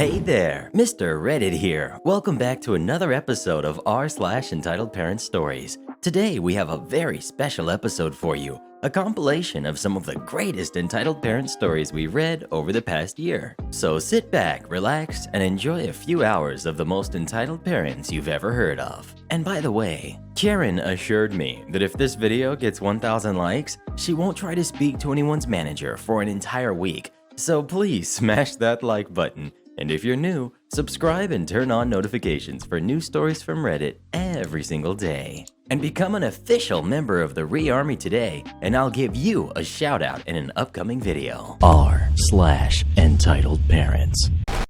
Hey there, Mr. Reddit here. Welcome back to another episode of r/Entitled Parent Stories. Today we have a very special episode for you, a compilation of some of the greatest entitled parent stories we read over the past year. So sit back, relax, and enjoy a few hours of the most entitled parents you've ever heard of. And by the way, Karen assured me that if this video gets 1,000 likes, she won't try to speak to anyone's manager for an entire week. So please smash that like button. And if you're new, subscribe and turn on notifications for new stories from Reddit every single day. And become an official member of the Re-Army today, and I'll give you a shout out in an upcoming video. r/Entitled Parents.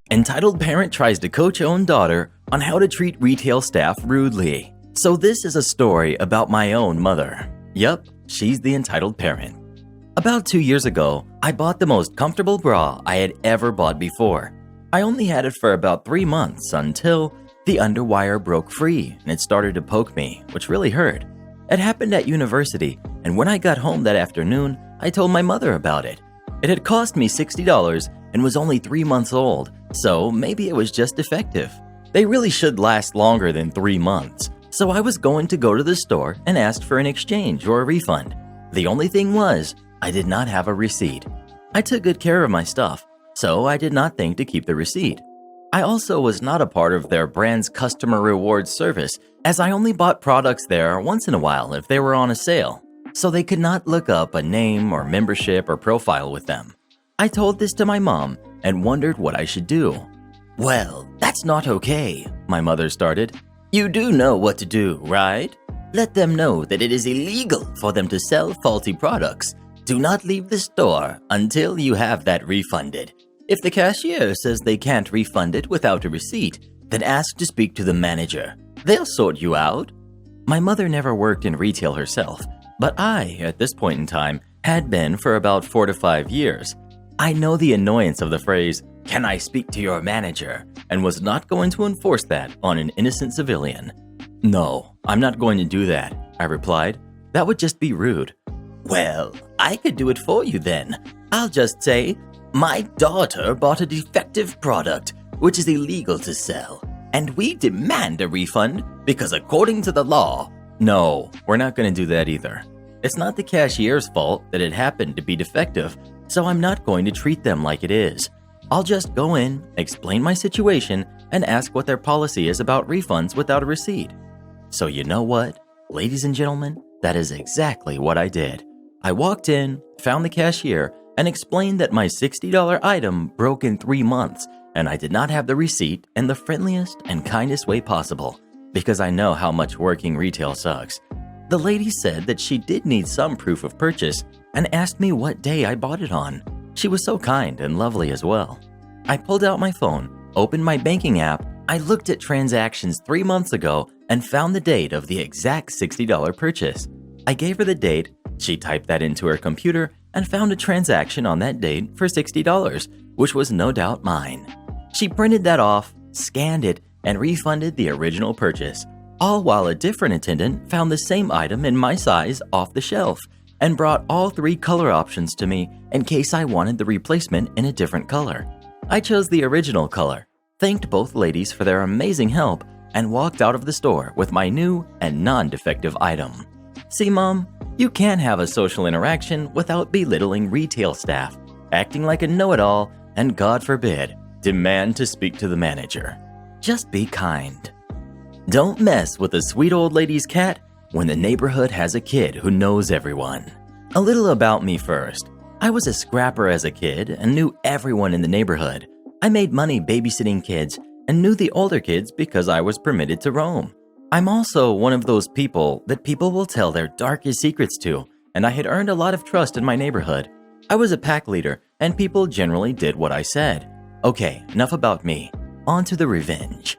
Entitled parent tries to coach own daughter on how to treat retail staff rudely. So this is a story about my own mother. Yup, she's the entitled parent. About 2 years ago, I bought the most comfortable bra I had ever bought before. I only had it for about 3 months until the underwire broke free and it started to poke me, which really hurt. It happened at university, and when I got home that afternoon, I told my mother about it. It had cost me $60 and was only 3 months old, so maybe it was just defective. They really should last longer than 3 months, so I was going to go to the store and ask for an exchange or a refund. The only thing was, I did not have a receipt. I took good care of my stuff, so I did not think to keep the receipt. I also was not a part of their brand's customer rewards service, as I only bought products there once in a while if they were on a sale, so they could not look up a name or membership or profile with them. I told this to my mom and wondered what I should do. "Well, that's not okay," my mother started. "You do know what to do, right? Let them know that it is illegal for them to sell faulty products. Do not leave the store until you have that refunded. If the cashier says they can't refund it without a receipt, then ask to speak to the manager. They'll sort you out." My mother never worked in retail herself, but I, at this point in time, had been for about 4 to 5 years. I know the annoyance of the phrase, "Can I speak to your manager?" and was not going to enforce that on an innocent civilian. "No, I'm not going to do that," I replied. "That would just be rude." "Well, I could do it for you then. I'll just say, my daughter bought a defective product, which is illegal to sell, and we demand a refund because according to the law..." No, we're not going to do that either. It's not the cashier's fault that it happened to be defective, so I'm not going to treat them like it is. I'll just go in, explain my situation, and ask what their policy is about refunds without a receipt. So you know what? Ladies and gentlemen, that is exactly what I did. I walked in, found the cashier, and explained that my $60 item broke in 3 months, and I did not have the receipt in the friendliest and kindest way possible, because I know how much working retail sucks. The lady said that she did need some proof of purchase and asked me what day I bought it on. She was so kind and lovely as well. I pulled out my phone, opened my banking app, I looked at transactions 3 months ago and found the date of the exact $60 purchase. I gave her the date, she typed that into her computer and found a transaction on that date for $60, which was no doubt mine. She printed that off, scanned it, and refunded the original purchase, all while a different attendant found the same item in my size off the shelf and brought all 3 color options to me in case I wanted the replacement in a different color. I chose the original color, thanked both ladies for their amazing help, and walked out of the store with my new and non-defective item. See, Mom, you can't have a social interaction without belittling retail staff, acting like a know-it-all, and God forbid, demand to speak to the manager. Just be kind. Don't mess with a sweet old lady's cat when the neighborhood has a kid who knows everyone. A little about me first. I was a scrapper as a kid and knew everyone in the neighborhood. I made money babysitting kids and knew the older kids because I was permitted to roam. I'm also one of those people that people will tell their darkest secrets to, and I had earned a lot of trust in my neighborhood. I was a pack leader, and people generally did what I said. Okay, enough about me. On to the revenge.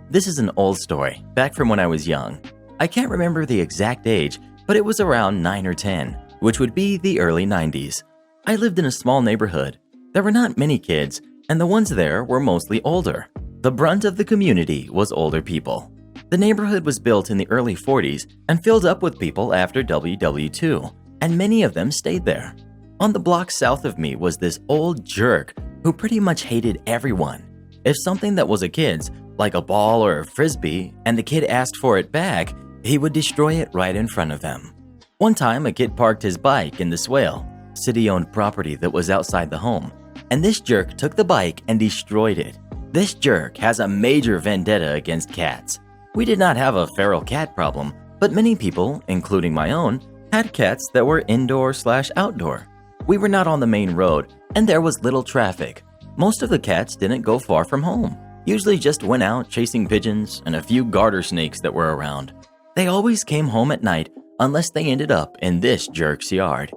This is an old story, back from when I was young. I can't remember the exact age, but it was around 9 or 10, which would be the early 90s. I lived in a small neighborhood. There were not many kids, and the ones there were mostly older. The brunt of the community was older people. The neighborhood was built in the early 40s and filled up with people after WW2, and many of them stayed there. On the block south of me was this old jerk who pretty much hated everyone. If something that was a kid's, like a ball or a frisbee, and the kid asked for it back, he would destroy it right in front of them. One time, a kid parked his bike in the swale, city-owned property that was outside the home, and this jerk took the bike and destroyed it. This jerk has a major vendetta against cats. We did not have a feral cat problem, but many people, including my own, had cats that were indoor/outdoor. We were not on the main road, and there was little traffic. Most of the cats didn't go far from home, usually just went out chasing pigeons and a few garter snakes that were around. They always came home at night unless they ended up in this jerk's yard.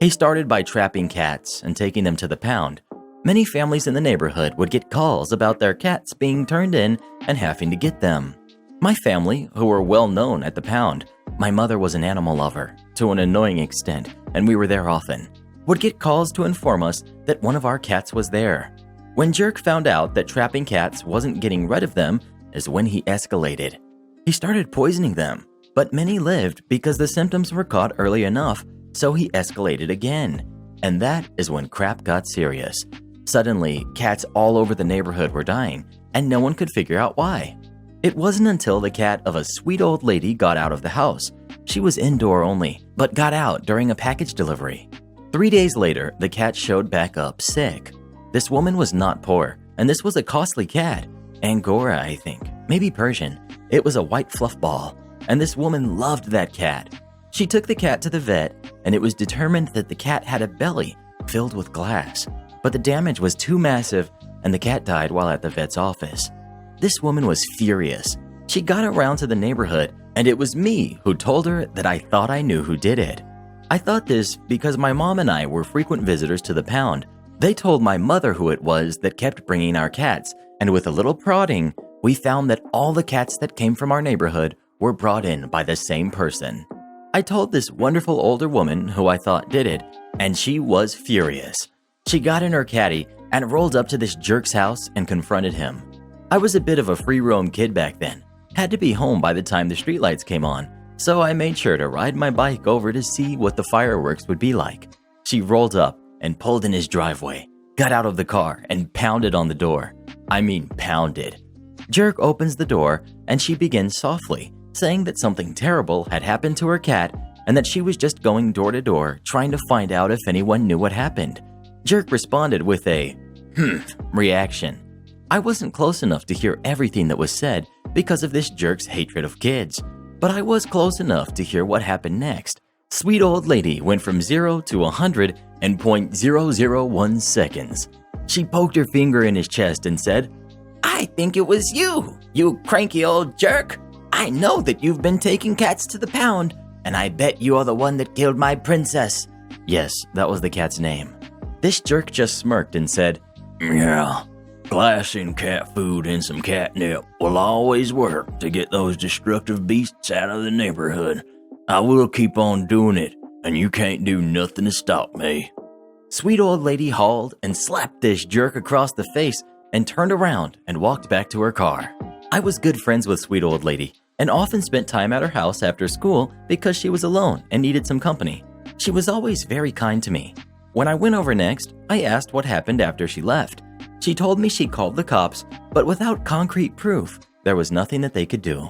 He started by trapping cats and taking them to the pound. Many families in the neighborhood would get calls about their cats being turned in and having to get them. My family, who were well known at the pound, my mother was an animal lover to an annoying extent, and we were there often, would get calls to inform us that one of our cats was there. When Jerk found out that trapping cats wasn't getting rid of them is when he escalated. He started poisoning them, but many lived because the symptoms were caught early enough, so he escalated again. And that is when crap got serious. Suddenly, cats all over the neighborhood were dying, and no one could figure out why. It wasn't until the cat of a sweet old lady got out of the house. She was indoor only, but got out during a package delivery. 3 days later, the cat showed back up sick. This woman was not poor, and this was a costly cat. Angora, I think, maybe Persian. It was a white fluff ball, and this woman loved that cat. She took the cat to the vet, and it was determined that the cat had a belly filled with glass. But the damage was too massive, and the cat died while at the vet's office. This woman was furious. She got around to the neighborhood, and it was me who told her that I thought I knew who did it. I thought this because my mom and I were frequent visitors to the pound. They told my mother who it was that kept bringing our cats, and with a little prodding, we found that all the cats that came from our neighborhood were brought in by the same person. I told this wonderful older woman who I thought did it, and she was furious. She got in her caddy and rolled up to this jerk's house and confronted him. I was a bit of a free-roam kid back then, had to be home by the time the streetlights came on, so I made sure to ride my bike over to see what the fireworks would be like. She rolled up and pulled in his driveway, got out of the car and pounded on the door. I mean pounded. Jerk opens the door and she begins softly, saying that something terrible had happened to her cat and that she was just going door to door trying to find out if anyone knew what happened. Jerk responded with a reaction. I wasn't close enough to hear everything that was said because of this jerk's hatred of kids, but I was close enough to hear what happened next. Sweet old lady went from 0 to 100 in .001 seconds. She poked her finger in his chest and said, "I think it was you, you cranky old jerk. I know that you've been taking cats to the pound, and I bet you are the one that killed my princess." Yes, that was the cat's name. This jerk just smirked and said, "Yeah, glass and cat food and some catnip will always work to get those destructive beasts out of the neighborhood. I will keep on doing it, and you can't do nothing to stop me." Sweet old lady hauled and slapped this jerk across the face and turned around and walked back to her car. I was good friends with sweet old lady and often spent time at her house after school because she was alone and needed some company. She was always very kind to me. When I went over next, I asked what happened after she left. She told me she called the cops, but without concrete proof, there was nothing that they could do.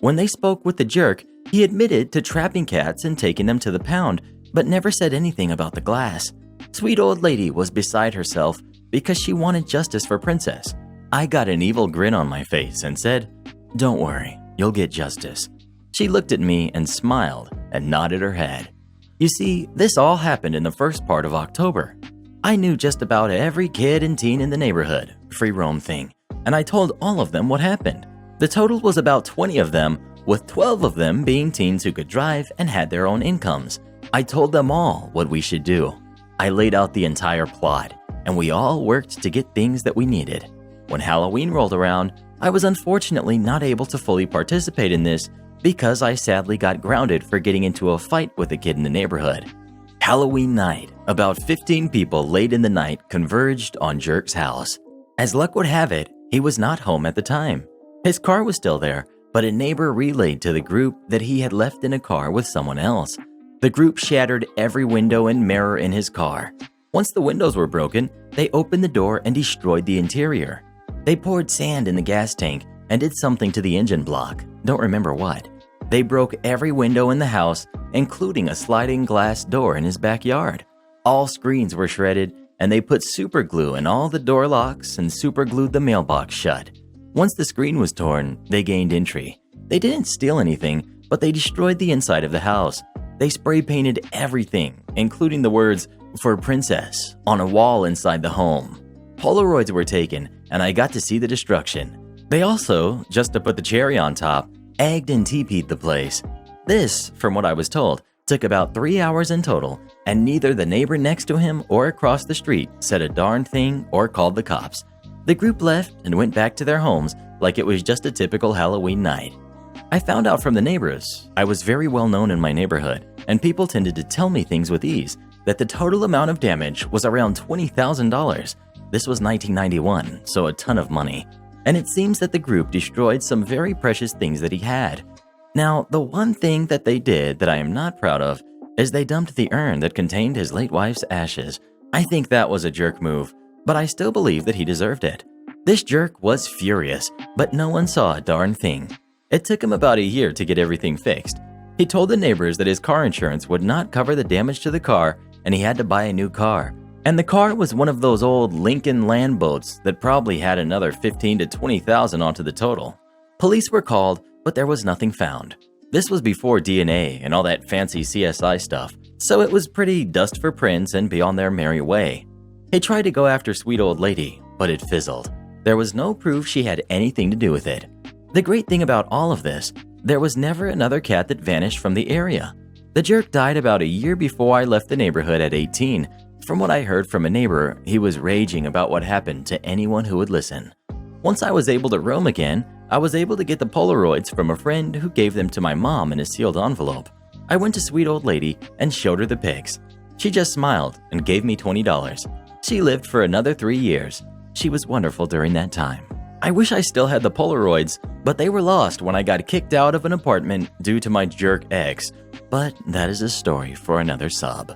When they spoke with the jerk, he admitted to trapping cats and taking them to the pound, but never said anything about the glass. Sweet old lady was beside herself because she wanted justice for Princess. I got an evil grin on my face and said, "Don't worry, you'll get justice." She looked at me and smiled and nodded her head. You see, this all happened in the first part of October. I knew just about every kid and teen in the neighborhood, free roam thing, and I told all of them what happened. The total was about 20 of them, with 12 of them being teens who could drive and had their own incomes. I told them all what we should do. I laid out the entire plot, and we all worked to get things that we needed. When Halloween rolled around, I was unfortunately not able to fully participate in this because I sadly got grounded for getting into a fight with a kid in the neighborhood. Halloween night, about 15 people late in the night converged on Jerk's house. As luck would have it, he was not home at the time. His car was still there, but a neighbor relayed to the group that he had left in a car with someone else. The group shattered every window and mirror in his car. Once the windows were broken, they opened the door and destroyed the interior. They poured sand in the gas tank and did something to the engine block. Don't remember what. They broke every window in the house, including a sliding glass door in his backyard. All screens were shredded, and they put super glue in all the door locks and super glued the mailbox shut. Once the screen was torn, they gained entry. They didn't steal anything, but they destroyed the inside of the house. They spray painted everything, including the words, "For Princess," on a wall inside the home. Polaroids were taken, and I got to see the destruction. They also, just to put the cherry on top, egged and TP'd the place. This, from what I was told, took about 3 hours in total, and neither the neighbor next to him or across the street said a darn thing or called the cops. The group left and went back to their homes like it was just a typical Halloween night. I found out from the neighbors. I was very well known in my neighborhood, and people tended to tell me things with ease, that the total amount of damage was around $20,000. This was 1991, so a ton of money. And it seems that the group destroyed some very precious things that he had. Now, the one thing that they did that I am not proud of is they dumped the urn that contained his late wife's ashes. I think that was a jerk move, but I still believe that he deserved it. This jerk was furious, but no one saw a darn thing. It took him about a year to get everything fixed. He told the neighbors that his car insurance would not cover the damage to the car and he had to buy a new car. And the car was one of those old Lincoln land boats that probably had another $15,000 to $20,000 onto the total. Police were called, but there was nothing found. This was before DNA and all that fancy CSI stuff, so it was pretty dust for prints and be on their merry way. He tried to go after sweet old lady, but it fizzled. There was no proof she had anything to do with it. The great thing about all of this, there was never another cat that vanished from the area. The jerk died about a year before I left the neighborhood at 18. From what I heard from a neighbor, he was raging about what happened to anyone who would listen. Once I was able to roam again, I was able to get the Polaroids from a friend who gave them to my mom in a sealed envelope. I went to sweet old lady and showed her the pics. She just smiled and gave me $20. She lived for another 3 years. She was wonderful during that time. I wish I still had the Polaroids, but they were lost when I got kicked out of an apartment due to my jerk ex. But that is a story for another sub.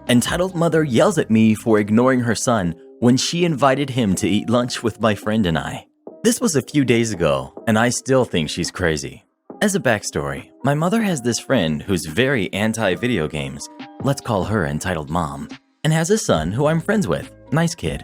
Entitled mother yells at me for ignoring her son when she invited him to eat lunch with my friend and I. This was a few days ago, and I still think she's crazy. As a backstory, my mother has this friend who's very anti-video games, let's call her entitled mom, and has a son who I'm friends with, nice kid.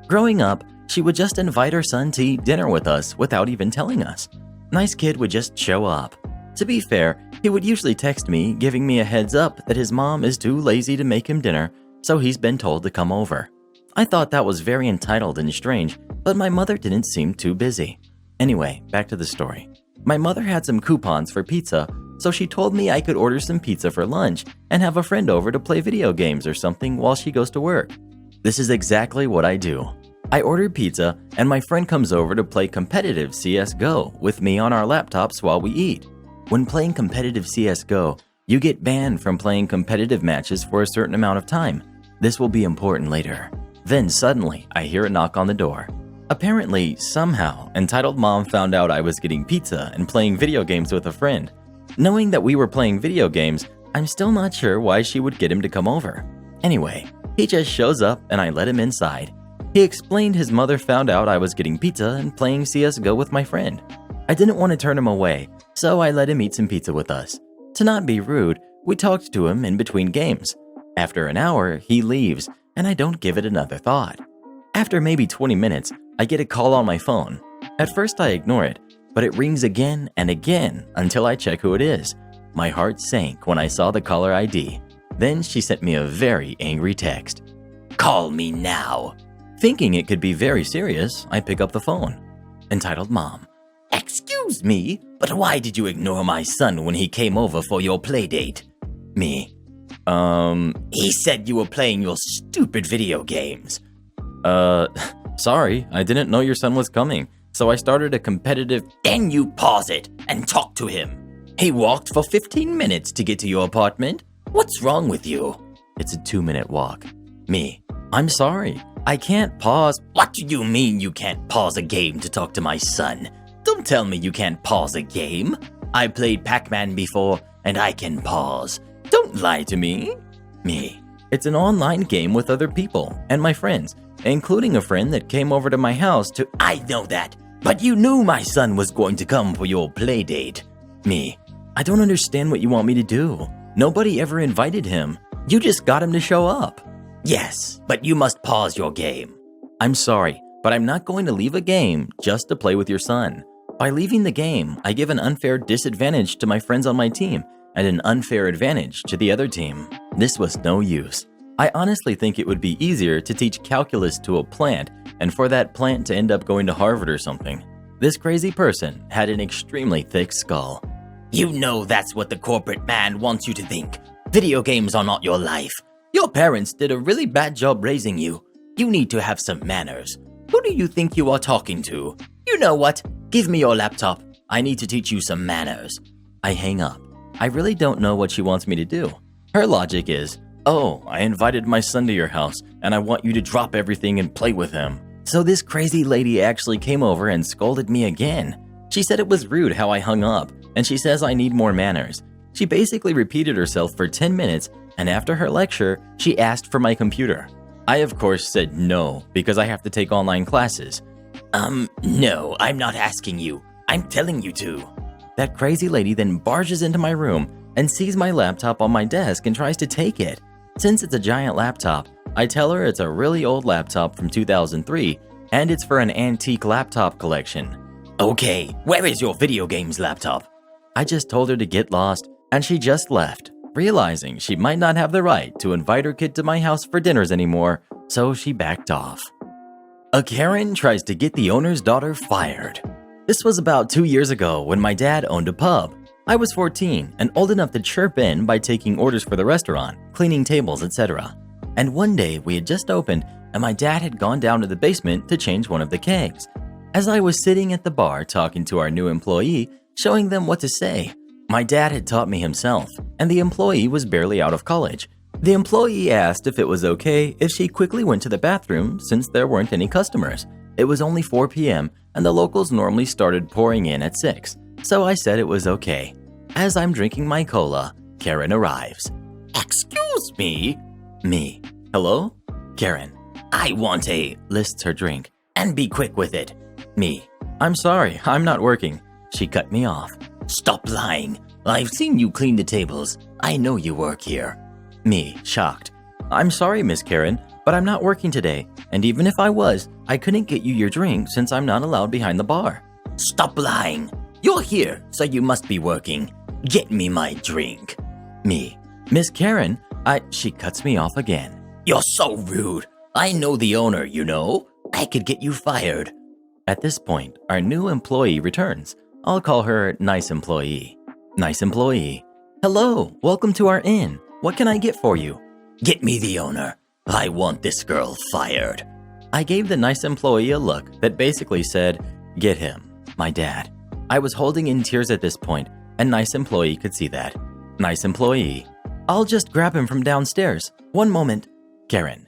Growing up, she would just invite her son to eat dinner with us without even telling us. Nice kid would just show up. To be fair, he would usually text me, giving me a heads up that his mom is too lazy to make him dinner, so he's been told to come over. I thought that was very entitled and strange, but my mother didn't seem too busy. Anyway, back to the story. My mother had some coupons for pizza, so she told me I could order some pizza for lunch and have a friend over to play video games or something while she goes to work. This is exactly what I do. I ordered pizza, and my friend comes over to play competitive CSGO with me on our laptops while we eat. When playing competitive CSGO, you get banned from playing competitive matches for a certain amount of time. This will be important later. Then suddenly, I hear a knock on the door. Apparently, somehow, entitled mom found out I was getting pizza and playing video games with a friend. Knowing that we were playing video games, I'm still not sure why she would get him to come over. Anyway, he just shows up and I let him inside. He explained his mother found out I was getting pizza and playing CSGO with my friend. I didn't want to turn him away, so I let him eat some pizza with us. To not be rude, we talked to him in between games. After an hour, he leaves, and I don't give it another thought. After maybe 20 minutes, I get a call on my phone. At first I ignore it, but it rings again and again until I check who it is. My heart sank when I saw the caller ID. Then she sent me a very angry text. "Call me now." Thinking it could be very serious, I pick up the phone. Entitled mom. "Excuse me, but why did you ignore my son when he came over for your playdate?" Me. He said you were playing your stupid video games." Sorry, I didn't know your son was coming, so I started a competitive." "Then you pause it and talk to him. He walked for 15 minutes to get to your apartment. What's wrong with you?" "It's a 2-minute walk." Me. "I'm sorry, I can't pause." "What do you mean you can't pause a game to talk to my son? Don't tell me you can't pause a game. I played Pac-Man before, and I can pause. Don't lie to me." Me. "It's an online game with other people and my friends, including a friend that came over to my house to— I know that, but you knew my son was going to come for your play date. Me. I don't understand what you want me to do. Nobody ever invited him. You just got him to show up. Yes, but you must pause your game. I'm sorry, but I'm not going to leave a game just to play with your son. By leaving the game, I give an unfair disadvantage to my friends on my team and an unfair advantage to the other team. This was no use. I honestly think it would be easier to teach calculus to a plant and for that plant to end up going to Harvard or something. This crazy person had an extremely thick skull. You know that's what the corporate man wants you to think. Video games are not your life. Your parents did a really bad job raising you. You need to have some manners. Who do you think you are talking to? You know what? Give me your laptop. I need to teach you some manners. I hang up. I really don't know what she wants me to do. Her logic is, oh, I invited my son to your house and I want you to drop everything and play with him. So this crazy lady actually came over and scolded me again. She said it was rude how I hung up, and she says I need more manners. She basically repeated herself for 10 minutes, and after her lecture, she asked for my computer. I of course said no, because I have to take online classes. No, I'm not asking you. I'm telling you to. That crazy lady then barges into my room and sees my laptop on my desk and tries to take it. Since it's a giant laptop, I tell her it's a really old laptop from 2003 and it's for an antique laptop collection. Okay, where is your video games laptop? I just told her to get lost and she just left, realizing she might not have the right to invite her kid to my house for dinners anymore, so she backed off. A Karen tries to get the owner's daughter fired. This was about 2 years ago when my dad owned a pub. I was 14 and old enough to chirp in by taking orders for the restaurant, cleaning tables, etc. And one day we had just opened and my dad had gone down to the basement to change one of the kegs. As I was sitting at the bar talking to our new employee, showing them what to say, my dad had taught me himself, and the employee was barely out of college. The employee asked if it was okay if she quickly went to the bathroom since there weren't any customers. It was only 4 p.m. and the locals normally started pouring in at 6, so I said it was okay. As I'm drinking my cola, Karen arrives. Excuse me? Me. Hello? Karen. I want a, lists her drink. And be quick with it. Me. I'm sorry, I'm not working. She cut me off. Stop lying. I've seen you clean the tables. I know you work here. Me, shocked. I'm sorry, Miss Karen, but I'm not working today, and even if I was, I couldn't get you your drink since I'm not allowed behind the bar. Stop lying. You're here, so you must be working. Get me my drink. Me. Miss Karen, She cuts me off again. You're so rude. I know the owner, you know. I could get you fired. At this point, our new employee returns. I'll call her Nice Employee. Nice Employee. Hello, welcome to our inn. What can I get for you? Get me the owner. I want this girl fired. I gave the Nice Employee a look that basically said, get him, my dad. I was holding in tears at this point, and Nice Employee could see that. Nice Employee. I'll just grab him from downstairs. One moment. Karen.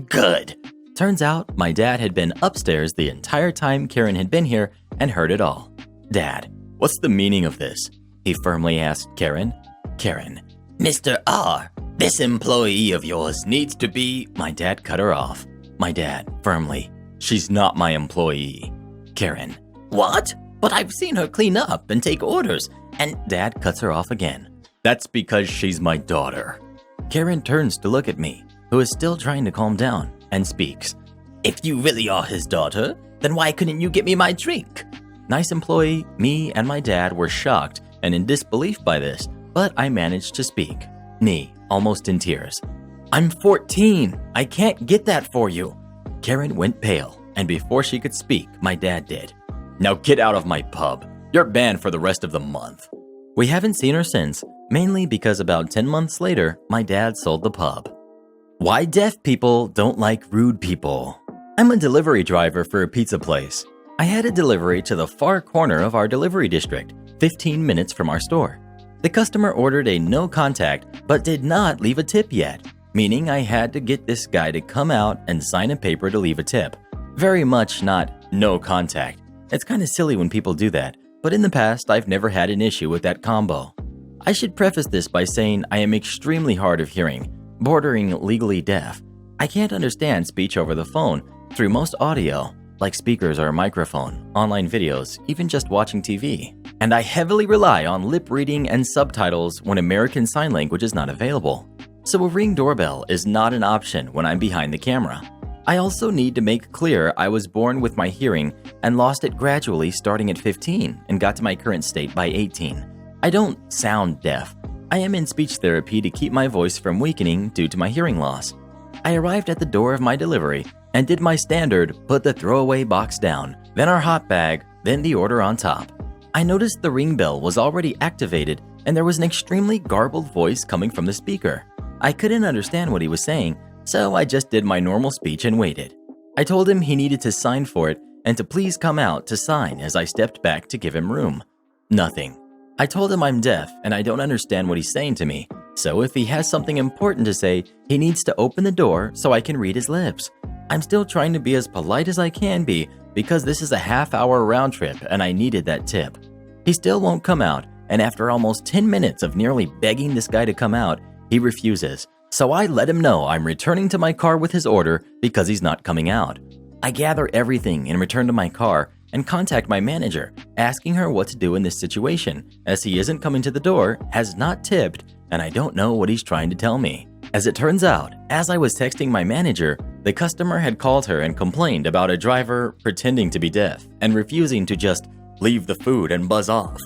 Good. Turns out my dad had been upstairs the entire time Karen had been here and heard it all. Dad, what's the meaning of this? He firmly asked Karen. Karen. Mr. R, this employee of yours needs to be... My dad cut her off. My dad, firmly. She's not my employee. Karen. What? But I've seen her clean up and take orders, and... Dad cuts her off again. That's because she's my daughter. Karen turns to look at me, who is still trying to calm down, and speaks. If you really are his daughter, then why couldn't you get me my drink? Nice Employee, me, and my dad were shocked and in disbelief by this, but I managed to speak. Me, almost in tears. I'm 14. I can't get that for you. Karen went pale, and before she could speak, my dad did. Now get out of my pub. You're banned for the rest of the month. We haven't seen her since, mainly because about 10 months later, my dad sold the pub. Why deaf people don't like rude people. I'm a delivery driver for a pizza place. I had a delivery to the far corner of our delivery district, 15 minutes from our store. The customer ordered a no contact, but did not leave a tip yet, meaning I had to get this guy to come out and sign a paper to leave a tip. Very much not no contact. It's kind of silly when people do that, but in the past I've never had an issue with that combo. I should preface this by saying I am extremely hard of hearing, bordering legally deaf. I can't understand speech over the phone, through most audio, like speakers or a microphone, online videos, even just watching TV. And I heavily rely on lip reading and subtitles when American Sign Language is not available. So a Ring doorbell is not an option when I'm behind the camera. I also need to make clear I was born with my hearing and lost it gradually starting at 15 and got to my current state by 18. I don't sound deaf. I am in speech therapy to keep my voice from weakening due to my hearing loss. I arrived at the door of my delivery and did my standard put the throwaway box down, then our hot bag, then the order on top. I noticed the Ring bell was already activated and there was an extremely garbled voice coming from the speaker. I couldn't understand what he was saying, so I just did my normal speech and waited. I told him he needed to sign for it and to please come out to sign as I stepped back to give him room. Nothing. I told him I'm deaf and I don't understand what he's saying to me, so if he has something important to say, he needs to open the door so I can read his lips. I'm still trying to be as polite as I can be because this is a half-hour round trip and I needed that tip. He still won't come out, and after almost 10 minutes of nearly begging this guy to come out, he refuses. So I let him know I'm returning to my car with his order because he's not coming out. I gather everything and return to my car and contact my manager, asking her what to do in this situation, as he isn't coming to the door, has not tipped, and I don't know what he's trying to tell me. As it turns out, as I was texting my manager, the customer had called her and complained about a driver pretending to be deaf and refusing to just leave the food and buzz off.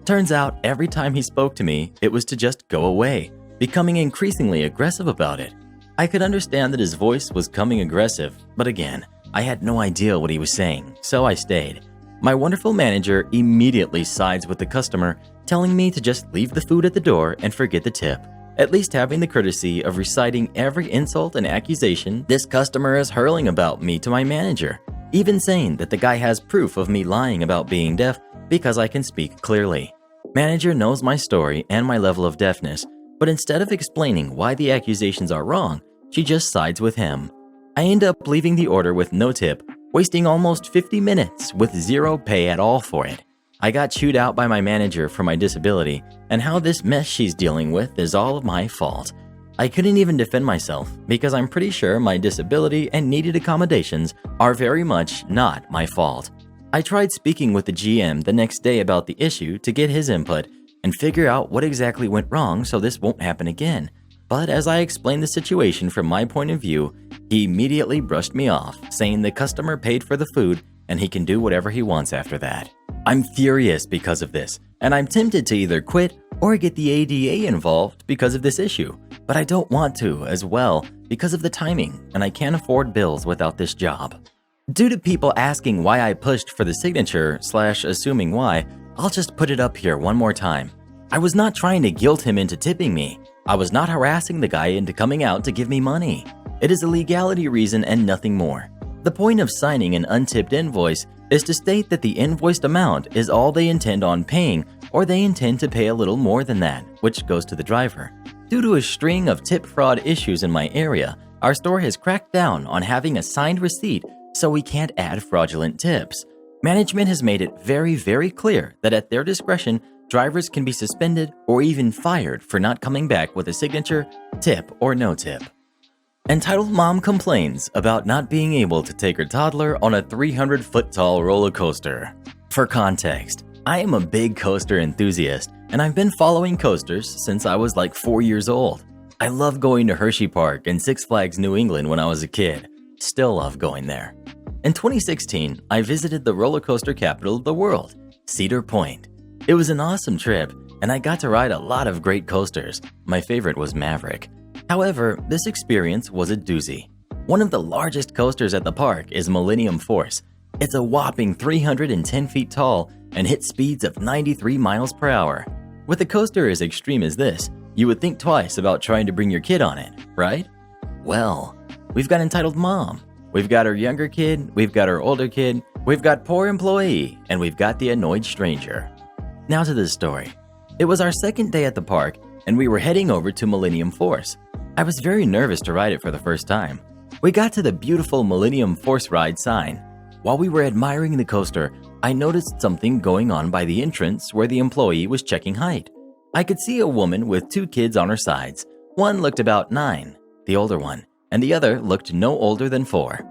Turns out every time he spoke to me, it was to just go away, becoming increasingly aggressive about it. I could understand that his voice was coming aggressive, but again, I had no idea what he was saying, so I stayed. My wonderful manager immediately sides with the customer, telling me to just leave the food at the door and forget the tip, at least having the courtesy of reciting every insult and accusation this customer is hurling about me to my manager, even saying that the guy has proof of me lying about being deaf because I can speak clearly. Manager knows my story and my level of deafness, but instead of explaining why the accusations are wrong, she just sides with him. I end up leaving the order with no tip, wasting almost 50 minutes with zero pay at all for it. I got chewed out by my manager for my disability, and how this mess she's dealing with is all of my fault. I couldn't even defend myself because I'm pretty sure my disability and needed accommodations are very much not my fault. I tried speaking with the GM the next day about the issue to get his input and figure out what exactly went wrong so this won't happen again. But as I explained the situation from my point of view, he immediately brushed me off, saying the customer paid for the food and he can do whatever he wants after that. I'm furious because of this, and I'm tempted to either quit or get the ADA involved because of this issue, but I don't want to as well because of the timing, and I can't afford bills without this job. Due to people asking why I pushed for the signature / assuming why, I'll just put it up here one more time. I was not trying to guilt him into tipping me. I was not harassing the guy into coming out to give me money. It is a legality reason and nothing more. The point of signing an untipped invoice is to state that the invoiced amount is all they intend on paying, or they intend to pay a little more than that, which goes to the driver. Due to a string of tip fraud issues in my area, our store has cracked down on having a signed receipt so we can't add fraudulent tips. Management has made it very, very clear that at their discretion, drivers can be suspended or even fired for not coming back with a signature, tip, or no tip. Entitled mom complains about not being able to take her toddler on a 300-foot-tall roller coaster. For context, I am a big coaster enthusiast, and I've been following coasters since I was like 4 years old. I love going to Hershey Park and Six Flags New England when I was a kid. Still love going there. In 2016, I visited the roller coaster capital of the world, Cedar Point. It was an awesome trip, and I got to ride a lot of great coasters. My favorite was Maverick. However, this experience was a doozy. One of the largest coasters at the park is Millennium Force. It's a whopping 310 feet tall and hits speeds of 93 miles per hour. With a coaster as extreme as this, you would think twice about trying to bring your kid on it, right? Well, we've got entitled mom, we've got our younger kid, we've got our older kid, we've got poor employee, and we've got the annoyed stranger. Now to this story. It was our second day at the park, and we were heading over to Millennium Force. I was very nervous to ride it for the first time. We got to the beautiful Millennium Force ride sign. While we were admiring the coaster, I noticed something going on by the entrance where the employee was checking height. I could see a woman with 2 kids on her sides. One looked about 9, the older one, and the other looked no older than 4.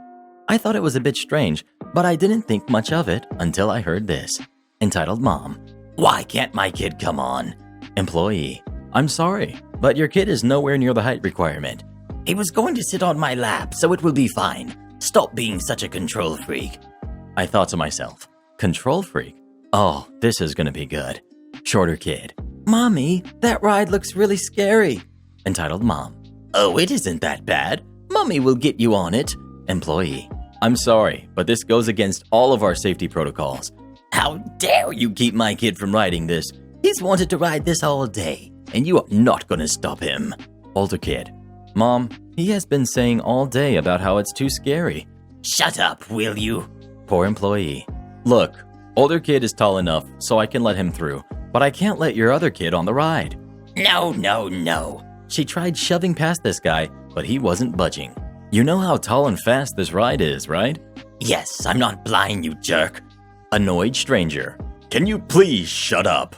I thought it was a bit strange, but I didn't think much of it until I heard this. Entitled Mom. Why can't my kid come on? Employee. I'm sorry, but your kid is nowhere near the height requirement. He was going to sit on my lap, so it will be fine. Stop being such a control freak. I thought to myself, control freak? Oh, this is gonna be good. Shorter kid. Mommy, that ride looks really scary. Entitled Mom. Oh, it isn't that bad. Mommy will get you on it. Employee. I'm sorry, but this goes against all of our safety protocols. How dare you keep my kid from riding this? He's wanted to ride this all day, and you are not gonna stop him. Older kid. Mom, he has been saying all day about how it's too scary. Shut up, will you? Poor employee. Look, older kid is tall enough so I can let him through, but I can't let your other kid on the ride. No. She tried shoving past this guy, but he wasn't budging. You know how tall and fast this ride is, right? Yes, I'm not blind, you jerk. Annoyed stranger. Can you please shut up?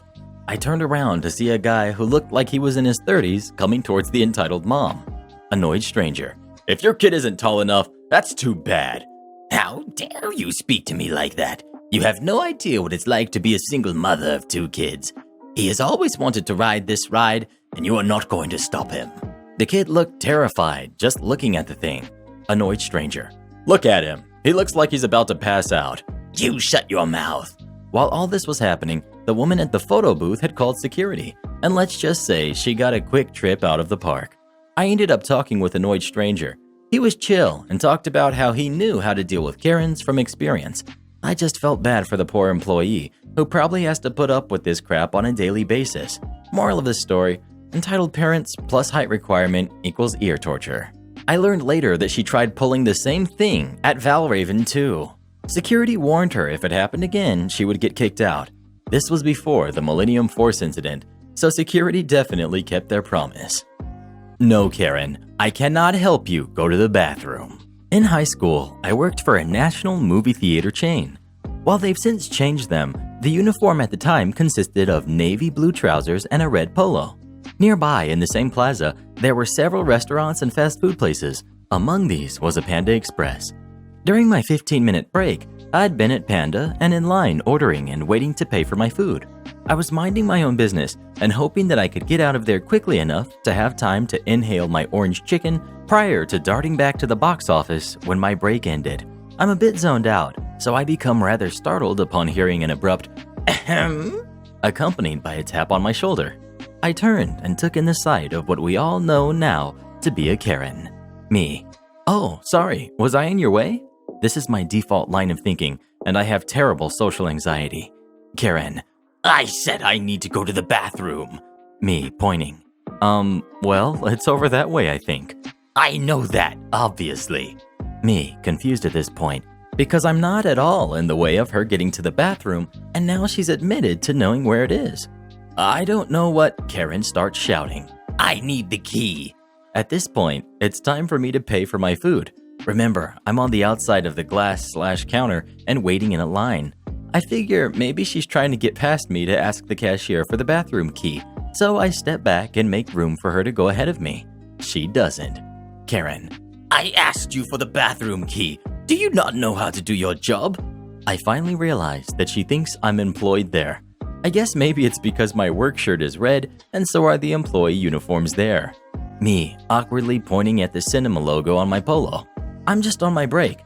I turned around to see a guy who looked like he was in his 30s coming towards the entitled mom. Annoyed stranger. If your kid isn't tall enough, that's too bad. How dare you speak to me like that? You have no idea what it's like to be a single mother of 2 kids. He has always wanted to ride this ride, and you are not going to stop him. The kid looked terrified just looking at the thing. Annoyed stranger. Look at him. He looks like he's about to pass out. You shut your mouth. While all this was happening, the woman at the photo booth had called security, and let's just say she got a quick trip out of the park. I ended up talking with Annoyed Stranger. He was chill and talked about how he knew how to deal with Karens from experience. I just felt bad for the poor employee, who probably has to put up with this crap on a daily basis. Moral of the story, entitled parents plus height requirement equals ear torture. I learned later that she tried pulling the same thing at Valraven too. Security warned her if it happened again, she would get kicked out. This was before the Millennium Force incident, so security definitely kept their promise. No, Karen, I cannot help you go to the bathroom. In high school, I worked for a national movie theater chain. While they've since changed them, the uniform at the time consisted of navy blue trousers and a red polo. Nearby, in the same plaza, there were several restaurants and fast food places. Among these was a Panda Express. During my 15-minute break, I'd been at Panda and in line ordering and waiting to pay for my food. I was minding my own business and hoping that I could get out of there quickly enough to have time to inhale my orange chicken prior to darting back to the box office when my break ended. I'm a bit zoned out, so I become rather startled upon hearing an abrupt ahem, accompanied by a tap on my shoulder. I turned and took in the sight of what we all know now to be a Karen. Me. Oh, sorry, was I in your way? This is my default line of thinking, and I have terrible social anxiety. Karen. I said I need to go to the bathroom. Me, pointing. Well, it's over that way, I think. I know that, obviously. Me, confused at this point, because I'm not at all in the way of her getting to the bathroom, and now she's admitted to knowing where it is. I don't know what. Karen starts shouting. I need the key. At this point, it's time for me to pay for my food. Remember, I'm on the outside of the glass/counter and waiting in a line. I figure maybe she's trying to get past me to ask the cashier for the bathroom key, so I step back and make room for her to go ahead of me. She doesn't. Karen. I asked you for the bathroom key. Do you not know how to do your job? I finally realize that she thinks I'm employed there. I guess maybe it's because my work shirt is red and so are the employee uniforms there. Me, awkwardly pointing at the cinema logo on my polo. I'm just on my break.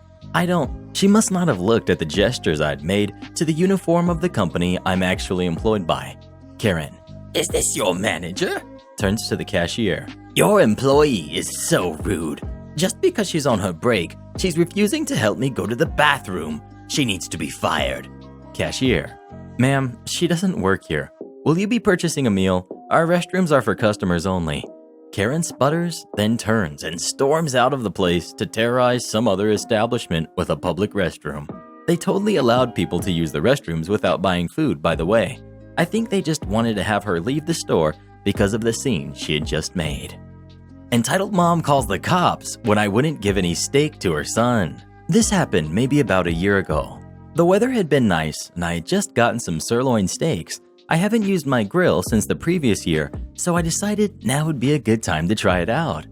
She must not have looked at the gestures I'd made to the uniform of the company I'm actually employed by. Karen. Is this your manager? Turns to the cashier. Your employee is so rude. Just because she's on her break, she's refusing to help me go to the bathroom. She needs to be fired. Cashier. Ma'am, she doesn't work here. Will you be purchasing a meal? Our restrooms are for customers only. Karen sputters, then turns and storms out of the place to terrorize some other establishment with a public restroom. They totally allowed people to use the restrooms without buying food, by the way. I think they just wanted to have her leave the store because of the scene she had just made. Entitled mom calls the cops when I wouldn't give any steak to her son. This happened maybe about a year ago. The weather had been nice and I had just gotten some sirloin steaks. I haven't used my grill since the previous year, so I decided now would be a good time to try it out.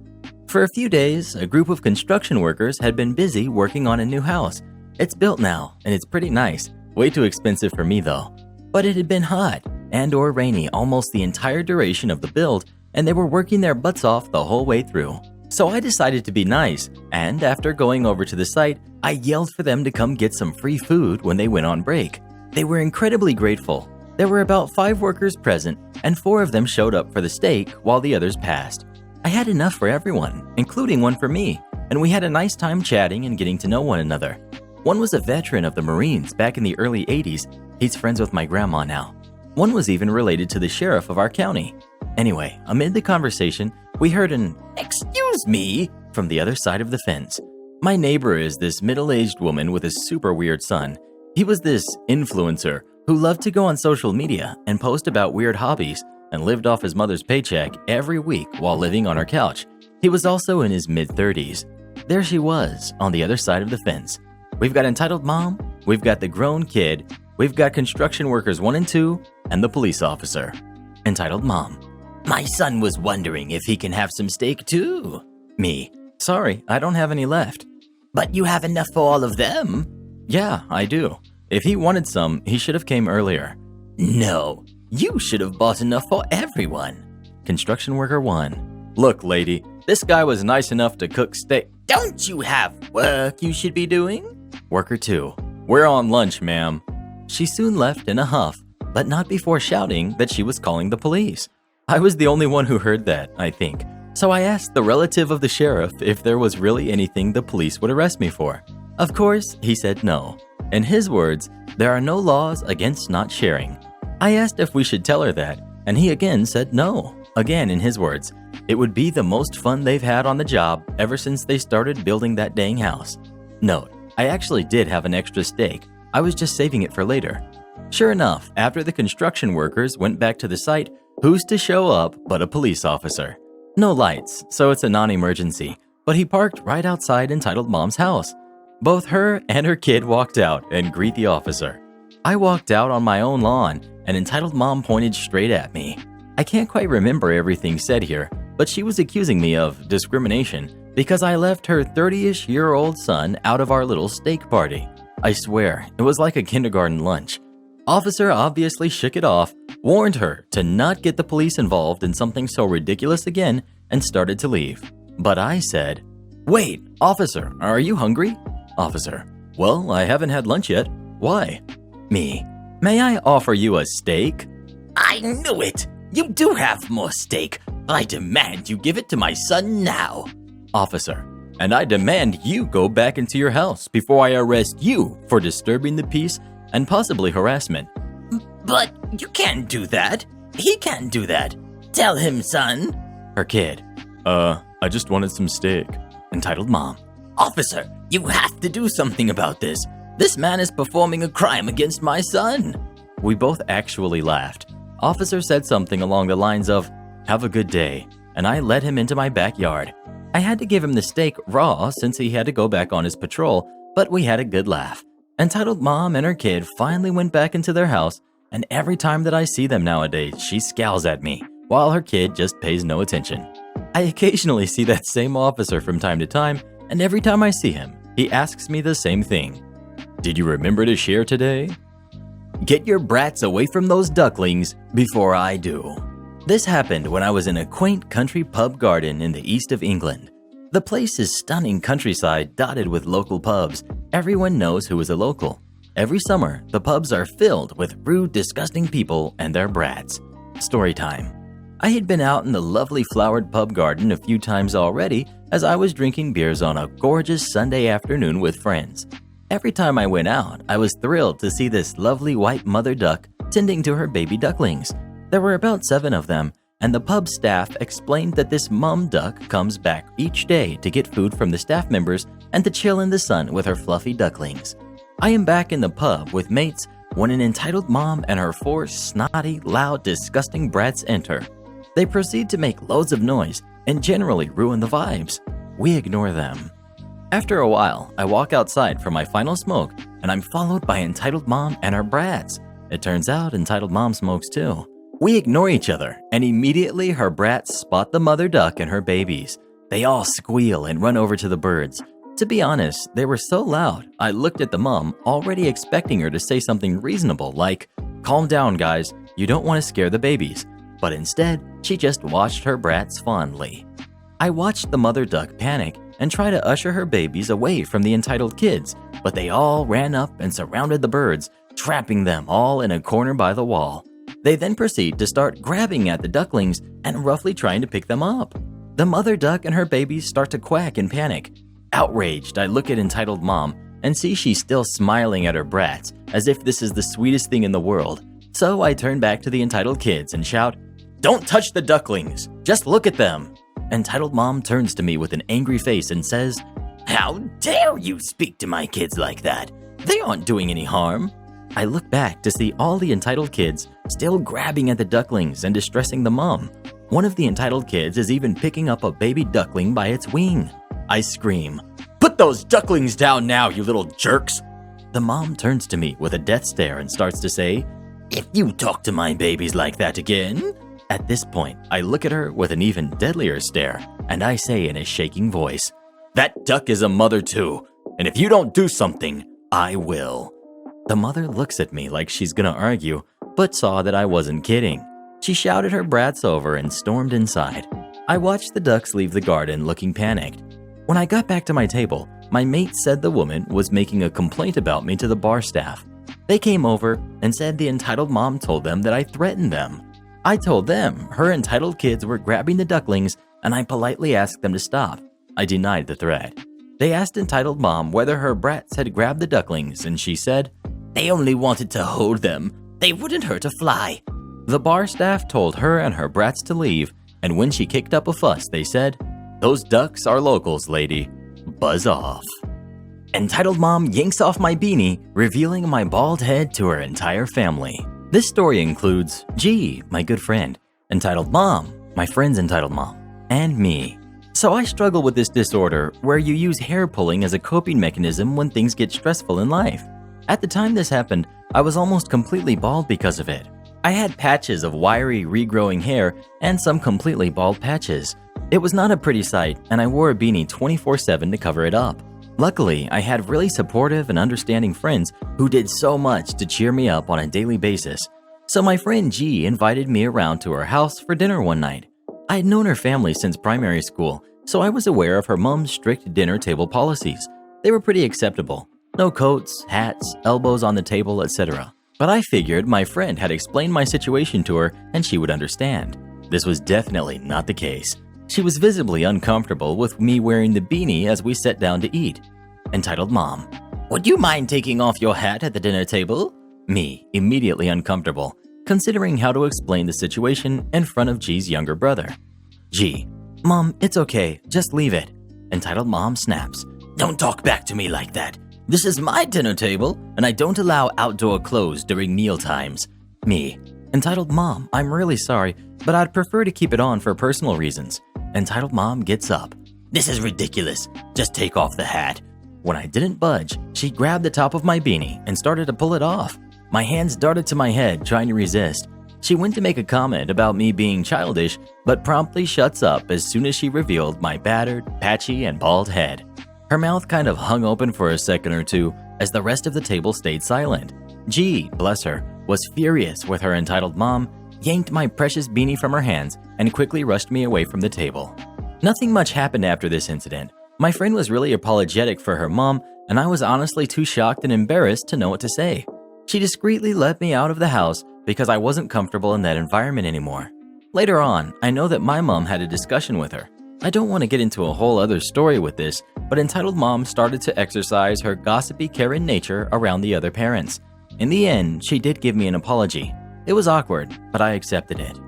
For a few days, a group of construction workers had been busy working on a new house. It's built now, and it's pretty nice. Way too expensive for me though. But it had been hot and or rainy almost the entire duration of the build, and they were working their butts off the whole way through. So I decided to be nice, and after going over to the site, I yelled for them to come get some free food when they went on break. They were incredibly grateful. There were about 5 workers present, and 4 of them showed up for the steak while the others passed. I had enough for everyone, including one for me, and we had a nice time chatting and getting to know one another. One was a veteran of the Marines back in the early 80s. He's friends with my grandma now. One was even related to the sheriff of our county. Anyway, amid the conversation, we heard an "Excuse me" from the other side of the fence. My neighbor is this middle-aged woman with a super weird son. He was this influencer who loved to go on social media and post about weird hobbies and lived off his mother's paycheck every week while living on her couch. He was also in his mid-30s. There she was on the other side of the fence. We've got entitled mom, we've got the grown kid, we've got construction workers 1 and 2, and the police officer. Entitled mom. My son was wondering if he can have some steak too. Me. Sorry, I don't have any left. But you have enough for all of them. Yeah, I do. If he wanted some, he should have came earlier. No, you should have bought enough for everyone. Construction worker 1. Look, lady, this guy was nice enough to cook steak. Don't you have work you should be doing? Worker 2. We're on lunch, ma'am. She soon left in a huff, but not before shouting that she was calling the police. I was the only one who heard that, I think. So I asked the relative of the sheriff if there was really anything the police would arrest me for. Of course, he said no. In his words, there are no laws against not sharing. I asked if we should tell her that, and he again said no. Again, in his words, it would be the most fun they've had on the job ever since they started building that dang house. Note, I actually did have an extra steak. I was just saving it for later. Sure enough, after the construction workers went back to the site, who's to show up but a police officer? No lights, so it's a non-emergency, but he parked right outside entitled mom's house. Both her and her kid walked out and greet the officer. I walked out on my own lawn, and entitled mom pointed straight at me. I can't quite remember everything said here, but she was accusing me of discrimination because I left her 30-ish-year-old son out of our little steak party. I swear, it was like a kindergarten lunch. Officer obviously shook it off, warned her to not get the police involved in something so ridiculous again, and started to leave. But I said, "Wait, officer, are you hungry?" Officer, "Well, I haven't had lunch yet. Why?" Me, "May I offer you a steak?" I knew it! You do have more steak, but I demand you give it to my son now. Officer, "And I demand you go back into your house before I arrest you for disturbing the peace and possibly harassment." But you can't do that. He can't do that. Tell him, son. Her kid, I just wanted some steak." Entitled mom, Officer, you have to do something about this. This man is performing a crime against my son. We both actually laughed. Officer said something along the lines of, "Have a good day," and I led him into my backyard. I had to give him the steak raw since he had to go back on his patrol, but we had a good laugh. Entitled mom and her kid finally went back into their house, and every time that I see them nowadays, she scowls at me, while her kid just pays no attention. I occasionally see that same officer from time to time, and every time I see him, he asks me the same thing. "Did you remember to share today?" Get your brats away from those ducklings before I do. This happened when I was in a quaint country pub garden in the east of England. The place is stunning countryside dotted with local pubs. Everyone knows who is a local. Every summer, the pubs are filled with rude, disgusting people and their brats. Story time. I had been out in the lovely flowered pub garden a few times already as I was drinking beers on a gorgeous Sunday afternoon with friends. Every time I went out, I was thrilled to see this lovely white mother duck tending to her baby ducklings. There were about 7 of them, and the pub staff explained that this mom duck comes back each day to get food from the staff members and to chill in the sun with her fluffy ducklings. I am back in the pub with mates when an entitled mom and her 4 snotty, loud, disgusting brats enter. They proceed to make loads of noise and generally ruin the vibes. We ignore them. After a while, I walk outside for my final smoke, and I'm followed by entitled mom and her brats. It turns out entitled mom smokes too. We ignore each other, and immediately her brats spot the mother duck and her babies. They all squeal and run over to the birds. To be honest, they were so loud, I looked at the mom, already expecting her to say something reasonable like, "Calm down, guys, you don't want to scare the babies." But instead, she just watched her brats fondly. I watched the mother duck panic and try to usher her babies away from the entitled kids, but they all ran up and surrounded the birds, trapping them all in a corner by the wall. They then proceed to start grabbing at the ducklings and roughly trying to pick them up. The mother duck and her babies start to quack in panic. Outraged, I look at entitled mom and see she's still smiling at her brats as if this is the sweetest thing in the world. So I turn back to the entitled kids and shout, "Don't touch the ducklings, just look at them." Entitled mom turns to me with an angry face and says, "How dare you speak to my kids like that? They aren't doing any harm." I look back to see all the entitled kids still grabbing at the ducklings and distressing the mom. One of the entitled kids is even picking up a baby duckling by its wing. I scream, "Put those ducklings down now, you little jerks!" The mom turns to me with a death stare and starts to say, "If you talk to my babies like that again..." At this point, I look at her with an even deadlier stare, and I say in a shaking voice, "That duck is a mother too, and if you don't do something, I will." The mother looks at me like she's gonna argue, but saw that I wasn't kidding. She shouted her brats over and stormed inside. I watched the ducks leave the garden looking panicked. When I got back to my table, my mate said the woman was making a complaint about me to the bar staff. They came over and said the entitled mom told them that I threatened them. I told them her entitled kids were grabbing the ducklings and I politely asked them to stop. I denied the threat. They asked entitled mom whether her brats had grabbed the ducklings and she said, "They only wanted to hold them. They wouldn't hurt a fly." The bar staff told her and her brats to leave, and when she kicked up a fuss, they said, "Those ducks are locals, lady. Buzz off." Entitled mom yanks off my beanie, revealing my bald head to her entire family. This story includes G, my good friend, entitled mom, my friend's entitled mom, and me. So I struggle with this disorder where you use hair pulling as a coping mechanism when things get stressful in life. At the time this happened, I was almost completely bald because of it. I had patches of wiry, regrowing hair and some completely bald patches. It was not a pretty sight, and I wore a beanie 24/7 to cover it up. Luckily, I had really supportive and understanding friends who did so much to cheer me up on a daily basis. So my friend G invited me around to her house for dinner one night. I had known her family since primary school, so I was aware of her mom's strict dinner table policies. They were pretty acceptable. No coats, hats, elbows on the table, etc. But I figured my friend had explained my situation to her and she would understand. This was definitely not the case. She was visibly uncomfortable with me wearing the beanie as we sat down to eat. Entitled mom, "Would you mind taking off your hat at the dinner table?" Me, immediately uncomfortable, considering how to explain the situation in front of G's younger brother. G, "Mom, it's okay, just leave it." Entitled mom snaps, "Don't talk back to me like that. This is my dinner table, and I don't allow outdoor clothes during meal times." Me, entitled mom, "I'm really sorry, but I'd prefer to keep it on for personal reasons." Entitled mom gets up. "This is ridiculous. Just take off the hat." When I didn't budge, she grabbed the top of my beanie and started to pull it off. My hands darted to my head, trying to resist. She went to make a comment about me being childish, but promptly shuts up as soon as she revealed my battered, patchy, and bald head. Her mouth kind of hung open for a second or two as the rest of the table stayed silent. G, bless her, was furious with her entitled mom, yanked my precious beanie from her hands, and quickly rushed me away from the table. Nothing much happened after this incident. My friend was really apologetic for her mom, and I was honestly too shocked and embarrassed to know what to say. She discreetly let me out of the house because I wasn't comfortable in that environment anymore. Later on, I know that my mom had a discussion with her. I don't want to get into a whole other story with this, but entitled mom started to exercise her gossipy Karen nature around the other parents. In the end, she did give me an apology. It was awkward, but I accepted it.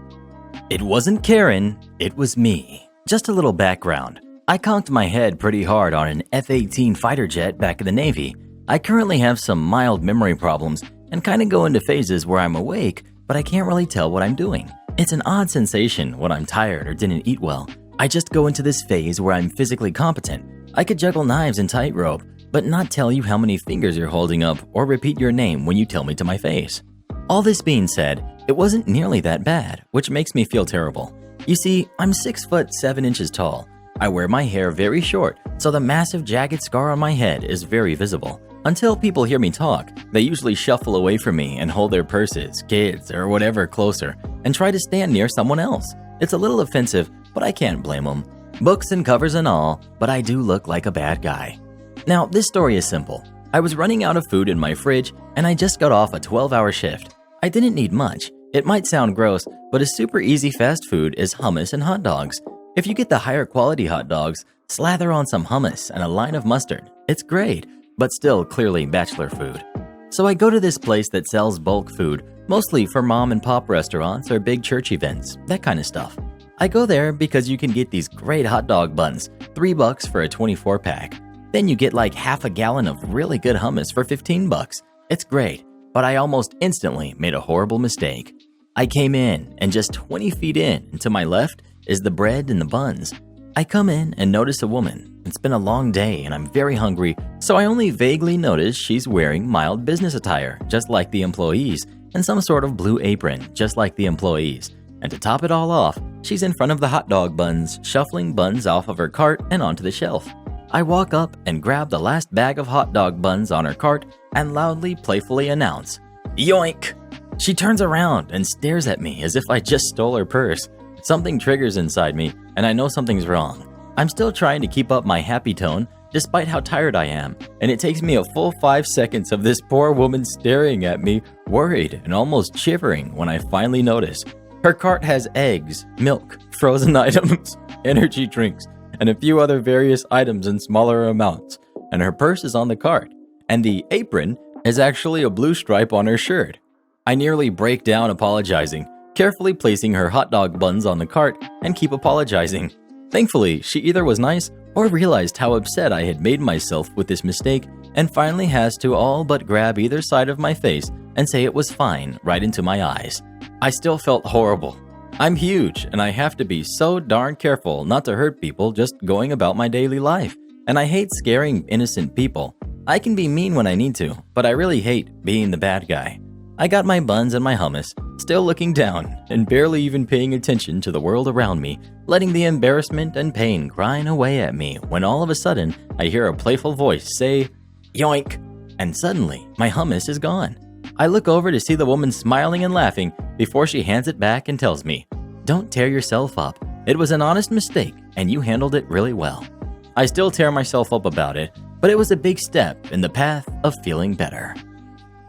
It wasn't Karen, it was me. Just a little background. I conked my head pretty hard on an F-18 fighter jet back in the Navy. I currently have some mild memory problems and kind of go into phases where I'm awake, but I can't really tell what I'm doing. It's an odd sensation when I'm tired or didn't eat well. I just go into this phase where I'm physically competent. I could juggle knives and tightrope, but not tell you how many fingers you're holding up or repeat your name when you tell me to my face. All this being said, it wasn't nearly that bad, which makes me feel terrible. You see, I'm 6 foot 7 inches tall. I wear my hair very short, so the massive jagged scar on my head is very visible. Until people hear me talk, they usually shuffle away from me and hold their purses, kids, or whatever closer, and try to stand near someone else. It's a little offensive, but I can't blame them. Books and covers and all, but I do look like a bad guy. Now, this story is simple. I was running out of food in my fridge, and I just got off a 12-hour shift. I didn't need much. It might sound gross, but a super easy fast food is hummus and hot dogs. If you get the higher quality hot dogs, slather on some hummus and a line of mustard. It's great, but still clearly bachelor food. So I go to this place that sells bulk food, mostly for mom and pop restaurants or big church events, that kind of stuff. I go there because you can get these great hot dog buns, $3 for a 24-pack. Then you get like half a gallon of really good hummus for $15. It's great, but I almost instantly made a horrible mistake. I came in, and just 20 feet in, and to my left is the bread and the buns. I come in and notice a woman. It's been a long day and I'm very hungry, so I only vaguely notice she's wearing mild business attire, just like the employees, and some sort of blue apron, just like the employees. And to top it all off, she's in front of the hot dog buns, shuffling buns off of her cart and onto the shelf. I walk up and grab the last bag of hot dog buns on her cart and loudly, playfully announce, "Yoink!" She turns around and stares at me as if I just stole her purse. Something triggers inside me, and I know something's wrong. I'm still trying to keep up my happy tone, despite how tired I am, and it takes me a full 5 seconds of this poor woman staring at me, worried and almost shivering, when I finally notice. Her cart has eggs, milk, frozen items, energy drinks, and a few other various items in smaller amounts, and her purse is on the cart, and the apron is actually a blue stripe on her shirt. I nearly break down apologizing, carefully placing her hot dog buns on the cart and keep apologizing. Thankfully, she either was nice or realized how upset I had made myself with this mistake and finally has to all but grab either side of my face and say it was fine right into my eyes. I still felt horrible. I'm huge and I have to be so darn careful not to hurt people just going about my daily life. And I hate scaring innocent people. I can be mean when I need to, but I really hate being the bad guy. I got my buns and my hummus, still looking down and barely even paying attention to the world around me, letting the embarrassment and pain grind away at me when all of a sudden I hear a playful voice say, "Yoink!" And suddenly my hummus is gone. I look over to see the woman smiling and laughing before she hands it back and tells me, "Don't tear yourself up. It was an honest mistake and you handled it really well." I still tear myself up about it, but it was a big step in the path of feeling better.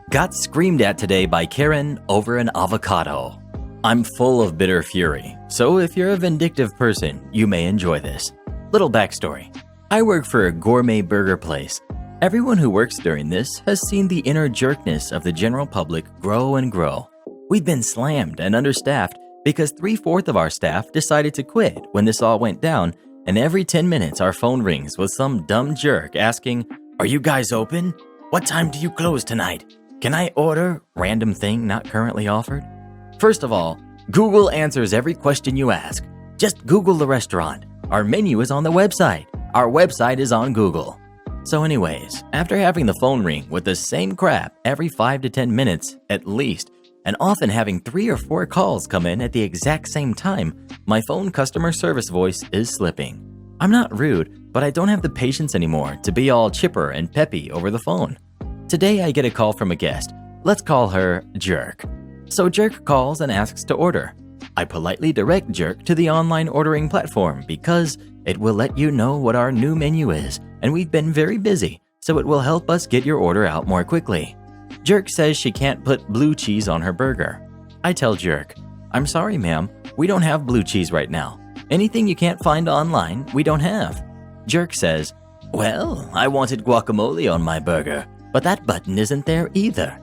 Got screamed at today by Karen over an avocado. I'm full of bitter fury, so if you're a vindictive person, you may enjoy this. Little backstory. I work for a gourmet burger place. Everyone who works during this has seen the inner jerkness of the general public grow and grow. We've been slammed and understaffed because 3/4 of our staff decided to quit when this all went down, and every 10 minutes our phone rings with some dumb jerk asking, "Are you guys open? What time do you close tonight? Can I order?" Random thing not currently offered. First of all, Google answers every question you ask. Just Google the restaurant. Our menu is on the website. Our website is on Google. So anyways, after having the phone ring with the same crap every 5 to 10 minutes at least, and often having 3 or 4 calls come in at the exact same time, my phone customer service voice is slipping. I'm not rude, but I don't have the patience anymore to be all chipper and peppy over the phone. Today I get a call from a guest. Let's call her Jerk. So Jerk calls and asks to order. I politely direct Jerk to the online ordering platform because it will let you know what our new menu is, and we've been very busy, so it will help us get your order out more quickly. Jerk says she can't put blue cheese on her burger. I tell Jerk, "I'm sorry ma'am, we don't have blue cheese right now. Anything you can't find online, we don't have." Jerk says, "Well, I wanted guacamole on my burger, but that button isn't there either."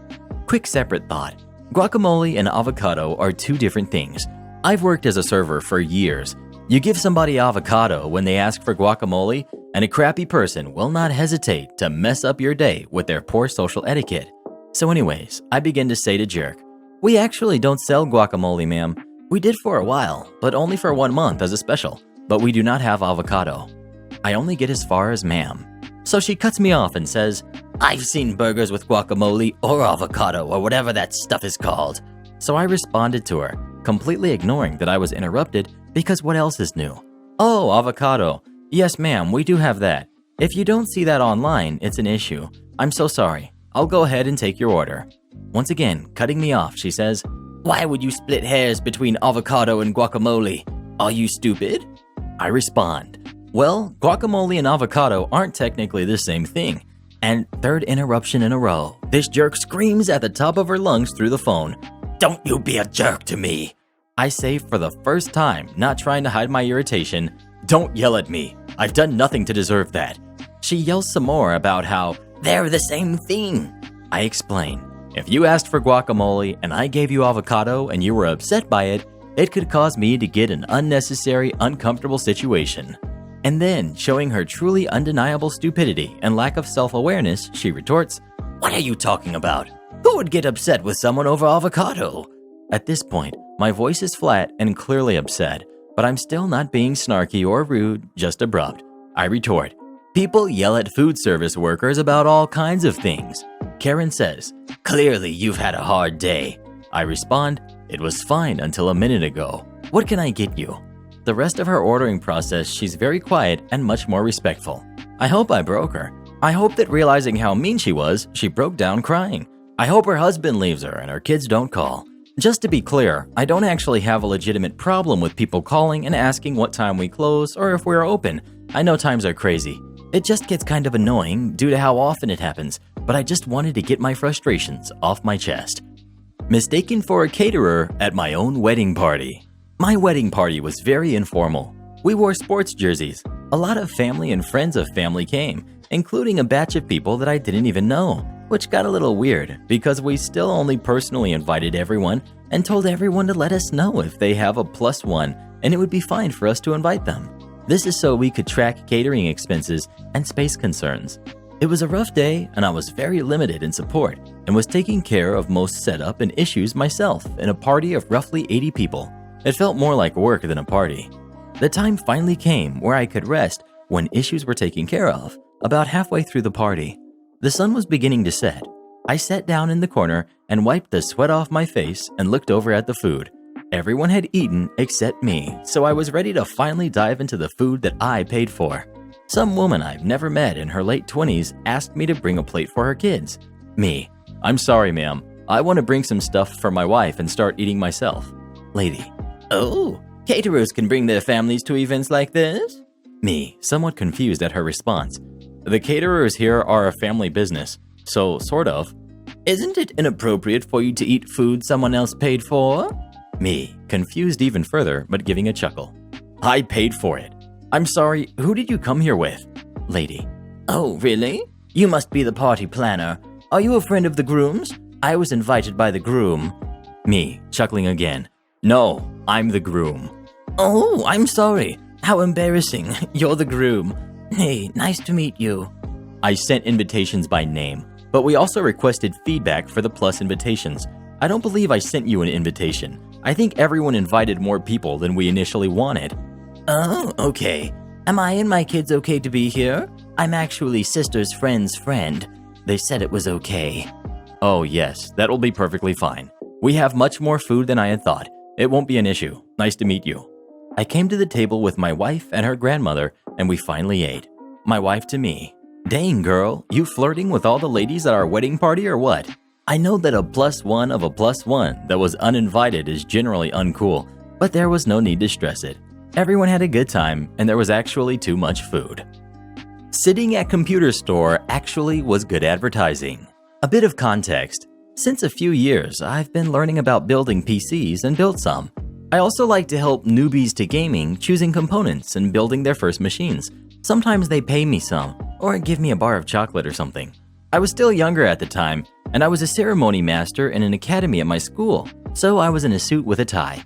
Quick separate thought. Guacamole and avocado are 2 different things. I've worked as a server for years. You give somebody avocado when they ask for guacamole, and a crappy person will not hesitate to mess up your day with their poor social etiquette. So anyways, I begin to say to Jerk, "We actually don't sell guacamole, ma'am. We did for a while, but only for 1 month as a special, but we do not have avocado." I only get as far as "ma'am." So she cuts me off and says, "I've seen burgers with guacamole or avocado or whatever that stuff is called." So I responded to her, completely ignoring that I was interrupted because what else is new? "Oh, avocado. Yes, ma'am, we do have that. If you don't see that online, it's an issue. I'm so sorry. I'll go ahead and take your order. Once again, cutting me off, she says, Why would you split hairs between avocado and guacamole? Are you stupid? I respond, well, guacamole and avocado aren't technically the same thing. And third interruption in a row, this jerk screams at the top of her lungs through the phone. Don't you be a jerk to me. I say for the first time, not trying to hide my irritation, don't yell at me. I've done nothing to deserve that. She yells some more about how they're the same thing. I explain, if you asked for guacamole and I gave you avocado and you were upset by it, it could cause me to get an unnecessary, uncomfortable situation. And then, showing her truly undeniable stupidity and lack of self-awareness, she retorts, What are you talking about? Who would get upset with someone over avocado? At this point, my voice is flat and clearly upset, but I'm still not being snarky or rude, just abrupt. I retort, people yell at food service workers about all kinds of things. Karen says, Clearly you've had a hard day. I respond, it was fine until a minute ago. What can I get you? The rest of her ordering process, she's very quiet and much more respectful. I hope I broke her. I hope that realizing how mean she was, she broke down crying. I hope her husband leaves her and her kids don't call. Just to be clear, I don't actually have a legitimate problem with people calling and asking what time we close or if we're open. I know times are crazy. It just gets kind of annoying due to how often it happens, but I just wanted to get my frustrations off my chest. Mistaken for a caterer at my own wedding party. My wedding party was very informal. We wore sports jerseys. A lot of family and friends of family came, including a batch of people that I didn't even know, which got a little weird because we still only personally invited everyone and told everyone to let us know if they have a +1 and it would be fine for us to invite them. This is so we could track catering expenses and space concerns. It was a rough day and I was very limited in support and was taking care of most setup and issues myself in a party of roughly 80 people. It felt more like work than a party. The time finally came where I could rest when issues were taken care of, about halfway through the party. The sun was beginning to set. I sat down in the corner and wiped the sweat off my face and looked over at the food. Everyone had eaten except me, so I was ready to finally dive into the food that I paid for. Some woman I've never met in her late 20s asked me to bring a plate for her kids. Me, I'm sorry ma'am, I want to bring some stuff for my wife and start eating myself. Lady, oh, caterers can bring their families to events like this? Me, somewhat confused at her response. The caterers here are a family business, so sort of. Isn't it inappropriate for you to eat food someone else paid for? Me, confused even further, but giving a chuckle. I paid for it. I'm sorry, who did you come here with? Lady. Oh, really? You must be the party planner. Are you a friend of the groom's? I was invited by the groom. Me, chuckling again. No, I'm the groom. Oh, I'm sorry. How embarrassing. You're the groom. Hey, nice to meet you. I sent invitations by name, but we also requested feedback for the plus invitations. I don't believe I sent you an invitation. I think everyone invited more people than we initially wanted. Oh, okay. Am I and my kids okay to be here? I'm actually sister's friend's friend. They said it was okay. Oh yes, that will be perfectly fine. We have much more food than I had thought. It won't be an issue. Nice to meet you. I came to the table with my wife and her grandmother, and we finally ate. My wife to me. Dang girl, you flirting with all the ladies at our wedding party or what? I know that a +1 of a +1 that was uninvited is generally uncool, but there was no need to stress it. Everyone had a good time, and there was actually too much food. Sitting at computer store actually was good advertising. A bit of context. Since a few years, I've been learning about building PCs and built some. I also like to help newbies to gaming choosing components and building their first machines. Sometimes they pay me some, or give me a bar of chocolate or something. I was still younger at the time, and I was a ceremony master in an academy at my school, so I was in a suit with a tie.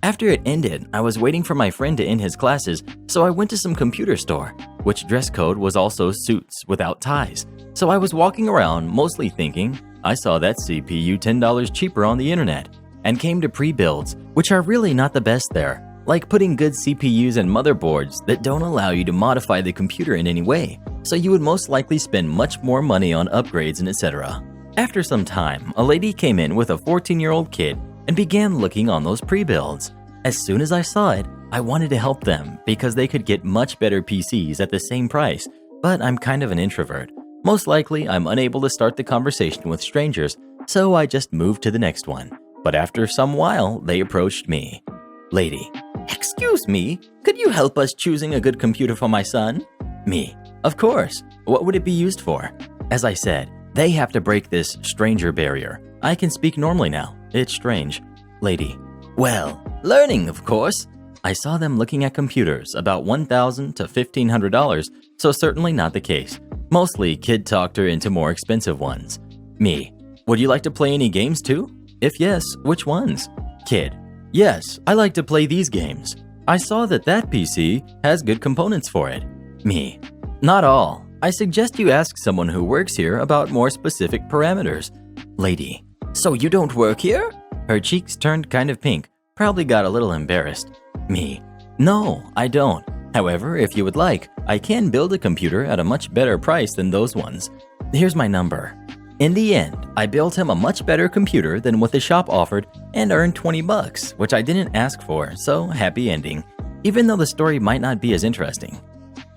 After it ended, I was waiting for my friend to end his classes, so I went to some computer store, which dress code was also suits without ties. So I was walking around mostly thinking, I saw that CPU $10 cheaper on the internet, and came to pre-builds, which are really not the best there, like putting good CPUs and motherboards that don't allow you to modify the computer in any way, so you would most likely spend much more money on upgrades and etc. After some time, a lady came in with a 14-year-old kid and began looking on those pre-builds. As soon as I saw it, I wanted to help them because they could get much better PCs at the same price, but I'm kind of an introvert. Most likely, I'm unable to start the conversation with strangers, so I just moved to the next one. But after some while, they approached me. Lady: "Excuse me, could you help us choosing a good computer for my son?" Me: "Of course. What would it be used for?" As I said, they have to break this stranger barrier. I can speak normally now. It's strange. Lady: "Well, learning, of course." I saw them looking at computers about $1,000 to $1,500, so certainly not the case. Mostly, kid talked her into more expensive ones. Me: "Would you like to play any games too? If yes, which ones?" Kid: "Yes, I like to play these games. I saw that PC has good components for it." Me: "Not all. I suggest you ask someone who works here about more specific parameters." Lady: "So you don't work here?" Her cheeks turned kind of pink, probably got a little embarrassed. Me: "No, I don't. However, if you would like, I can build a computer at a much better price than those ones. Here's my number." In the end, I built him a much better computer than what the shop offered and earned $20, which I didn't ask for, so happy ending, even though the story might not be as interesting.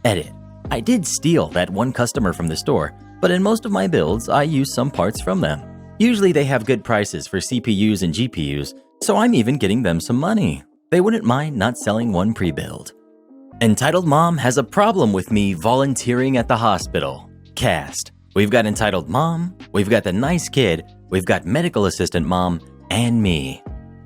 Edit: I did steal that one customer from the store, but in most of my builds, I use some parts from them. Usually they have good prices for CPUs and GPUs, so I'm even getting them some money. They wouldn't mind not selling one pre-build. Entitled Mom has a problem with me volunteering at the hospital. Cast: we've got Entitled Mom, we've got the nice kid, we've got Medical Assistant Mom, and me.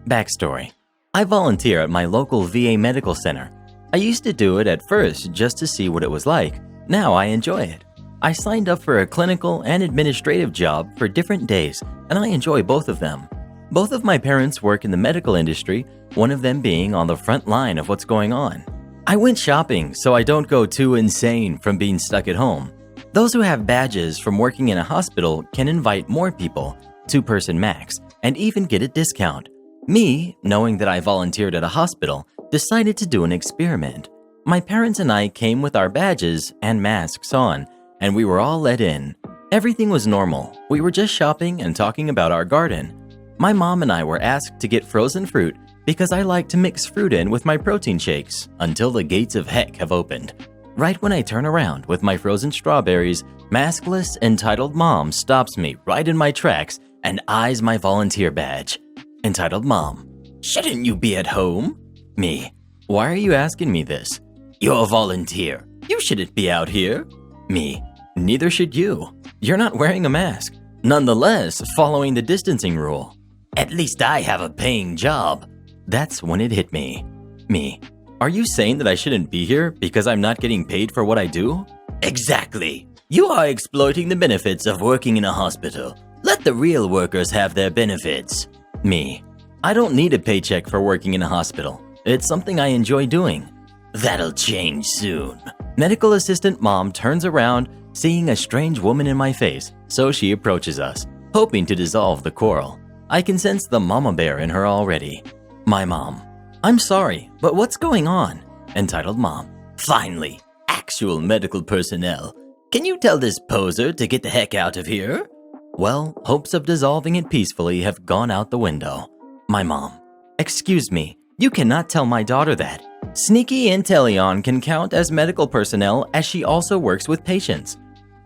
Backstory: I volunteer at my local VA medical center. I used to do it at first just to see what it was like. Now I enjoy it. I signed up for a clinical and administrative job for different days, and I enjoy both of them. Both of my parents work in the medical industry, one of them being on the front line of what's going on. I went shopping so I don't go too insane from being stuck at home. Those who have badges from working in a hospital can invite more people, 2-person max, and even get a discount. Me, knowing that I volunteered at a hospital, decided to do an experiment. My parents and I came with our badges and masks on, and we were all let in. Everything was normal. We were just shopping and talking about our garden. My mom and I were asked to get frozen fruit because I like to mix fruit in with my protein shakes until the gates of heck have opened. Right when I turn around with my frozen strawberries, maskless Entitled Mom stops me right in my tracks and eyes my volunteer badge. Entitled Mom: "Shouldn't you be at home?" Me: "Why are you asking me this?" "You're a volunteer. You shouldn't be out here." Me: "Neither should you. You're not wearing a mask. Nonetheless, following the distancing rule." "At least I have a paying job." That's when it hit me. Me: "Are you saying that I shouldn't be here because I'm not getting paid for what I do?" "Exactly. You are exploiting the benefits of working in a hospital. Let the real workers have their benefits." Me: "I don't need a paycheck for working in a hospital. It's something I enjoy doing." "That'll change soon." Medical Assistant Mom turns around, seeing a strange woman in my face, so she approaches us, hoping to dissolve the quarrel. I can sense the mama bear in her already. My mom: "I'm sorry, but what's going on?" Entitled Mom: "Finally, actual medical personnel. Can you tell this poser to get the heck out of here?" Well, hopes of dissolving it peacefully have gone out the window. My mom: "Excuse me, you cannot tell my daughter that. Sneaky Intellion can count as medical personnel as she also works with patients."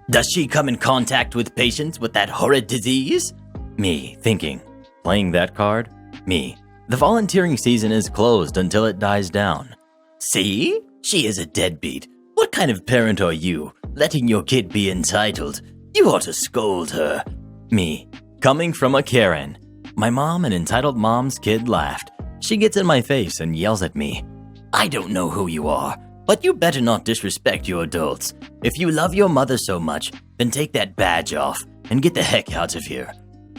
"Does she come in contact with patients with that horrid disease?" Me, thinking, playing that card? Me: "The volunteering season is closed until it dies down." "See? She is a deadbeat. What kind of parent are you, letting your kid be entitled? You ought to scold her." Me, coming from a Karen. My mom and Entitled Mom's kid laughed. She gets in my face and yells at me: "I don't know who you are, but you better not disrespect your adults. If you love your mother so much, then take that badge off and get the heck out of here."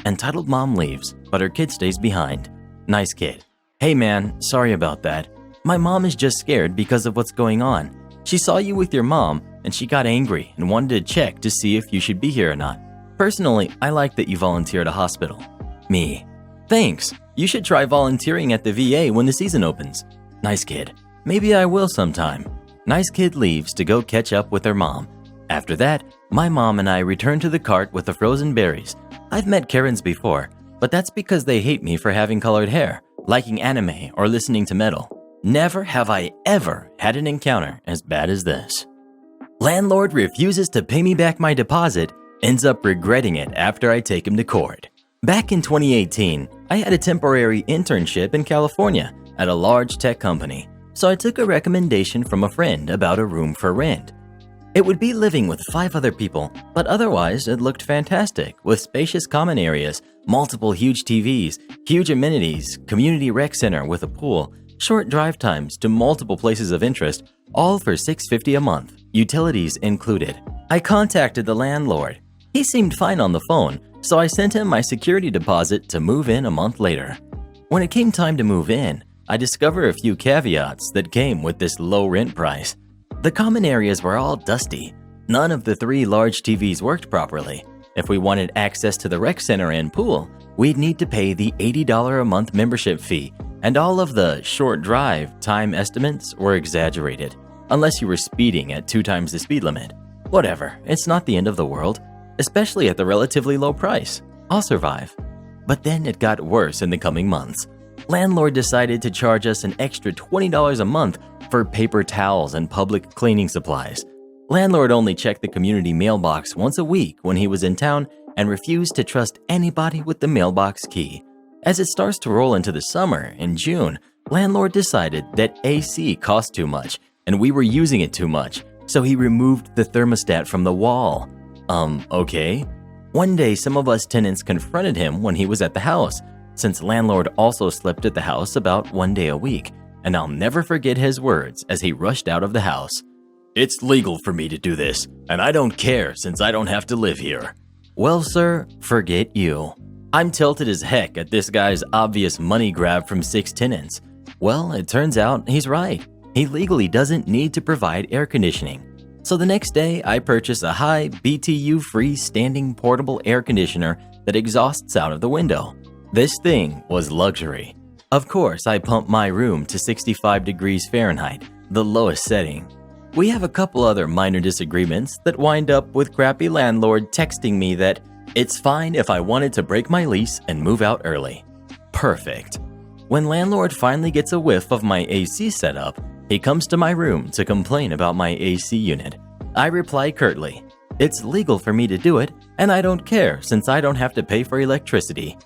Entitled Mom leaves, but her kid stays behind. Nice kid: "Hey man, sorry about that. My mom is just scared because of what's going on. She saw you with your mom, and she got angry and wanted to check to see if you should be here or not. Personally, I like that you volunteer at a hospital." Me: "Thanks. You should try volunteering at the VA when the season opens." Nice kid: "Maybe I will sometime." Nice kid leaves to go catch up with her mom. After that, my mom and I return to the cart with the frozen berries. I've met Karens before, but that's because they hate me for having colored hair, liking anime, or listening to metal. Never have I ever had an encounter as bad as this. Landlord refuses to pay me back my deposit, ends up regretting it after I take him to court. Back in 2018, I had a temporary internship in California at a large tech company, so I took a recommendation from a friend about a room for rent. It would be living with 5 other people, but otherwise it looked fantastic with spacious common areas, multiple huge TVs, huge amenities, community rec center with a pool, short drive times to multiple places of interest, all for $650 a month, utilities included. I contacted the landlord. He seemed fine on the phone, so I sent him my security deposit to move in a month later. When it came time to move in, I discovered a few caveats that came with this low rent price. The common areas were all dusty. None of the 3 large TVs worked properly. If we wanted access to the rec center and pool, we'd need to pay the $80 a month membership fee, and all of the short drive time estimates were exaggerated, unless you were speeding at 2 times the speed limit. Whatever, it's not the end of the world, especially at the relatively low price. I'll survive. But then it got worse in the coming months. Landlord decided to charge us an extra $20 a month for paper towels and public cleaning supplies. Landlord only checked the community mailbox once a week when he was in town and refused to trust anybody with the mailbox key. As it starts to roll into the summer, in June, landlord decided that AC cost too much and we were using it too much, so he removed the thermostat from the wall. Okay. One day, some of us tenants confronted him when he was at the house, since landlord also slept at the house about 1 day a week, and I'll never forget his words as he rushed out of the house. "It's legal for me to do this, and I don't care since I don't have to live here." Well, sir, forget you. I'm tilted as heck at this guy's obvious money grab from 6 tenants. Well, it turns out he's right. He legally doesn't need to provide air conditioning. So the next day, I purchase a high BTU-free standing portable air conditioner that exhausts out of the window. This thing was luxury. Of course, I pump my room to 65 degrees Fahrenheit, the lowest setting. We have a couple other minor disagreements that wind up with crappy landlord texting me that it's fine if I wanted to break my lease and move out early. Perfect. When landlord finally gets a whiff of my AC setup, he comes to my room to complain about my AC unit. I reply curtly, "It's legal for me to do it, and I don't care since I don't have to pay for electricity."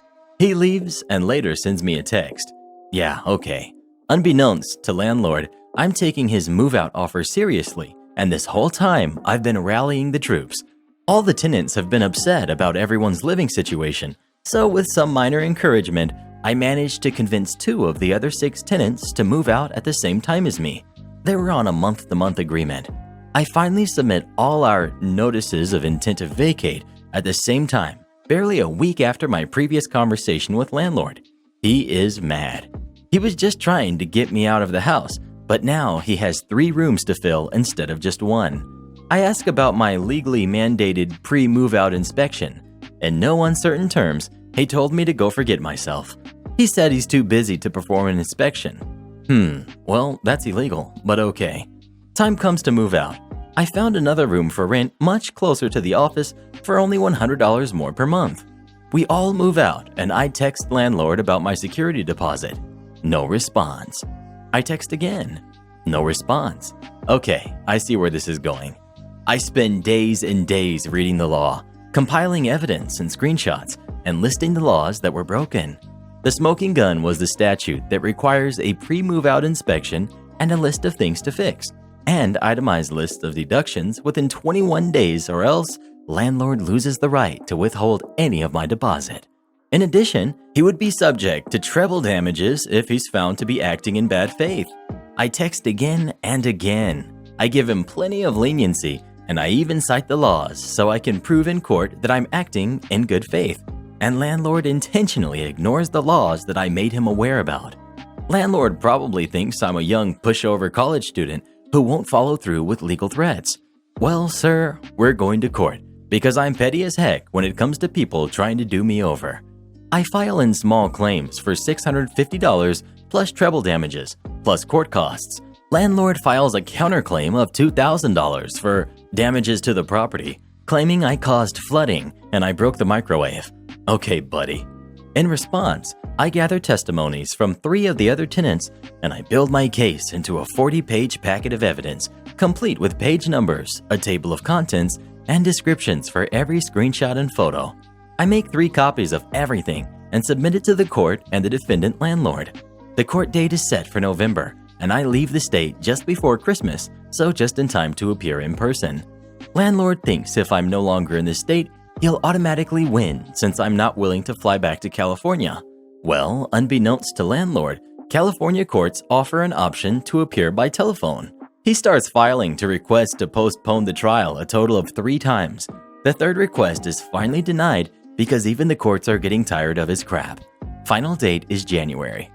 He leaves and later sends me a text. Yeah, okay. Unbeknownst to landlord, I'm taking his move-out offer seriously, and this whole time I've been rallying the troops. All the tenants have been upset about everyone's living situation, so with some minor encouragement, I managed to convince 2 of the other 6 tenants to move out at the same time as me. They were on a month-to-month agreement. I finally submit all our notices of intent to vacate at the same time, barely a week after my previous conversation with landlord. He is mad. He was just trying to get me out of the house, but now he has 3 rooms to fill instead of just 1. I ask about my legally mandated pre-move-out inspection. In no uncertain terms, he told me to go forget myself. He said he's too busy to perform an inspection. Well, that's illegal, but okay. Time comes to move out. I found another room for rent much closer to the office for only $100 more per month. We all move out, and I text landlord about my security deposit. No response. I text again. No response. Okay, I see where this is going. I spend days and days reading the law, compiling evidence and screenshots, and listing the laws that were broken. The smoking gun was the statute that requires a pre-move-out inspection and a list of things to fix, and itemized list of deductions within 21 days, or else landlord loses the right to withhold any of my deposit. In addition, he would be subject to treble damages if he's found to be acting in bad faith. I text again and again. I give him plenty of leniency, and I even cite the laws so I can prove in court that I'm acting in good faith. And landlord intentionally ignores the laws that I made him aware about. Landlord probably thinks I'm a young pushover college student who won't follow through with legal threats. Well, sir, we're going to court because I'm petty as heck when it comes to people trying to do me over. I file in small claims for $650 plus treble damages, plus court costs. Landlord files a counterclaim of $2,000 for damages to the property, claiming I caused flooding and I broke the microwave. Okay, buddy. In response, I gather testimonies from 3 of the other tenants and I build my case into a 40-page packet of evidence, complete with page numbers, a table of contents, and descriptions for every screenshot and photo. I make 3 copies of everything and submit it to the court and the defendant landlord. The court date is set for November, and I leave the state just before Christmas, so just in time to appear in person. Landlord thinks if I'm no longer in the state, he'll automatically win since I'm not willing to fly back to California. Well, unbeknownst to landlord, California courts offer an option to appear by telephone. He starts filing to request to postpone the trial a total of 3 times. The 3rd request is finally denied because even the courts are getting tired of his crap. Final date is January.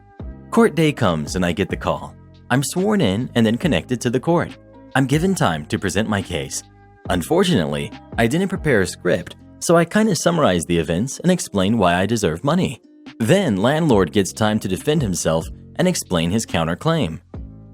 Court day comes and I get the call. I'm sworn in and then connected to the court. I'm given time to present my case. Unfortunately, I didn't prepare a script, so I kind of summarize the events and explain why I deserve money. Then landlord gets time to defend himself and explain his counterclaim.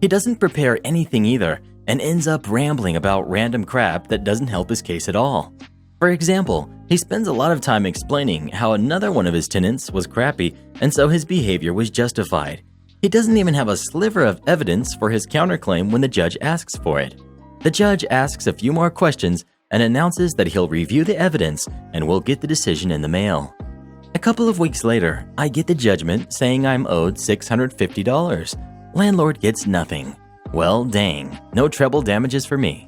He doesn't prepare anything either and ends up rambling about random crap that doesn't help his case at all. For example, he spends a lot of time explaining how another one of his tenants was crappy and so his behavior was justified. He doesn't even have a sliver of evidence for his counterclaim when the judge asks for it. The judge asks a few more questions and announces that he'll review the evidence and will get the decision in the mail. A couple of weeks later, I get the judgment saying I'm owed $650. Landlord gets nothing. Well, dang, no treble damages for me.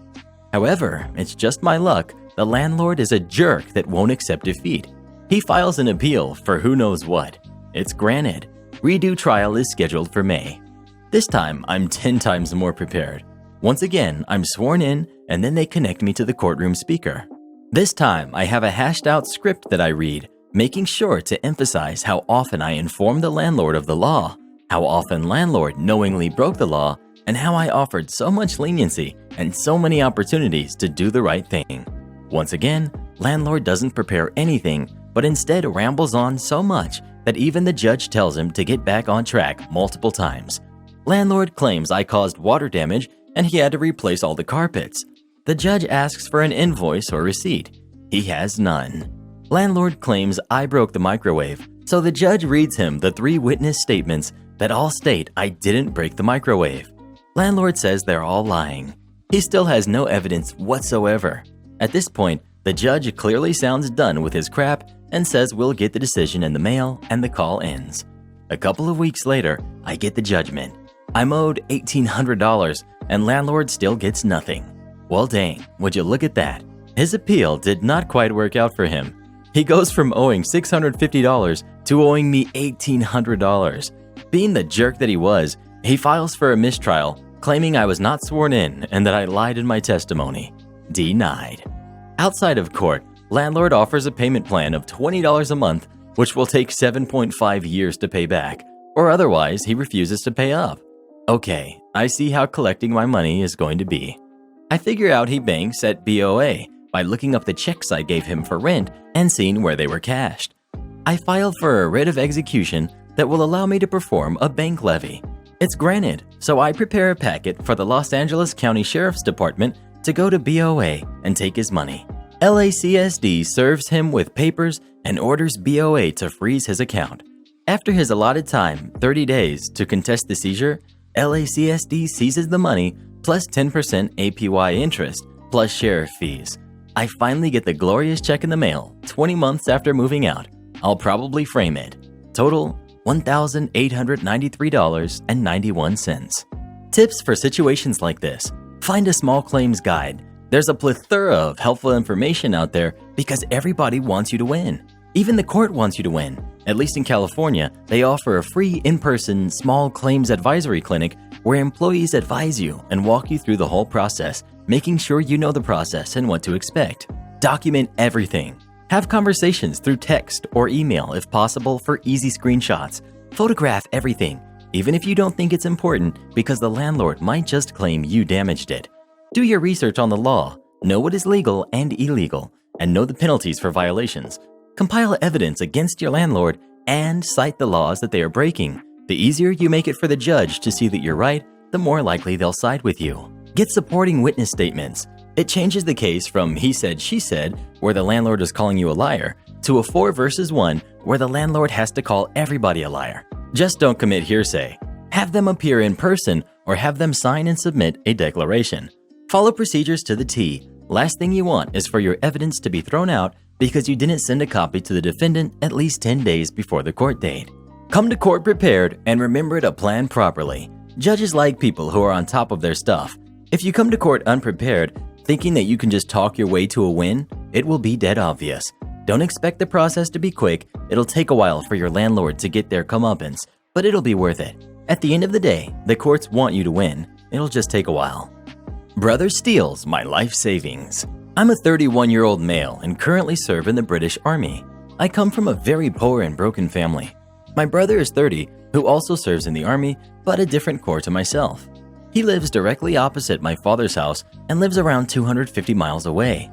However, it's just my luck. The landlord is a jerk that won't accept defeat. He files an appeal for who knows what. It's granted. Redo trial is scheduled for May. This time, I'm 10 times more prepared. Once again, I'm sworn in and then they connect me to the courtroom speaker. This time, I have a hashed out script that I read, making sure to emphasize how often I informed the landlord of the law, how often landlord knowingly broke the law, and how I offered so much leniency and so many opportunities to do the right thing. Once again, landlord doesn't prepare anything, but instead rambles on so much that even the judge tells him to get back on track multiple times. Landlord claims I caused water damage and he had to replace all the carpets. The judge asks for an invoice or receipt. He has none. Landlord claims I broke the microwave, so the judge reads him the 3 witness statements that all state I didn't break the microwave. Landlord says they're all lying. He still has no evidence whatsoever. At this point, the judge clearly sounds done with his crap and says we'll get the decision in the mail and the call ends. A couple of weeks later, I get the judgment. I'm owed $1,800 and landlord still gets nothing. Well dang, would you look at that? His appeal did not quite work out for him. He goes from owing $650 to owing me $1,800. Being the jerk that he was, he files for a mistrial, claiming I was not sworn in and that I lied in my testimony. Denied. Outside of court, landlord offers a payment plan of $20 a month, which will take 7.5 years to pay back, or otherwise he refuses to pay up. Okay, I see how collecting my money is going to be. I figure out he banks at BOA by looking up the checks I gave him for rent and seeing where they were cashed. I file for a writ of execution that will allow me to perform a bank levy. It's granted, so I prepare a packet for the Los Angeles County Sheriff's Department to go to BOA and take his money. LACSD serves him with papers and orders BOA to freeze his account. After his allotted time, 30 days, to contest the seizure, LACSD seizes the money plus 10% APY interest plus sheriff fees. I finally get the glorious check in the mail 20 months after moving out. I'll probably frame it. Total $1,893.91. Tips for situations like this. Find a small claims guide. There's a plethora of helpful information out there because everybody wants you to win. Even the court wants you to win. At least in California, they offer a free in-person small claims advisory clinic where employees advise you and walk you through the whole process, making sure you know the process and what to expect. Document everything. Have conversations through text or email if possible for easy screenshots. Photograph everything, even if you don't think it's important because the landlord might just claim you damaged it. Do your research on the law, know what is legal and illegal, and know the penalties for violations. Compile evidence against your landlord and cite the laws that they are breaking. The easier you make it for the judge to see that you're right, the more likely they'll side with you. Get supporting witness statements. It changes the case from he said, she said, where the landlord is calling you a liar, to a 4 versus 1 where the landlord has to call everybody a liar. Just don't commit hearsay. Have them appear in person or have them sign and submit a declaration. Follow procedures to the T. Last thing you want is for your evidence to be thrown out because you didn't send a copy to the defendant at least 10 days before the court date. Come to court prepared and remember to plan properly. Judges like people who are on top of their stuff. If you come to court unprepared, thinking that you can just talk your way to a win, it will be dead obvious. Don't expect the process to be quick. It'll take a while for your landlord to get their comeuppance, but it'll be worth it. At the end of the day, the courts want you to win. It'll just take a while. Brother steals my life savings. I'm a 31-year-old male and currently serve in the British Army. I come from a very poor and broken family. My brother is 30, who also serves in the Army, but a different corps to myself. He lives directly opposite my father's house and lives around 250 miles away.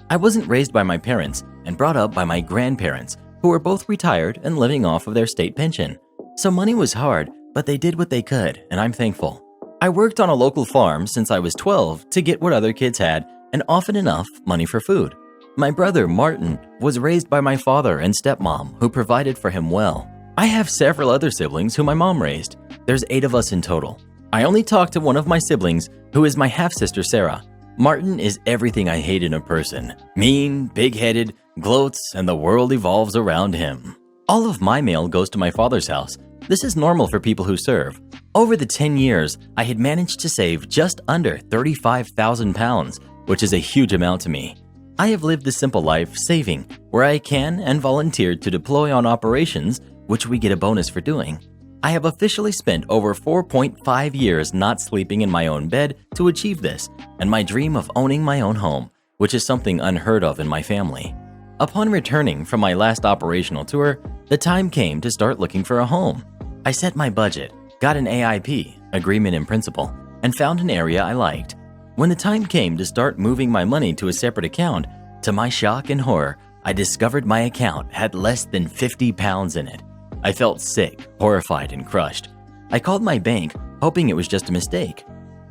I wasn't raised by my parents and brought up by my grandparents, who were both retired and living off of their state pension. So money was hard, but they did what they could, and I'm thankful. I worked on a local farm since I was 12 to get what other kids had and often enough money for food. My brother, Martin, was raised by my father and stepmom, who provided for him well. I have several other siblings who my mom raised. There's 8 of us in total. I only talk to one of my siblings, who is my half-sister Sarah. Martin is everything I hate in a person. Mean, big-headed, gloats, and the world evolves around him. All of my mail goes to my father's house. This is normal for people who serve. Over the 10 years, I had managed to save just under £35,000, which is a huge amount to me. I have lived a simple life saving, where I can and volunteered to deploy on operations, which we get a bonus for doing. I have officially spent over 4.5 years not sleeping in my own bed to achieve this, and my dream of owning my own home, which is something unheard of in my family. Upon returning from my last operational tour, the time came to start looking for a home. I set my budget, got an AIP, agreement in principle, and found an area I liked. When the time came to start moving my money to a separate account, to my shock and horror, I discovered my account had less than £50 in it. I felt sick, horrified, and crushed. I called my bank, hoping it was just a mistake.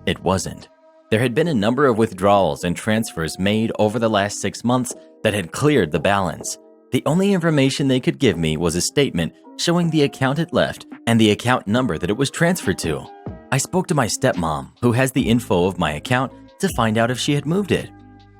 It wasn't. There had been a number of withdrawals and transfers made over the last 6 months that had cleared the balance. The only information they could give me was a statement showing the account it left and the account number that it was transferred to. I spoke to my stepmom, who has the info of my account, to find out if she had moved it.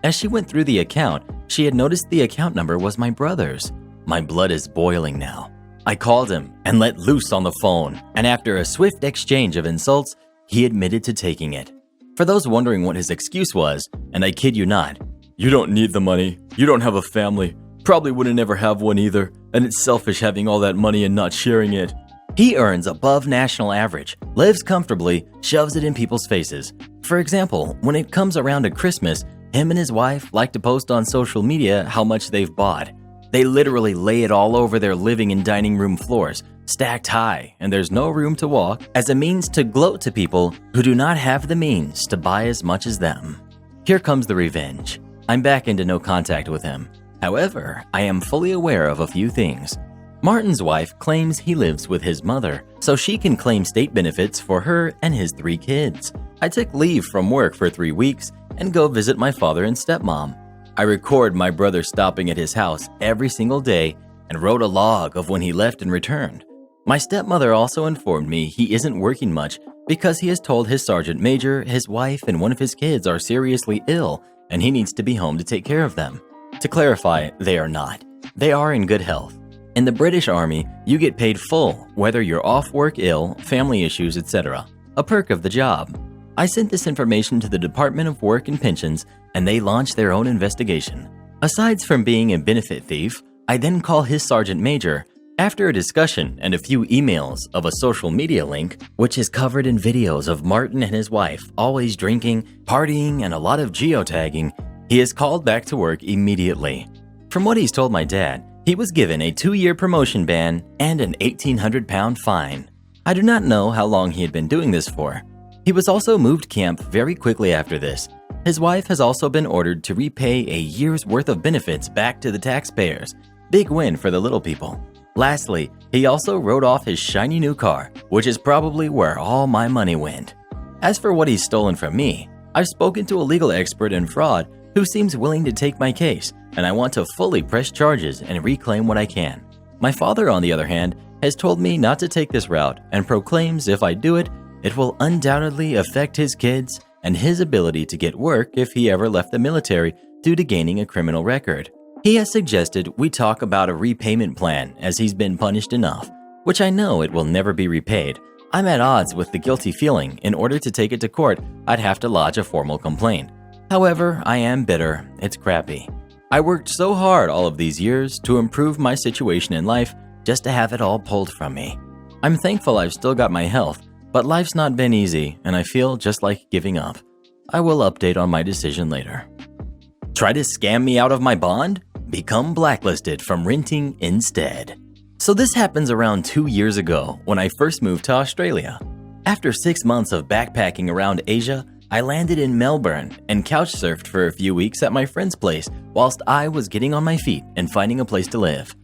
As she went through the account, she had noticed the account number was my brother's. My blood is boiling now. I called him and let loose on the phone, and after a swift exchange of insults, he admitted to taking it. For those wondering what his excuse was, and I kid you not, "You don't need the money, you don't have a family, probably wouldn't ever have one either, and it's selfish having all that money and not sharing it." He earns above national average, lives comfortably, shoves it in people's faces. For example, when it comes around to Christmas, him and his wife like to post on social media how much they've bought. They literally lay it all over their living and dining room floors, stacked high, and there's no room to walk, as a means to gloat to people who do not have the means to buy as much as them. Here comes the revenge. I'm back into no contact with him. However, I am fully aware of a few things. Martin's wife claims he lives with his mother, so she can claim state benefits for her and his 3 kids. I took leave from work for 3 weeks and go visit my father and stepmom. I record my brother stopping at his house every single day and wrote a log of when he left and returned. My stepmother also informed me he isn't working much because he has told his sergeant major his wife and one of his kids are seriously ill and he needs to be home to take care of them. To clarify, they are not. They are in good health. In the British Army, you get paid full, whether you're off work ill, family issues, etc. A perk of the job. I sent this information to the Department of Work and Pensions, and they launched their own investigation. Aside from being a benefit thief, I then call his sergeant major. After a discussion and a few emails of a social media link, which is covered in videos of Martin and his wife always drinking, partying, and a lot of geotagging, he is called back to work immediately. From what he's told my dad, he was given a 2-year promotion ban and an £1,800 fine. I do not know how long he had been doing this for. He was also moved camp very quickly after this. His wife has also been ordered to repay a year's worth of benefits back to the taxpayers. Big win for the little people. Lastly, he also wrote off his shiny new car, which is probably where all my money went. As for what he's stolen from me, I've spoken to a legal expert in fraud who seems willing to take my case, and I want to fully press charges and reclaim what I can. My father, on the other hand, has told me not to take this route and proclaims if I do it, it will undoubtedly affect his kids and his ability to get work if he ever left the military due to gaining a criminal record. He has suggested we talk about a repayment plan as he's been punished enough, which I know it will never be repaid. I'm at odds with the guilty feeling. In order to take it to court, I'd have to lodge a formal complaint. However, I am bitter. It's crappy. I worked so hard all of these years to improve my situation in life just to have it all pulled from me. I'm thankful I've still got my health, but life's not been easy and I feel just like giving up. I will update on my decision later. Try to scam me out of my bond? Become blacklisted from renting instead. So this happens around 2 years ago when I first moved to Australia. After 6 months of backpacking around Asia, I landed in Melbourne and couch surfed for a few weeks at my friend's place whilst I was getting on my feet and finding a place to live.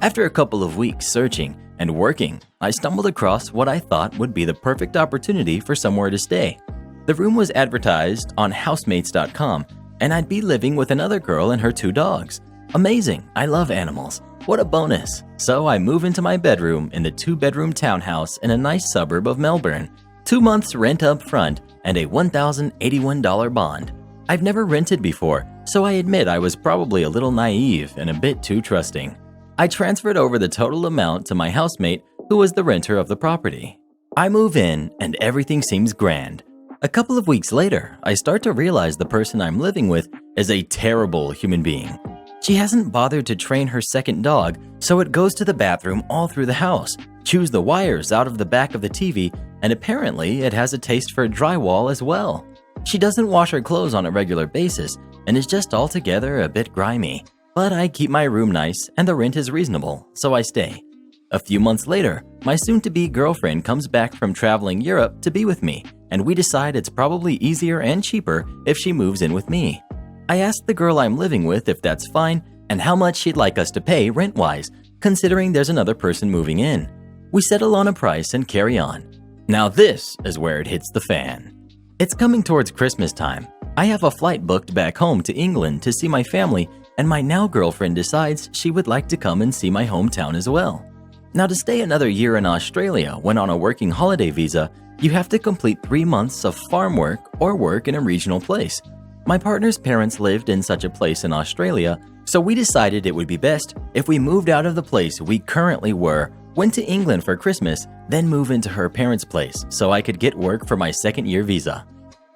After a couple of weeks searching and working, I stumbled across what I thought would be the perfect opportunity for somewhere to stay. The room was advertised on housemates.com and I'd be living with another girl and her 2 dogs. Amazing, I love animals. What a bonus. So I move into my bedroom in the 2-bedroom townhouse in a nice suburb of Melbourne. 2 months rent up front and a $1,081 bond. I've never rented before, so I admit I was probably a little naive and a bit too trusting. I transferred over the total amount to my housemate, who was the renter of the property. I move in and everything seems grand. A couple of weeks later, I start to realize the person I'm living with is a terrible human being. She hasn't bothered to train her second dog, so it goes to the bathroom all through the house, chews the wires out of the back of the TV, and apparently it has a taste for drywall as well. She doesn't wash her clothes on a regular basis and is just altogether a bit grimy. But I keep my room nice and the rent is reasonable, so I stay. A few months later, my soon-to-be girlfriend comes back from traveling Europe to be with me, and we decide it's probably easier and cheaper if she moves in with me. I asked the girl I'm living with if that's fine and how much she'd like us to pay rent-wise, considering there's another person moving in. We settle on a price and carry on. Now this is where it hits the fan. It's coming towards Christmas time. I have a flight booked back home to England to see my family, and my now girlfriend decides she would like to come and see my hometown as well. Now, to stay another year in Australia when on a working holiday visa, you have to complete 3 months of farm work or work in a regional place. My partner's parents lived in such a place in Australia, so we decided it would be best if we moved out of the place we currently were, went to England for Christmas, then move into her parents' place so I could get work for my second-year visa.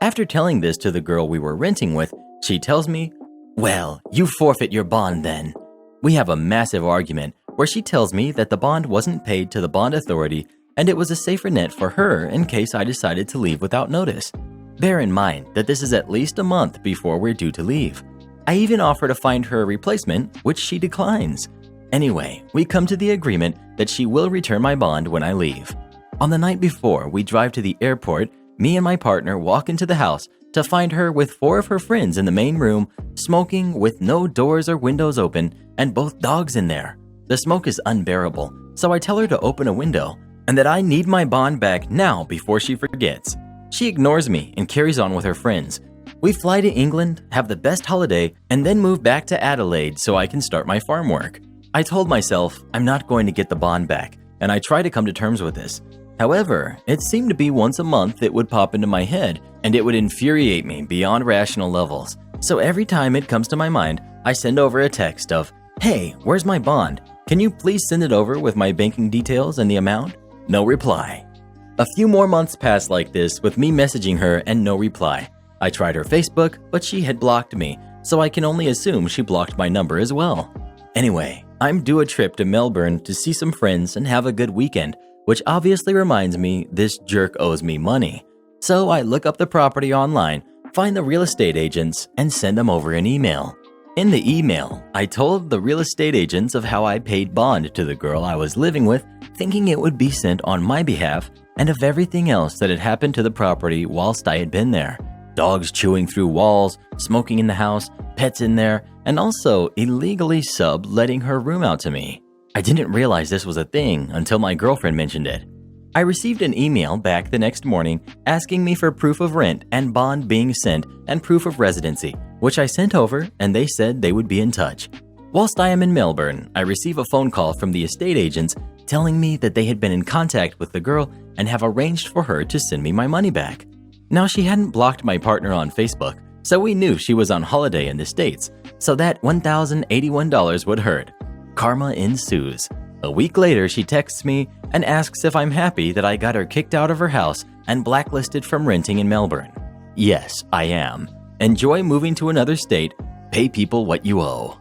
After telling this to the girl we were renting with, she tells me, "Well, you forfeit your bond then." We have a massive argument where she tells me that the bond wasn't paid to the bond authority and it was a safer net for her in case I decided to leave without notice. Bear in mind that this is at least a month before we're due to leave. I even offer to find her a replacement, which she declines. Anyway, we come to the agreement that she will return my bond when I leave. On the night before we drive to the airport, me and my partner walk into the house to find her with 4 of her friends in the main room, smoking with no doors or windows open and both dogs in there. The smoke is unbearable, so I tell her to open a window and that I need my bond back now before she forgets. She ignores me and carries on with her friends. We fly to England, have the best holiday, and then move back to Adelaide so I can start my farm work. I told myself I'm not going to get the bond back, and I try to come to terms with this. However, it seemed to be once a month it would pop into my head, and it would infuriate me beyond rational levels. So every time it comes to my mind, I send over a text of, "Hey, where's my bond? Can you please send it over with my banking details and the amount?" No reply. A few more months passed like this with me messaging her and no reply. I tried her Facebook, but she had blocked me, so I can only assume she blocked my number as well. Anyway, I'm due a trip to Melbourne to see some friends and have a good weekend, which obviously reminds me this jerk owes me money. So I look up the property online, find the real estate agents, and send them over an email. In the email, I told the real estate agents of how I paid bond to the girl I was living with, thinking it would be sent on my behalf, and of everything else that had happened to the property whilst I had been there. Dogs chewing through walls, smoking in the house, pets in there, and also illegally subletting her room out to me. I didn't realize this was a thing until my girlfriend mentioned it. I received an email back the next morning asking me for proof of rent and bond being sent and proof of residency, which I sent over and they said they would be in touch. Whilst I am in Melbourne, I receive a phone call from the estate agents telling me that they had been in contact with the girl and have arranged for her to send me my money back. Now, she hadn't blocked my partner on Facebook, so we knew she was on holiday in the States, so that $1,081 would hurt. Karma ensues. A week later, she texts me and asks if I'm happy that I got her kicked out of her house and blacklisted from renting in Melbourne. Yes, I am. Enjoy moving to another state. Pay people what you owe.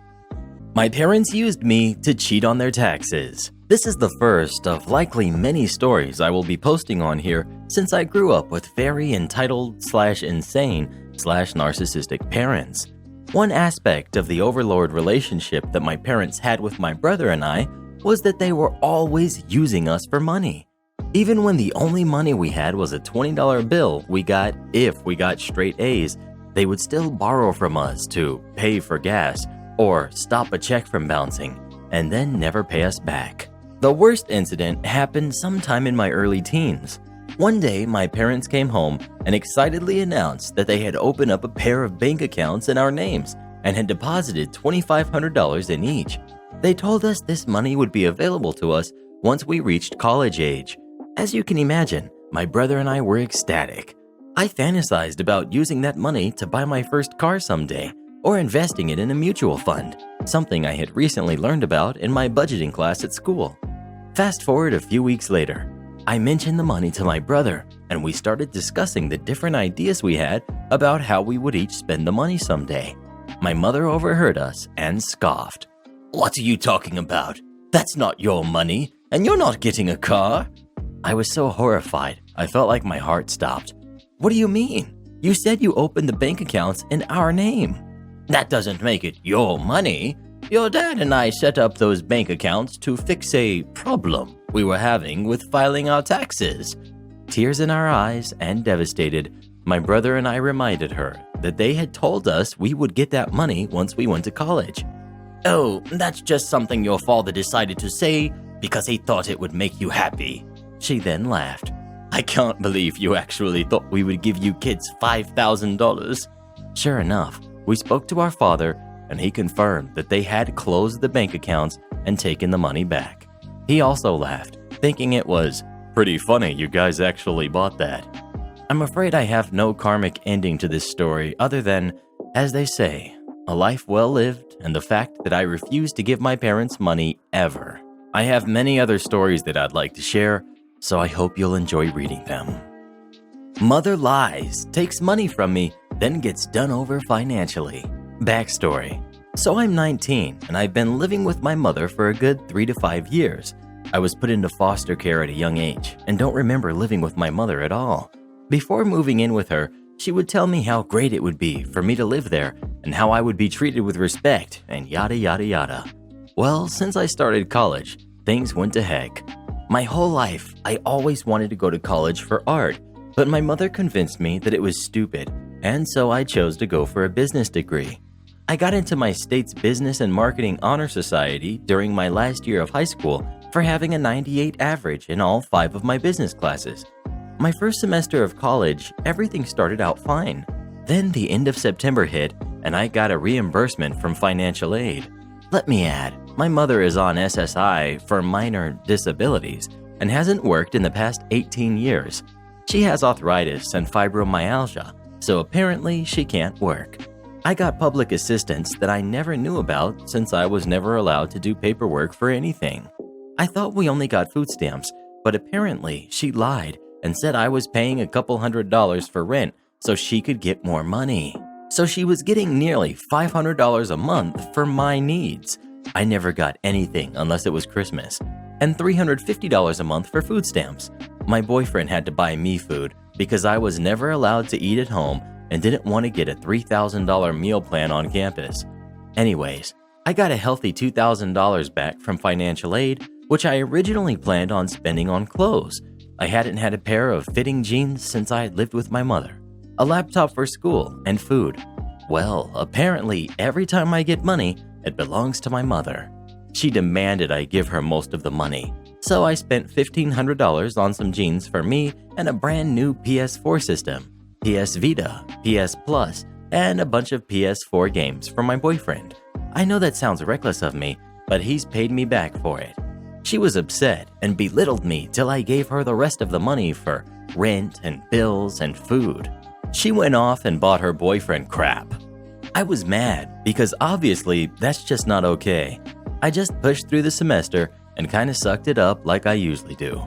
My parents used me to cheat on their taxes. This is the first of likely many stories I will be posting on here since I grew up with very entitled/insane/narcissistic parents. One aspect of the overlord relationship that my parents had with my brother and I was that they were always using us for money. Even when the only money we had was a $20 bill we got if we got straight A's, they would still borrow from us to pay for gas or stop a check from bouncing and then never pay us back. The worst incident happened sometime in my early teens. One day, my parents came home and excitedly announced that they had opened up a pair of bank accounts in our names and had deposited $2,500 in each. They told us this money would be available to us once we reached college age. As you can imagine, my brother and I were ecstatic. I fantasized about using that money to buy my first car someday, or investing it in a mutual fund, something I had recently learned about in my budgeting class at school. Fast forward a few weeks later, I mentioned the money to my brother, and we started discussing the different ideas we had about how we would each spend the money someday. My mother overheard us and scoffed. What are you talking about? That's not your money, and you're not getting a car. I was so horrified, I felt like my heart stopped. What do you mean? You said you opened the bank accounts in our name. That doesn't make it your money. Your dad and I set up those bank accounts to fix a problem we were having with filing our taxes. Tears in our eyes and devastated, my brother and I reminded her that they had told us we would get that money once we went to college. Oh, that's just something your father decided to say because he thought it would make you happy. She then laughed. I can't believe you actually thought we would give you kids $5,000. Sure enough, we spoke to our father and he confirmed that they had closed the bank accounts and taken the money back. He also laughed, thinking it was pretty funny you guys actually bought that. I'm afraid I have no karmic ending to this story other than, as they say, a life well lived and the fact that I refuse to give my parents money ever. I have many other stories that I'd like to share, so I hope you'll enjoy reading them. Mother lies, takes money from me, then gets done over financially. Backstory. So I'm 19 and I've been living with my mother for a good 3 to 5 years. I was put into foster care at a young age and don't remember living with my mother at all. Before moving in with her, she would tell me how great it would be for me to live there and how I would be treated with respect and yada yada yada. Well, since I started college, things went to heck. My whole life, I always wanted to go to college for art, but my mother convinced me that it was stupid, and so I chose to go for a business degree. I got into my state's Business and Marketing Honor Society during my last year of high school for having a 98 average in all 5 of my business classes. My first semester of college, everything started out fine. Then the end of September hit, and I got a reimbursement from financial aid. Let me add, my mother is on SSI for minor disabilities and hasn't worked in the past 18 years. She has arthritis and fibromyalgia, so apparently she can't work. I got public assistance that I never knew about since I was never allowed to do paperwork for anything. I thought we only got food stamps, but apparently she lied and said I was paying a couple $100s for rent so she could get more money. So she was getting nearly $500 a month for my needs. I never got anything unless it was Christmas, and $350 a month for food stamps. My boyfriend had to buy me food because I was never allowed to eat at home and didn't want to get a $3,000 meal plan on campus. Anyways, I got a healthy $2,000 back from financial aid, which I originally planned on spending on clothes. I hadn't had a pair of fitting jeans since I had lived with my mother, a laptop for school, and food. Well, apparently every time I get money, it belongs to my mother. She demanded I give her most of the money, so I spent $1,500 on some jeans for me and a brand new PS4 system, PS Vita, PS Plus, and a bunch of PS4 games from my boyfriend. I know that sounds reckless of me, but he's paid me back for it. She was upset and belittled me till I gave her the rest of the money for rent and bills and food. She went off and bought her boyfriend crap. I was mad because obviously that's just not okay. I just pushed through the semester and kinda sucked it up like I usually do.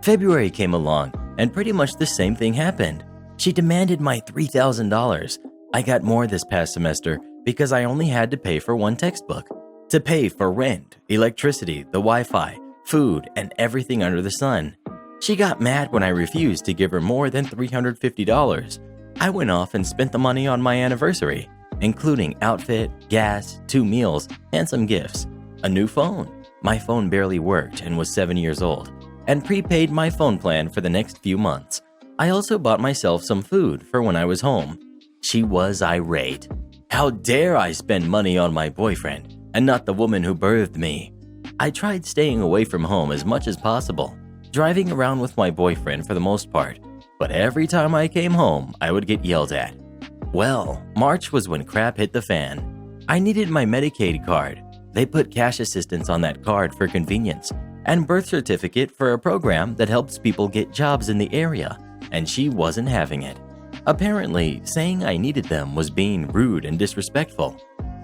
February came along and pretty much the same thing happened. She demanded my $3,000. I got more this past semester because I only had to pay for one textbook. To pay for rent, electricity, the Wi-Fi, food, and everything under the sun. She got mad when I refused to give her more than $350. I went off and spent the money on my anniversary, including outfit, gas, 2 meals, and some gifts. A new phone. My phone barely worked and was 7 years old, and prepaid my phone plan for the next few months. I also bought myself some food for when I was home. She was irate. How dare I spend money on my boyfriend and not the woman who birthed me? I tried staying away from home as much as possible, driving around with my boyfriend for the most part, but every time I came home, I would get yelled at. Well, March was when crap hit the fan. I needed my Medicaid card. They put cash assistance on that card for convenience, and birth certificate for a program that helps people get jobs in the area, and she wasn't having it. Apparently, saying I needed them was being rude and disrespectful.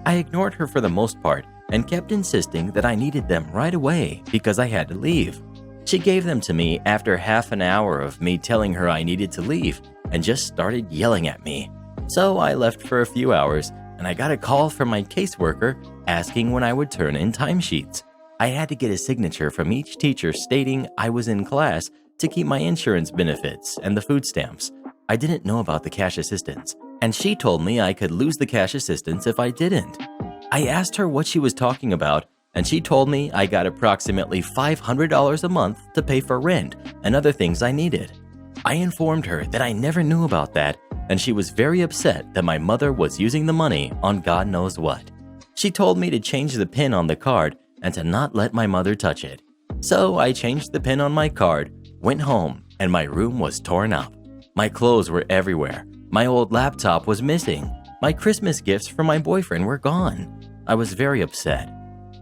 I ignored her for the most part and kept insisting that I needed them right away because I had to leave. She gave them to me after half an hour of me telling her I needed to leave and just started yelling at me. So I left for a few hours and I got a call from my caseworker asking when I would turn in timesheets. I had to get a signature from each teacher stating I was in class to keep my insurance benefits and the food stamps. I didn't know about the cash assistance, and she told me I could lose the cash assistance if I didn't. I asked her what she was talking about, and she told me I got approximately $500 a month to pay for rent and other things I needed. I informed her that I never knew about that, and she was very upset that my mother was using the money on God knows what. She told me to change the PIN on the card and to not let my mother touch it. So I changed the PIN on my card, went home, and my room was torn up. My clothes were everywhere. My old laptop was missing. My Christmas gifts from my boyfriend were gone. I was very upset.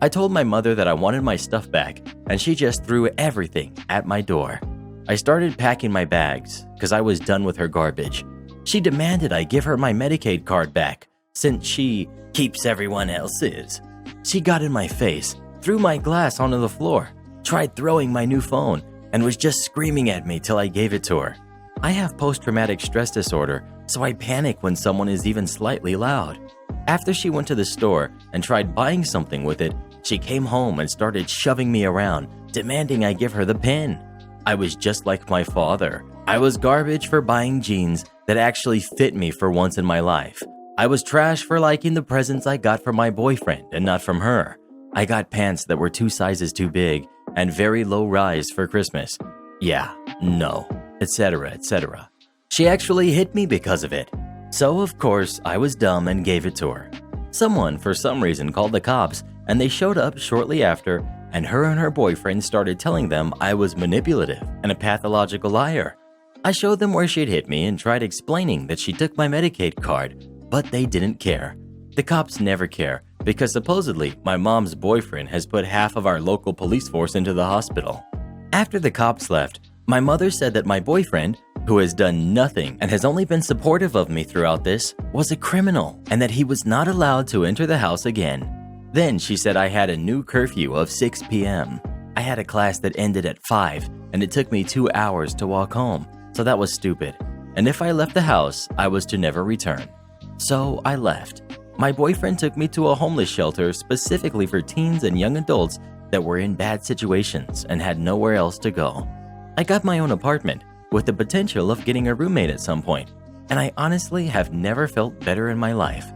I told my mother that I wanted my stuff back, and she just threw everything at my door. I started packing my bags because I was done with her garbage. She demanded I give her my Medicaid card back since she keeps everyone else's. She got in my face, threw my glass onto the floor, tried throwing my new phone, and was just screaming at me till I gave it to her. I have post-traumatic stress disorder, so I panic when someone is even slightly loud. After she went to the store and tried buying something with it, she came home and started shoving me around, demanding I give her the PIN. I was just like my father. I was garbage for buying jeans that actually fit me for once in my life. I was trash for liking the presents I got from my boyfriend and not from her. I got pants that were 2 sizes too big and very low rise for Christmas. Yeah, no, etc., etc. She actually hit me because of it. So, of course, I was dumb and gave it to her. Someone, for some reason, called the cops, and they showed up shortly after, and her boyfriend started telling them I was manipulative and a pathological liar. I showed them where she'd hit me and tried explaining that she took my Medicaid card, but they didn't care. The cops never care, because supposedly my mom's boyfriend has put half of our local police force into the hospital. After the cops left, my mother said that my boyfriend, who has done nothing and has only been supportive of me throughout this, was a criminal and that he was not allowed to enter the house again. Then she said I had a new curfew of 6 p.m. I had a class that ended at 5 and it took me 2 hours to walk home, so that was stupid. And if I left the house, I was to never return. So I left. My boyfriend took me to a homeless shelter specifically for teens and young adults that were in bad situations and had nowhere else to go. I got my own apartment with the potential of getting a roommate at some point, and I honestly have never felt better in my life.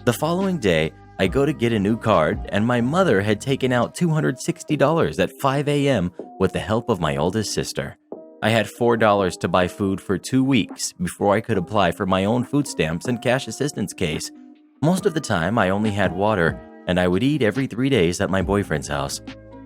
The following day, I go to get a new card, and my mother had taken out $260 at 5 a.m. with the help of my oldest sister. I had $4 to buy food for 2 weeks before I could apply for my own food stamps and cash assistance case. Most of the time, I only had water, and I would eat every 3 days at my boyfriend's house.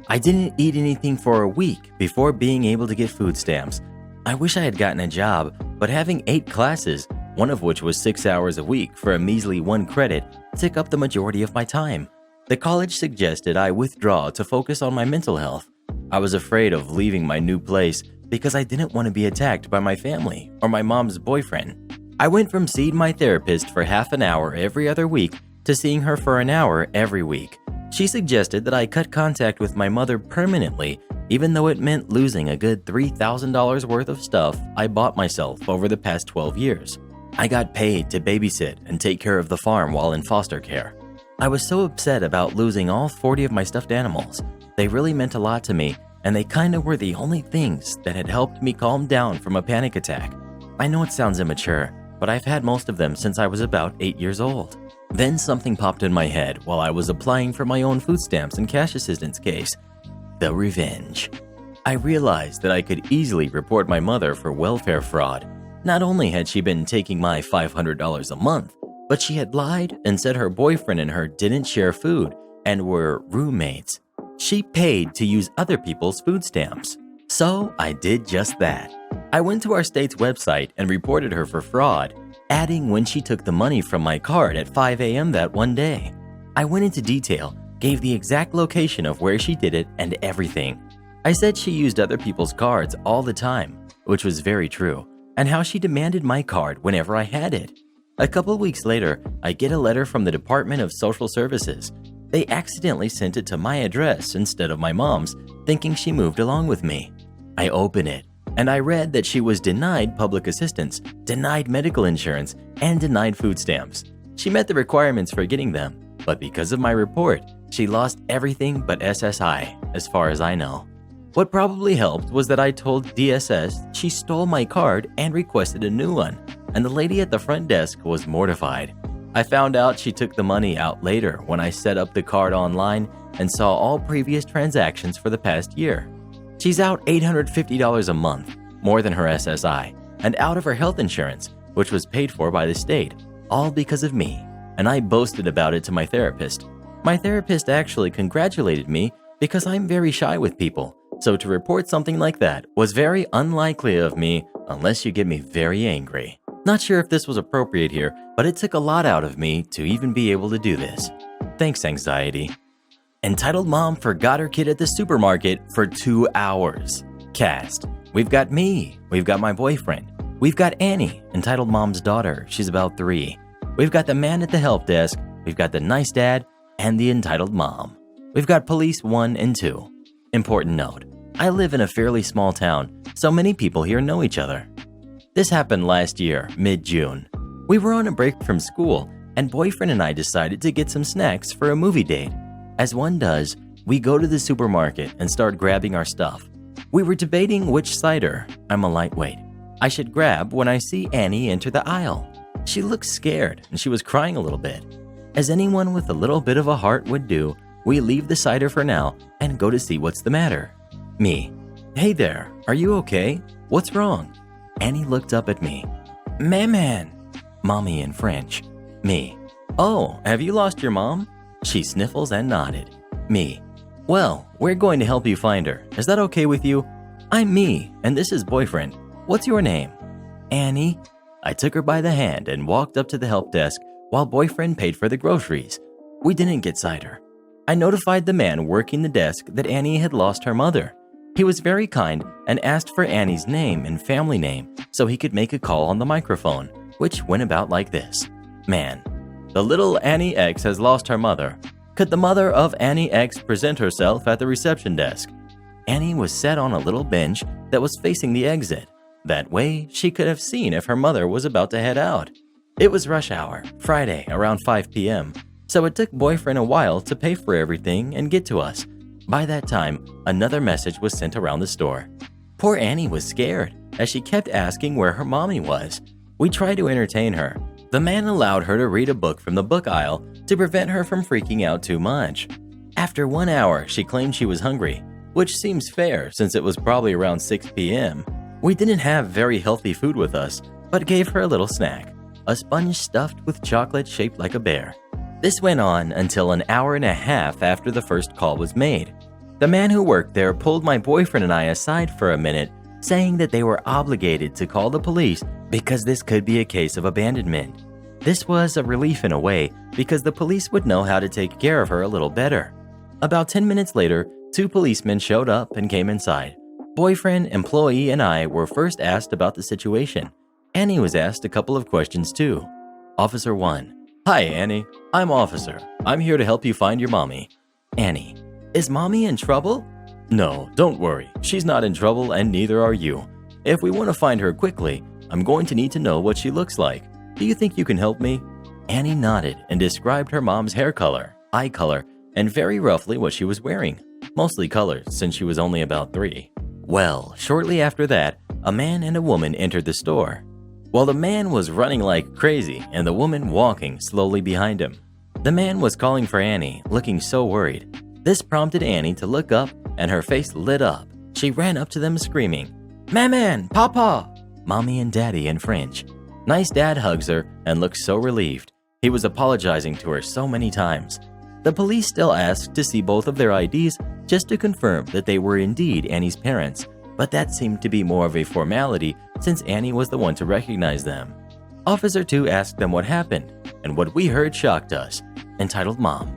I didn't eat anything for a week before being able to get food stamps. I wish I had gotten a job, but having 8 classes one of which was 6 hours a week for a measly 1 credit, took up the majority of my time. The college suggested I withdraw to focus on my mental health. I was afraid of leaving my new place because I didn't want to be attacked by my family or my mom's boyfriend. I went from seeing my therapist for half an hour every other week to seeing her for an hour every week. She suggested that I cut contact with my mother permanently, even though it meant losing a good $3,000 worth of stuff I bought myself over the past 12 years. I got paid to babysit and take care of the farm while in foster care. I was so upset about losing all 40 of my stuffed animals. They really meant a lot to me, and they kinda were the only things that had helped me calm down from a panic attack. I know it sounds immature, but I've had most of them since I was about 8 years old. Then something popped in my head while I was applying for my own food stamps and cash assistance case. The revenge. I realized that I could easily report my mother for welfare fraud. Not only had she been taking my $500 a month, but she had lied and said her boyfriend and her didn't share food and were roommates. She paid to use other people's food stamps. So I did just that. I went to our state's website and reported her for fraud, adding when she took the money from my card at 5 a.m. that one day. I went into detail, gave the exact location of where she did it and everything. I said she used other people's cards all the time, which was very true, and how she demanded my card whenever I had it. A couple weeks later, I get a letter from the Department of Social Services. They accidentally sent it to my address instead of my mom's, thinking she moved along with me. I open it, and I read that she was denied public assistance, denied medical insurance, and denied food stamps. She met the requirements for getting them, but because of my report, she lost everything but SSI, as far as I know. What probably helped was that I told DSS she stole my card and requested a new one, and the lady at the front desk was mortified. I found out she took the money out later when I set up the card online and saw all previous transactions for the past year. She's out $850 a month, more than her SSI, and out of her health insurance, which was paid for by the state, all because of me, and I boasted about it to my therapist. My therapist actually congratulated me because I'm very shy with people, so to report something like that was very unlikely of me unless you get me very angry. Not sure if this was appropriate here, but it took a lot out of me to even be able to do this. Thanks, anxiety. Entitled mom forgot her kid at the supermarket for 2 hours. Cast. We've got me. We've got my boyfriend. We've got Annie, entitled mom's daughter. She's about 3. We've got the man at the help desk. We've got the nice dad and the entitled mom. We've got police 1 and 2. Important note. I live in a fairly small town, so many people here know each other. This happened last year, mid-June. We were on a break from school, and boyfriend and I decided to get some snacks for a movie date. As one does, we go to the supermarket and start grabbing our stuff. We were debating which cider, I'm a lightweight, I should grab when I see Annie enter the aisle. She looked scared and she was crying a little bit. As anyone with a little bit of a heart would do, we leave the cider for now and go to see what's the matter. Me. Hey there, are you okay? What's wrong? Annie looked up at me. Maman. Mommy in French. Me. Oh, have you lost your mom? She sniffles and nodded. Me. Well, we're going to help you find her. Is that okay with you? I'm me, and this is boyfriend. What's your name? Annie. I took her by the hand and walked up to the help desk while boyfriend paid for the groceries. We didn't get cider. I notified the man working the desk that Annie had lost her mother. He was very kind and asked for Annie's name and family name so he could make a call on the microphone, which went about like this. Man. The little Annie X has lost her mother. Could the mother of Annie X present herself at the reception desk? Annie was set on a little bench that was facing the exit. That way, she could have seen if her mother was about to head out. It was rush hour, Friday, around 5 p.m., so it took boyfriend a while to pay for everything and get to us. By that time, another message was sent around the store. Poor Annie was scared, as she kept asking where her mommy was. We tried to entertain her. The man allowed her to read a book from the book aisle to prevent her from freaking out too much. After 1 hour, she claimed she was hungry, which seems fair since it was probably around 6 p.m. We didn't have very healthy food with us, but gave her a little snack, a sponge stuffed with chocolate shaped like a bear. This went on until an hour and a half after the first call was made. The man who worked there pulled my boyfriend and I aside for a minute, saying that they were obligated to call the police because this could be a case of abandonment. This was a relief in a way because the police would know how to take care of her a little better. About 10 minutes later, 2 policemen showed up and came inside. Boyfriend, employee, and I were first asked about the situation. Annie was asked a couple of questions too. Officer 1. Hi, Annie. I'm Officer. I'm here to help you find your mommy. Annie. Is mommy in trouble? No, don't worry. She's not in trouble and neither are you. If we want to find her quickly, I'm going to need to know what she looks like. Do you think you can help me? Annie nodded and described her mom's hair color, eye color, and very roughly what she was wearing. Mostly colors since she was only about 3. Well, shortly after that, a man and a woman entered the store. While the man was running like crazy and the woman walking slowly behind him. The man was calling for Annie, looking so worried. This prompted Annie to look up and her face lit up. She ran up to them screaming, "Maman, Papa!" Mommy and Daddy in French. Nice Dad hugs her and looks so relieved. He was apologizing to her so many times. The police still asked to see both of their IDs just to confirm that they were indeed Annie's parents, but that seemed to be more of a formality since Annie was the one to recognize them. Officer 2 asked them what happened, and what we heard shocked us. Entitled Mom.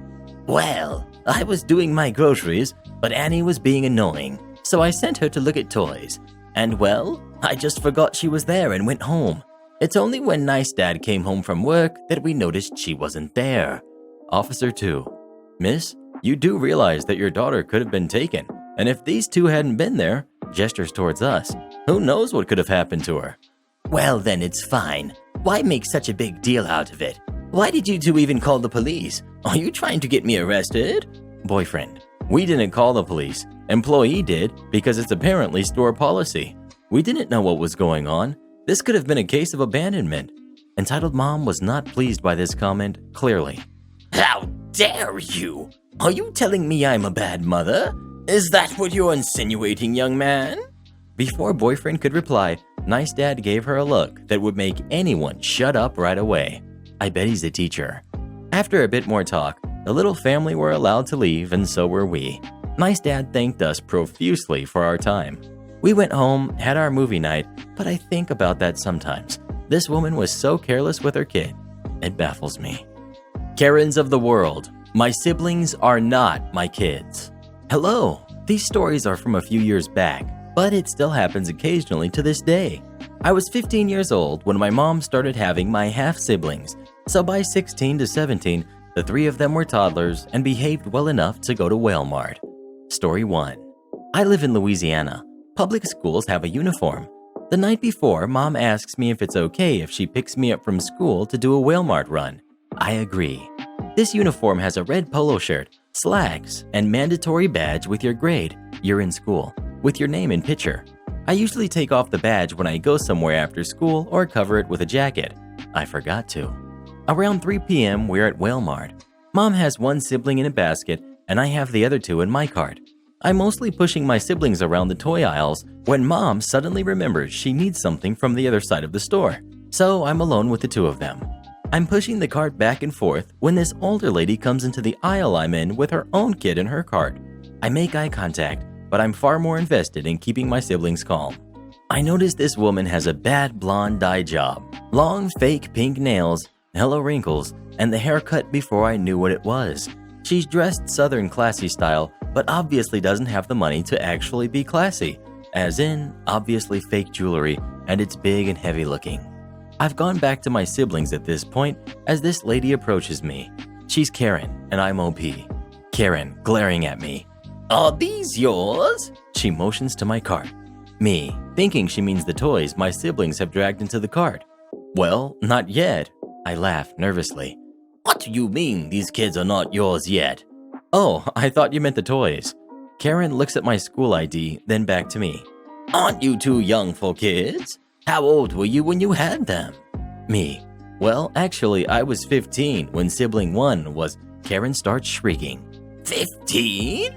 Well, I was doing my groceries, but Annie was being annoying, so I sent her to look at toys. And well, I just forgot she was there and went home. It's only when Nice Dad came home from work that we noticed she wasn't there. Officer 2. Miss, you do realize that your daughter could have been taken, and if these 2 hadn't been there, gestures towards us, who knows what could have happened to her? Well then, it's fine. Why make such a big deal out of it? Why did you 2 even call the police? Are you trying to get me arrested? Boyfriend. We didn't call the police. Employee did because it's apparently store policy. We didn't know what was going on. This could have been a case of abandonment. Entitled Mom was not pleased by this comment, clearly. How dare you? Are you telling me I'm a bad mother? Is that what you're insinuating, young man? Before Boyfriend could reply, Nice Dad gave her a look that would make anyone shut up right away. I bet he's a teacher. After a bit more talk, the little family were allowed to leave and so were we. Nice Dad thanked us profusely for our time. We went home, had our movie night, but I think about that sometimes. This woman was so careless with her kid. It baffles me. Karens of the world. My siblings are not my kids. Hello. These stories are from a few years back, but it still happens occasionally to this day. I was 15 years old when my mom started having my half-siblings, so by 16 to 17, the 3 of them were toddlers and behaved well enough to go to Walmart. Story 1. I live in Louisiana. Public schools have a uniform. The night before, Mom asks me if it's okay if she picks me up from school to do a Walmart run. I agree. This uniform has a red polo shirt, slacks, and mandatory badge with your grade, you're in school, with your name and picture. I usually take off the badge when I go somewhere after school or cover it with a jacket. I forgot to. Around 3 p.m., we're at Walmart. Mom has 1 sibling in a basket, and I have the other 2 in my cart. I'm mostly pushing my siblings around the toy aisles when Mom suddenly remembers she needs something from the other side of the store. So I'm alone with the 2 of them. I'm pushing the cart back and forth when this older lady comes into the aisle I'm in with her own kid in her cart. I make eye contact, but I'm far more invested in keeping my siblings calm. I notice this woman has a bad blonde dye job, long fake pink nails, hella wrinkles, and the haircut before I knew what it was. She's dressed Southern classy style, but obviously doesn't have the money to actually be classy, as in, obviously fake jewelry, and it's big and heavy looking. I've gone back to my siblings at this point as this lady approaches me. She's Karen, and I'm OP. Karen, glaring at me. Are these yours? She motions to my cart. Me, thinking she means the toys my siblings have dragged into the cart. Well, not yet. I laugh nervously. What do you mean these kids are not yours yet? Oh, I thought you meant the toys. Karen looks at my school ID, then back to me. Aren't you too young for kids? How old were you when you had them? Me. Well, actually, I was 15 when sibling 1 was. Karen starts shrieking. 15?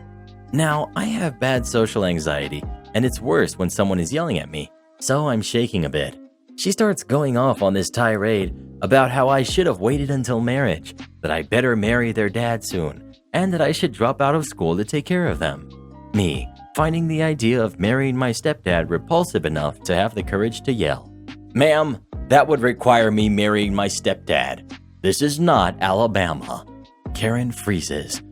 Now, I have bad social anxiety, and it's worse when someone is yelling at me, so I'm shaking a bit. She starts going off on this tirade about how I should have waited until marriage, that I better marry their dad soon, and that I should drop out of school to take care of them. Me, finding the idea of marrying my stepdad repulsive enough to have the courage to yell. Ma'am, That would require me marrying my stepdad. This is not Alabama. Karen freezes.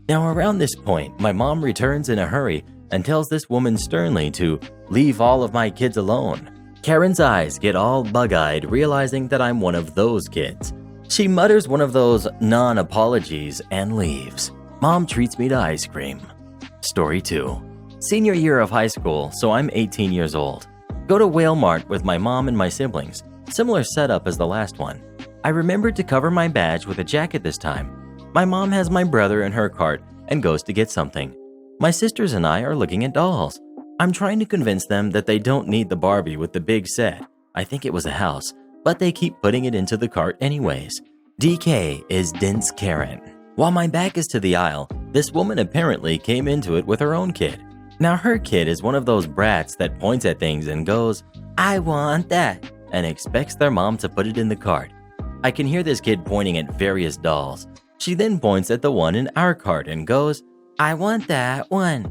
Now around this point, my mom returns in a hurry and tells this woman sternly to leave all of my kids alone. Karen's eyes get all bug-eyed, realizing that I'm one of those kids. She mutters one of those non-apologies and leaves. Mom treats me to ice cream. Story 2. Senior year of high school, so I'm 18 years old. Go to Walmart with my mom and my siblings. Similar setup as the last one. I remembered to cover my badge with a jacket this time. My mom has my brother in her cart and goes to get something. My sisters and I are looking at dolls. I'm trying to convince them that they don't need the Barbie with the big set. I think it was a house, but they keep putting it into the cart anyways. DK is dense Karen. While my back is to the aisle, this woman apparently came into it with her own kid. Now her kid is one of those brats that points at things and goes, "I want that," and expects their mom to put it in the cart. I can hear this kid pointing at various dolls. She then points at the one in our cart and goes, "I want that one."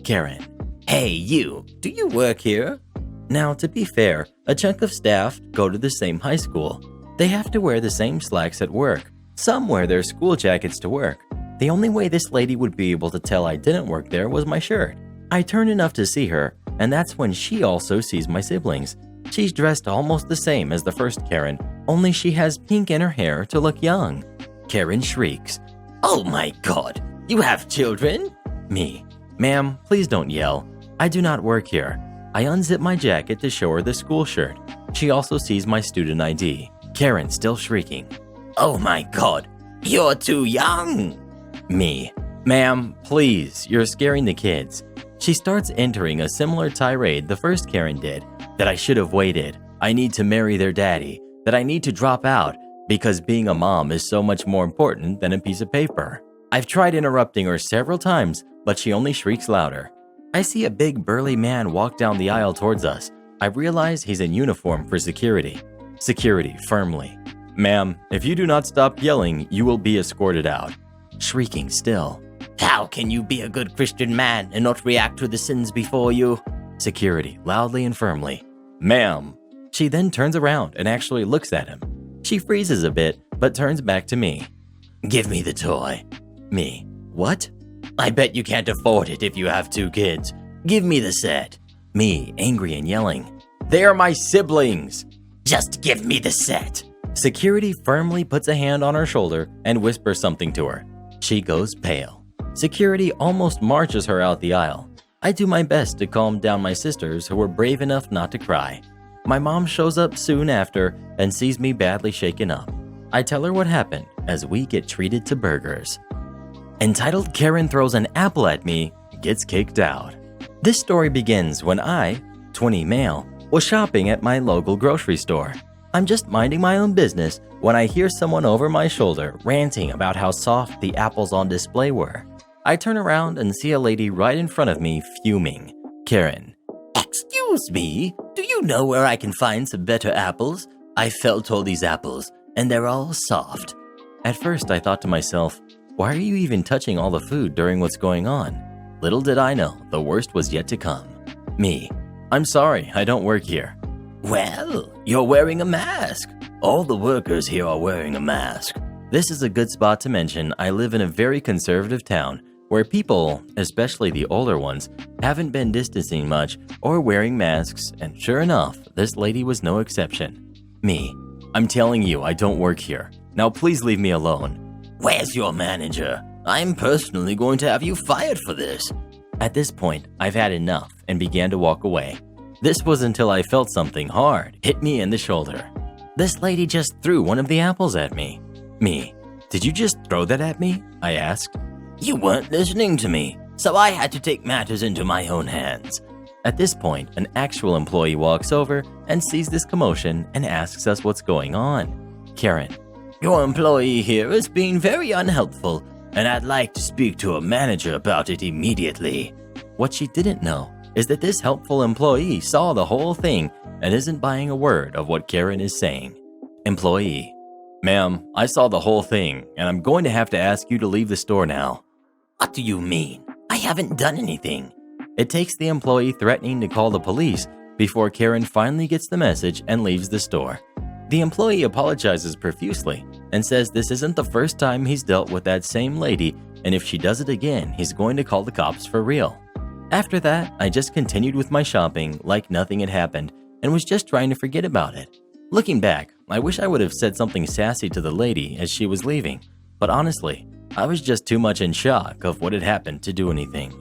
Karen: "Hey you, do you work here?" Now to be fair, a chunk of staff go to the same high school. They have to wear the same slacks at work. Some wear their school jackets to work. The only way this lady would be able to tell I didn't work there was my shirt. I turn enough to see her, and that's when she also sees my siblings. She's dressed almost the same as the first Karen, only she has pink in her hair to look young. Karen shrieks, Oh my god, you have children? Me: "Ma'am, please don't yell. I do not work here." I unzip my jacket to show her the school shirt. She also sees my student ID. Karen still shrieking, Oh my god, you're too young. Me: "Ma'am, please, you're scaring the kids." She starts entering a similar tirade the first Karen did, that I should have waited, I need to marry their daddy, that I need to drop out, because being a mom is so much more important than a piece of paper. I've tried interrupting her several times, but she only shrieks louder. I see a big burly man walk down the aisle towards us. I realize he's in uniform for security. Security firmly: "Ma'am, if you do not stop yelling, you will be escorted out." Shrieking still. How can you be a good Christian man and not react to the sins before you? Security loudly and firmly: "Ma'am." She then turns around and actually looks at him. She freezes a bit, but turns back to me. Give me the toy. Me: "What?" I bet you can't afford it if you have 2 kids. Give me the set. Me, angry and yelling, "They are my siblings." Just give me the set. Security firmly puts a hand on her shoulder and whispers something to her. She goes pale. Security almost marches her out the aisle. I do my best to calm down my sisters, who were brave enough not to cry. My mom shows up soon after and sees me badly shaken up. I tell her what happened as we get treated to burgers. Entitled Karen Throws an Apple at Me Gets Kicked Out. This story begins when I, 20 male, was shopping at my local grocery store. I'm just minding my own business when I hear someone over my shoulder ranting about how soft the apples on display were. I turn around and see a lady right in front of me fuming. Karen: Excuse me, do you know where I can find some better apples? I felt all these apples, and they're all soft. At first I thought to myself, why are you even touching all the food during what's going on? Little did I know, the worst was yet to come. Me: I'm sorry, I don't work here. Well, you're wearing a mask. All the workers here are wearing a mask. This is a good spot to mention I live in a very conservative town where people, especially the older ones, haven't been distancing much or wearing masks, and sure enough, this lady was no exception. Me: I'm telling you I don't work here. Now please leave me alone. Where's your manager? I'm personally going to have you fired for this. At this point, I've had enough and began to walk away. This was until I felt something hard hit me in the shoulder. This lady just threw one of the apples at me. Me: Did you just throw that at me? I asked. You weren't listening to me, so I had to take matters into my own hands. At this point, an actual employee walks over and sees this commotion and asks us what's going on. Karen: Your employee here is being very unhelpful, and I'd like to speak to a manager about it immediately. What she didn't know is that this helpful employee saw the whole thing and isn't buying a word of what Karen is saying. Employee: Ma'am, I saw the whole thing, and I'm going to have to ask you to leave the store now. What do you mean? I haven't done anything. It takes the employee threatening to call the police before Karen finally gets the message and leaves the store. The employee apologizes profusely and says this isn't the first time he's dealt with that same lady, and if she does it again, he's going to call the cops for real. After that, I just continued with my shopping like nothing had happened and was just trying to forget about it. Looking back, I wish I would have said something sassy to the lady as she was leaving, but honestly, I was just too much in shock of what had happened to do anything.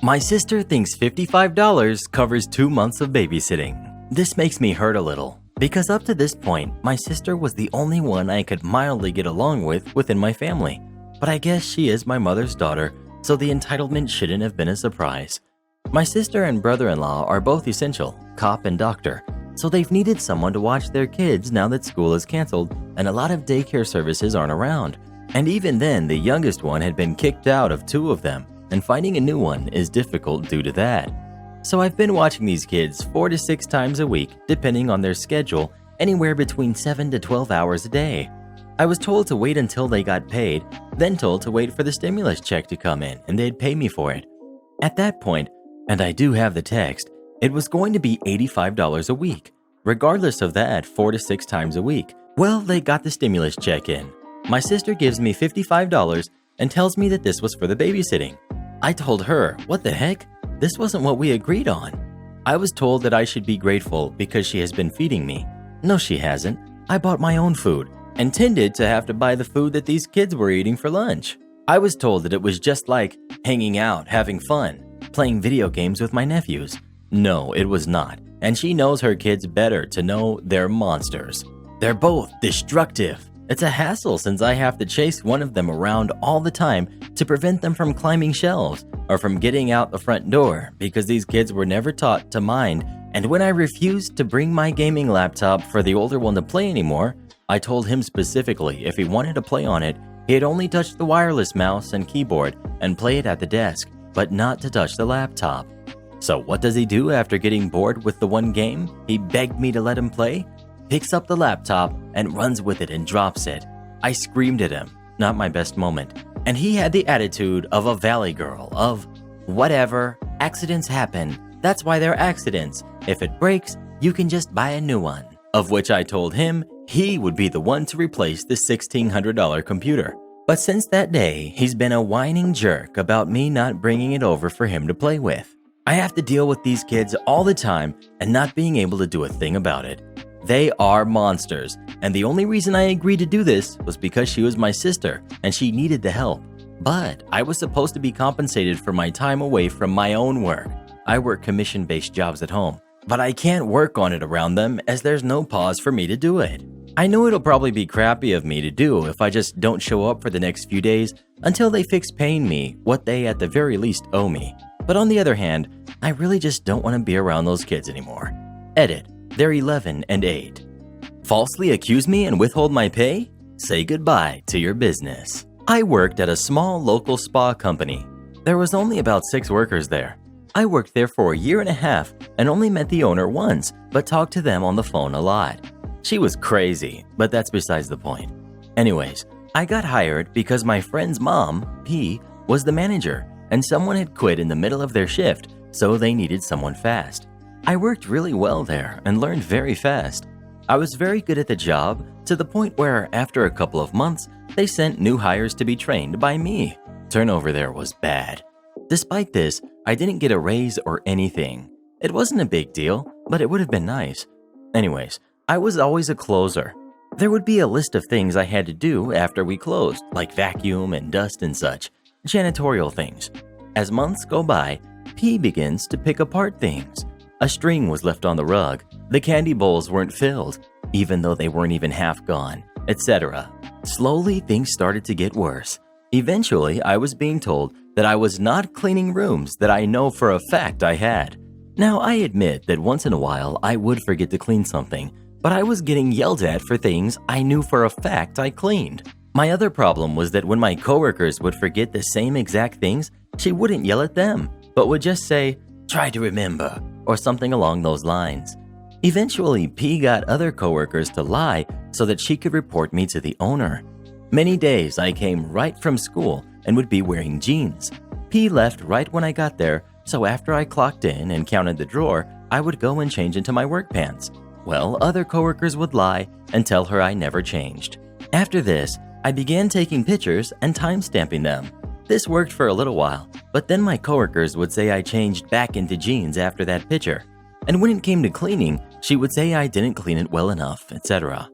My sister thinks $55 covers 2 months of babysitting. This makes me hurt a little, because up to this point, my sister was the only one I could mildly get along with within my family. But I guess she is my mother's daughter, so the entitlement shouldn't have been a surprise. My sister and brother-in-law are both essential, cop and doctor, so they've needed someone to watch their kids now that school is canceled and a lot of daycare services aren't around. And even then, the youngest one had been kicked out of 2 of them, and finding a new one is difficult due to that. So I've been watching these kids 4 to 6 times a week, depending on their schedule, anywhere between 7 to 12 hours a day. I was told to wait until they got paid, then told to wait for the stimulus check to come in and they'd pay me for it. At that point, and I do have the text, it was going to be $85 a week. Regardless of that, 4 to 6 times a week. Well, they got the stimulus check in. My sister gives me $55 and tells me that this was for the babysitting. I told her, what the heck? This wasn't what we agreed on. I was told that I should be grateful because she has been feeding me. No, she hasn't. I bought my own food, intended to have to buy the food that these kids were eating for lunch. I was told that it was just like hanging out, having fun, playing video games with my nephews. No, it was not, and she knows her kids better to know they're monsters. They're both destructive. It's a hassle since I have to chase one of them around all the time to prevent them from climbing shelves or from getting out the front door because these kids were never taught to mind, and when I refused to bring my gaming laptop for the older one to play anymore, I told him specifically if he wanted to play on it, he'd only touch the wireless mouse and keyboard and play it at the desk, but not to touch the laptop. So what does he do after getting bored with the one game he begged me to let him play? Picks up the laptop and runs with it and drops it. I screamed at him, not my best moment, and he had the attitude of a valley girl of, whatever, accidents happen, that's why they're accidents. If it breaks, you can just buy a new one. Of which I told him he would be the one to replace the $1,600 computer. But since that day, he's been a whining jerk about me not bringing it over for him to play with. I have to deal with these kids all the time and not being able to do a thing about it. They are monsters, and the only reason I agreed to do this was because she was my sister and she needed the help. But I was supposed to be compensated for my time away from my own work. I work commission-based jobs at home, but I can't work on it around them as there's no pause for me to do it. I know it'll probably be crappy of me to do if I just don't show up for the next few days until they fix paying me what they at the very least owe me. But on the other hand, I really just don't want to be around those kids anymore. Edit. They're 11 and 8. Falsely accuse me and withhold my pay? Say goodbye to your business. I worked at a small local spa company. There was only about 6 workers there. I worked there for a year and a half and only met the owner once, but talked to them on the phone a lot. She was crazy, but that's besides the point. Anyways, I got hired because my friend's mom, P, was the manager, and someone had quit in the middle of their shift, so they needed someone fast. I worked really well there and learned very fast. I was very good at the job to the point where after a couple of months, they sent new hires to be trained by me. Turnover there was bad. Despite this, I didn't get a raise or anything. It wasn't a big deal, but it would have been nice. Anyways, I was always a closer. There would be a list of things I had to do after we closed, like vacuum and dust and such, janitorial things. As months go by, P begins to pick apart things. A string was left on the rug, the candy bowls weren't filled, even though they weren't even half gone, etc. Slowly, things started to get worse. Eventually, I was being told that I was not cleaning rooms that I know for a fact I had. Now, I admit that once in a while I would forget to clean something, but I was getting yelled at for things I knew for a fact I cleaned. My other problem was that when my coworkers would forget the same exact things, she wouldn't yell at them, but would just say, "Try to remember," or something along those lines. Eventually, P got other coworkers to lie so that she could report me to the owner. Many days I came right from school and would be wearing jeans. P left right when I got there, so after I clocked in and counted the drawer, I would go and change into my work pants. Well, other coworkers would lie and tell her I never changed. After this, I began taking pictures and time-stamping them. This worked for a little while, but then my coworkers would say I changed back into jeans after that picture. And when it came to cleaning, she would say I didn't clean it well enough, etc.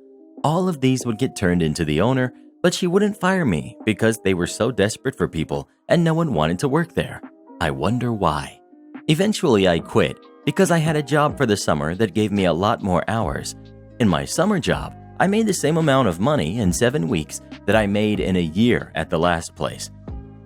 All of these would get turned into the owner, but she wouldn't fire me because they were so desperate for people and no one wanted to work there. I wonder why. Eventually, I quit because I had a job for the summer that gave me a lot more hours. In my summer job, I made the same amount of money in 7 weeks that I made in a year at the last place.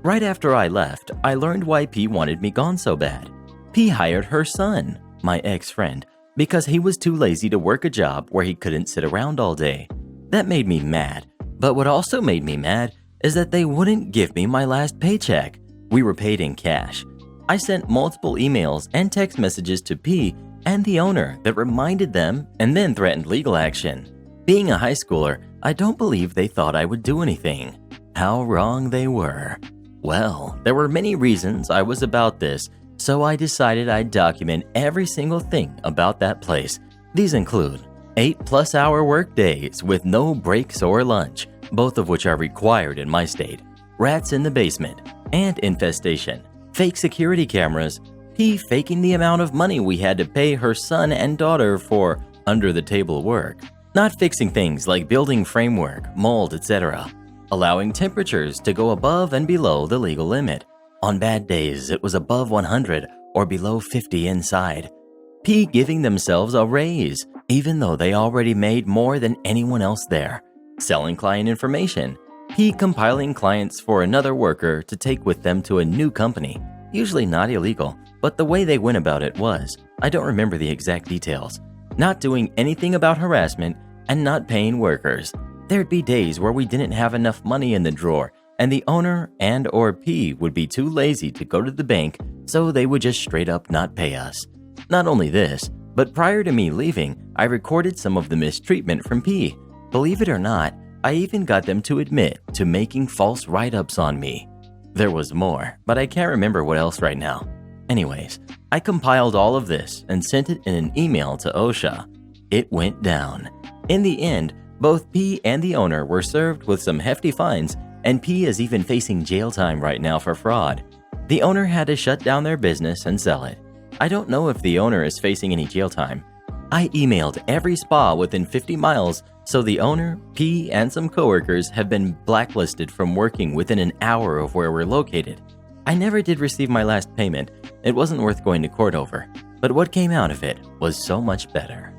Right after I left, I learned why P wanted me gone so bad. P hired her son, my ex-friend, because he was too lazy to work a job where he couldn't sit around all day. That made me mad, but what also made me mad is that they wouldn't give me my last paycheck. We were paid in cash. I sent multiple emails and text messages to P and the owner that reminded them and then threatened legal action. Being a high schooler, I don't believe they thought I would do anything. How wrong they were. Well, there were many reasons I was about this, so I decided I'd document every single thing about that place. These include 8+ hour work days with no breaks or lunch, both of which are required in my state, rats in the basement, ant infestation, fake security cameras, P faking the amount of money we had to pay her son and daughter for under-the-table work, not fixing things like building framework, mold, etc., allowing temperatures to go above and below the legal limit. On bad days, it was above 100 or below 50 inside. P giving themselves a raise, even though they already made more than anyone else there. Selling client information. P compiling clients for another worker to take with them to a new company. Usually not illegal, but the way they went about it was. I don't remember the exact details. Not doing anything about harassment and not paying workers. There'd be days where we didn't have enough money in the drawer and the owner and or P would be too lazy to go to the bank, so they would just straight up not pay us. Not only this, but prior to me leaving, I recorded some of the mistreatment from P. Believe it or not, I even got them to admit to making false write-ups on me. There was more, but I can't remember what else right now. Anyways, I compiled all of this and sent it in an email to OSHA. It went down. In the end, both P and the owner were served with some hefty fines, and P is even facing jail time right now for fraud. The owner had to shut down their business and sell it. I don't know if the owner is facing any jail time. I emailed every spa within 50 miles, so the owner, P, and some coworkers have been blacklisted from working within an hour of where we're located. I never did receive my last payment. It wasn't worth going to court over, but what came out of it was so much better.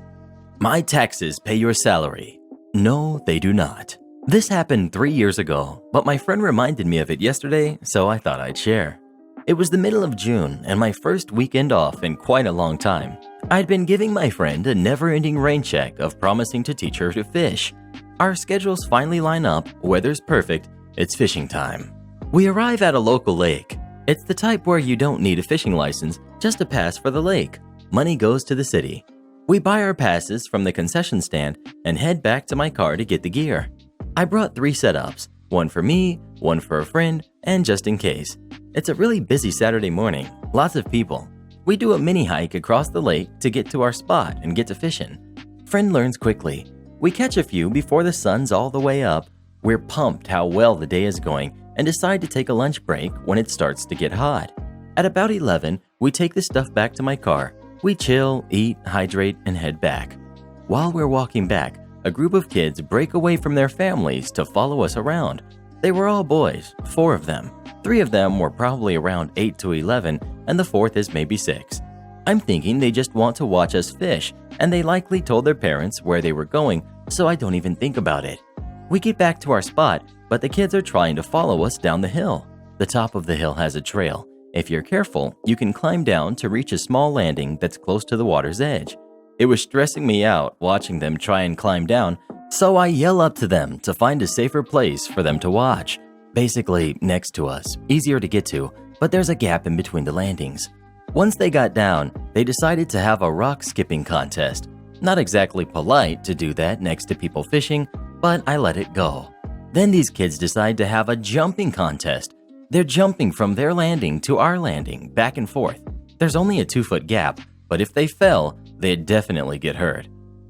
My taxes pay your salary. No, they do not. This happened 3 years ago, but my friend reminded me of it yesterday, so I thought I'd share. It was the middle of June and my first weekend off in quite a long time. I'd been giving my friend a never-ending rain check of promising to teach her to fish. Our schedules finally line up, weather's perfect, it's fishing time. We arrive at a local lake. It's the type where you don't need a fishing license, just a pass for the lake. Money goes to the city. We buy our passes from the concession stand and head back to my car to get the gear. I brought 3 setups, one for me, one for a friend, and just in case. It's a really busy Saturday morning, lots of people. We do a mini hike across the lake to get to our spot and get to fishing. Friend learns quickly. We catch a few before the sun's all the way up. We're pumped how well the day is going and decide to take a lunch break when it starts to get hot. At about 11, we take the stuff back to my car. We chill, eat, hydrate, and head back. While we're walking back, a group of kids break away from their families to follow us around. They were all boys, 4 of them. 3 of them were probably around 8 to 11, and the 4th is maybe 6. I'm thinking they just want to watch us fish, and they likely told their parents where they were going, so I don't even think about it. We get back to our spot, but the kids are trying to follow us down the hill. The top of the hill has a trail. If you're careful, you can climb down to reach a small landing that's close to the water's edge. It was stressing me out watching them try and climb down, so I yell up to them to find a safer place for them to watch. Basically, next to us, easier to get to, but there's a gap in between the landings. Once they got down, they decided to have a rock skipping contest. Not exactly polite to do that next to people fishing, but I let it go. Then these kids decide to have a jumping contest. They're jumping from their landing to our landing, back and forth. There's only a 2-foot gap, but if they fell, they'd definitely get hurt.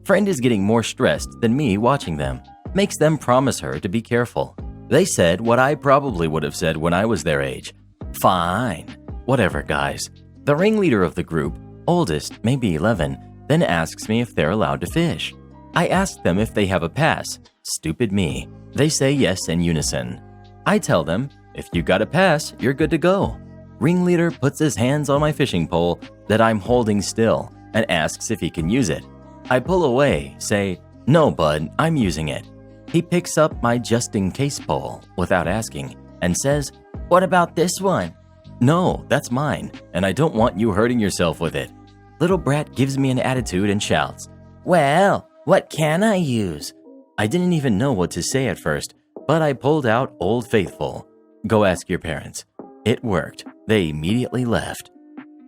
Friend is getting more stressed than me watching them. Makes them promise her to be careful. They said what I probably would have said when I was their age. Fine. Whatever, guys. The ringleader of the group, oldest, maybe 11, then asks me if they're allowed to fish. I ask them if they have a pass. Stupid me. They say yes in unison. I tell them, if you got a pass, you're good to go. Ringleader puts his hands on my fishing pole that I'm holding still and asks if he can use it. I pull away, say, no, bud, I'm using it. He picks up my just-in-case pole without asking and says, what about this one? No, that's mine, and I don't want you hurting yourself with it. Little brat gives me an attitude and shouts, well, what can I use? I didn't even know what to say at first, but I pulled out Old Faithful. Go ask your parents. It worked. They immediately left.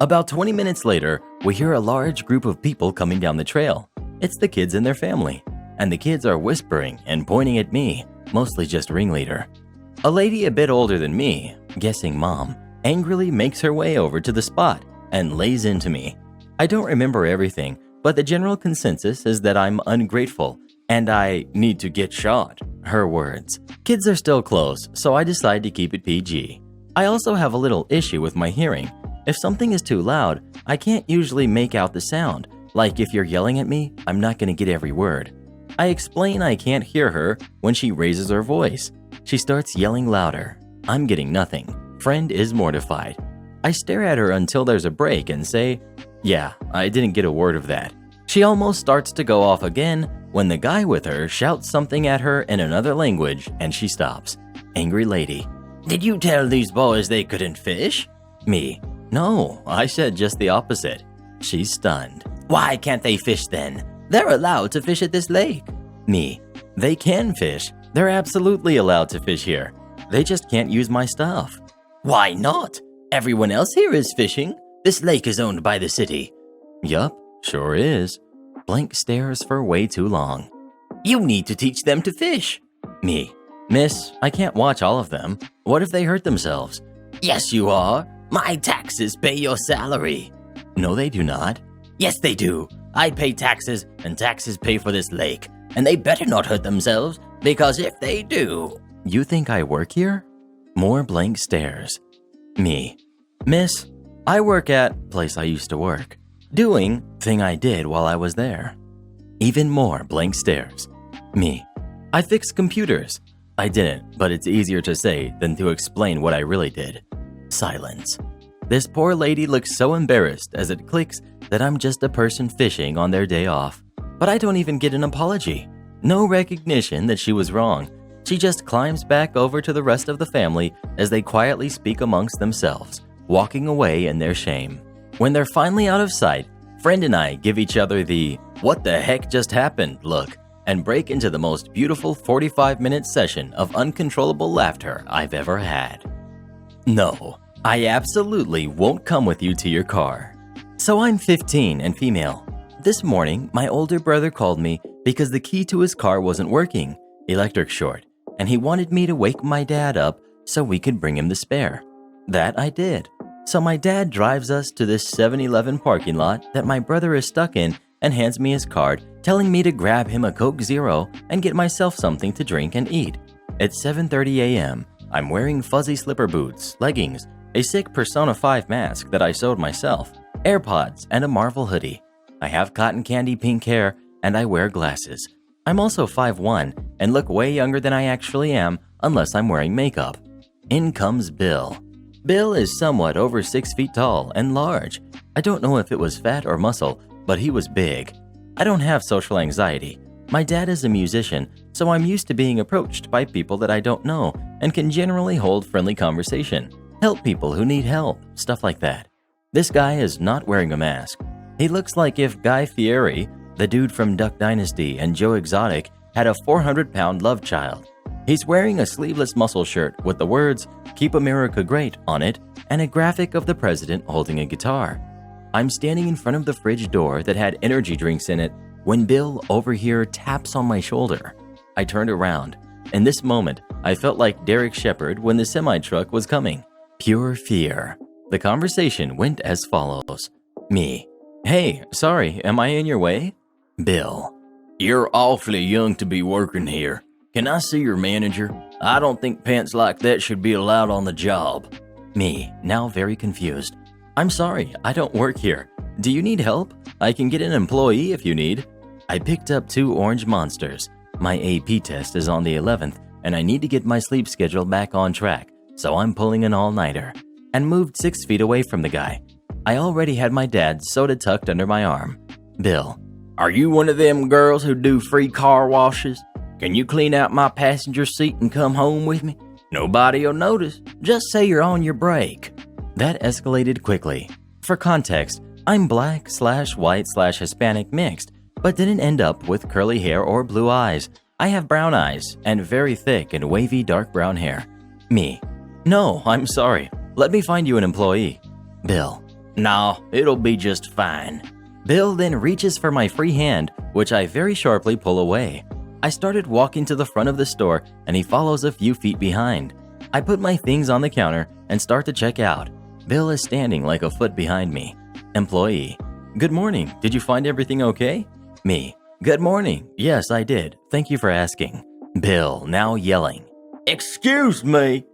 About 20 minutes later, we hear a large group of people coming down the trail. It's the kids and their family, and the kids are whispering and pointing at me, mostly just ringleader. A lady a bit older than me, guessing mom, angrily makes her way over to the spot and lays into me. I don't remember everything, but the general consensus is that I'm ungrateful and I need to get shot, her words. Kids are still close, so I decide to keep it PG. I also have a little issue with my hearing. If something is too loud, I can't usually make out the sound. Like if you're yelling at me, I'm not going to get every word. I explain I can't hear her when she raises her voice. She starts yelling louder. I'm getting nothing. Friend is mortified. I stare at her until there's a break and say, yeah, I didn't get a word of that. She almost starts to go off again when the guy with her shouts something at her in another language and she stops. Angry lady. Did you tell these boys they couldn't fish? Me. No, I said just the opposite. She's stunned. Why can't they fish then? They're allowed to fish at this lake. Me. They can fish. They're absolutely allowed to fish here. They just can't use my stuff. Why not? Everyone else here is fishing. This lake is owned by the city. Yup, sure is. Blank stares for way too long. You need to teach them to fish. Me. Miss, I can't watch all of them. What if they hurt themselves? Yes, you are. My taxes pay your salary. No, they do not. Yes, they do. I pay taxes, and taxes pay for this lake. And they better not hurt themselves, because if they do... You think I work here? More blank stares. Me. Miss, I work at place I used to work. Doing thing I did while I was there. Even more blank stares. Me. I fix computers. I didn't, but it's easier to say than to explain what I really did. Silence. This poor lady looks so embarrassed as it clicks that I'm just a person fishing on their day off. But I don't even get an apology. No recognition that she was wrong. She just climbs back over to the rest of the family as they quietly speak amongst themselves, walking away in their shame. When they're finally out of sight, Friend and I give each other the "what the heck just happened" look and break into the most beautiful 45-minute session of uncontrollable laughter I've ever had. No, I absolutely won't come with you to your car. So I'm 15 and female. This morning, my older brother called me because the key to his car wasn't working, electric short, and he wanted me to wake my dad up so we could bring him the spare. That I did. So my dad drives us to this 7-Eleven parking lot that my brother is stuck in and hands me his card, telling me to grab him a Coke Zero and get myself something to drink and eat. It's 7:30 a.m. I'm wearing fuzzy slipper boots, leggings, a sick Persona 5 mask that I sewed myself, AirPods, and a Marvel hoodie. I have cotton candy pink hair, and I wear glasses. I'm also 5'1" and look way younger than I actually am unless I'm wearing makeup. In comes Bill. Bill is somewhat over 6 feet tall and large. I don't know if it was fat or muscle, but he was big. I don't have social anxiety. My dad is a musician, so I'm used to being approached by people that I don't know and can generally hold friendly conversation, help people who need help, stuff like that. This guy is not wearing a mask. He looks like if Guy Fieri, the dude from Duck Dynasty, and Joe Exotic had a 400-pound love child. He's wearing a sleeveless muscle shirt with the words, "Keep America Great" on it and a graphic of the president holding a guitar. I'm standing in front of the fridge door that had energy drinks in it when Bill over here taps on my shoulder. I turned around. In this moment, I felt like Derek Shepherd when the semi-truck was coming. Pure fear. The conversation went as follows. Me. Hey, sorry, am I in your way? Bill. You're awfully young to be working here. Can I see your manager? I don't think pants like that should be allowed on the job. Me, now very confused. I'm sorry, I don't work here. Do you need help? I can get an employee if you need. I picked up 2 orange monsters. My AP test is on the 11th, and I need to get my sleep schedule back on track, so I'm pulling an all-nighter. And moved 6 feet away from the guy. I already had my dad's soda tucked under my arm. Bill. Are you one of them girls who do free car washes? Can you clean out my passenger seat and come home with me? Nobody'll notice. Just say you're on your break. That escalated quickly. For context, I'm black/white/Hispanic mixed, but didn't end up with curly hair or blue eyes. I have brown eyes and very thick and wavy dark brown hair. Me. No, I'm sorry. Let me find you an employee. Bill. No, it'll be just fine. Bill then reaches for my free hand, which I very sharply pull away. I started walking to the front of the store and he follows a few feet behind. I put my things on the counter and start to check out. Bill is standing like a foot behind me. Employee. Good morning. Did you find everything okay? Me. Good morning. Yes, I did. Thank you for asking. Bill, now yelling. Excuse me.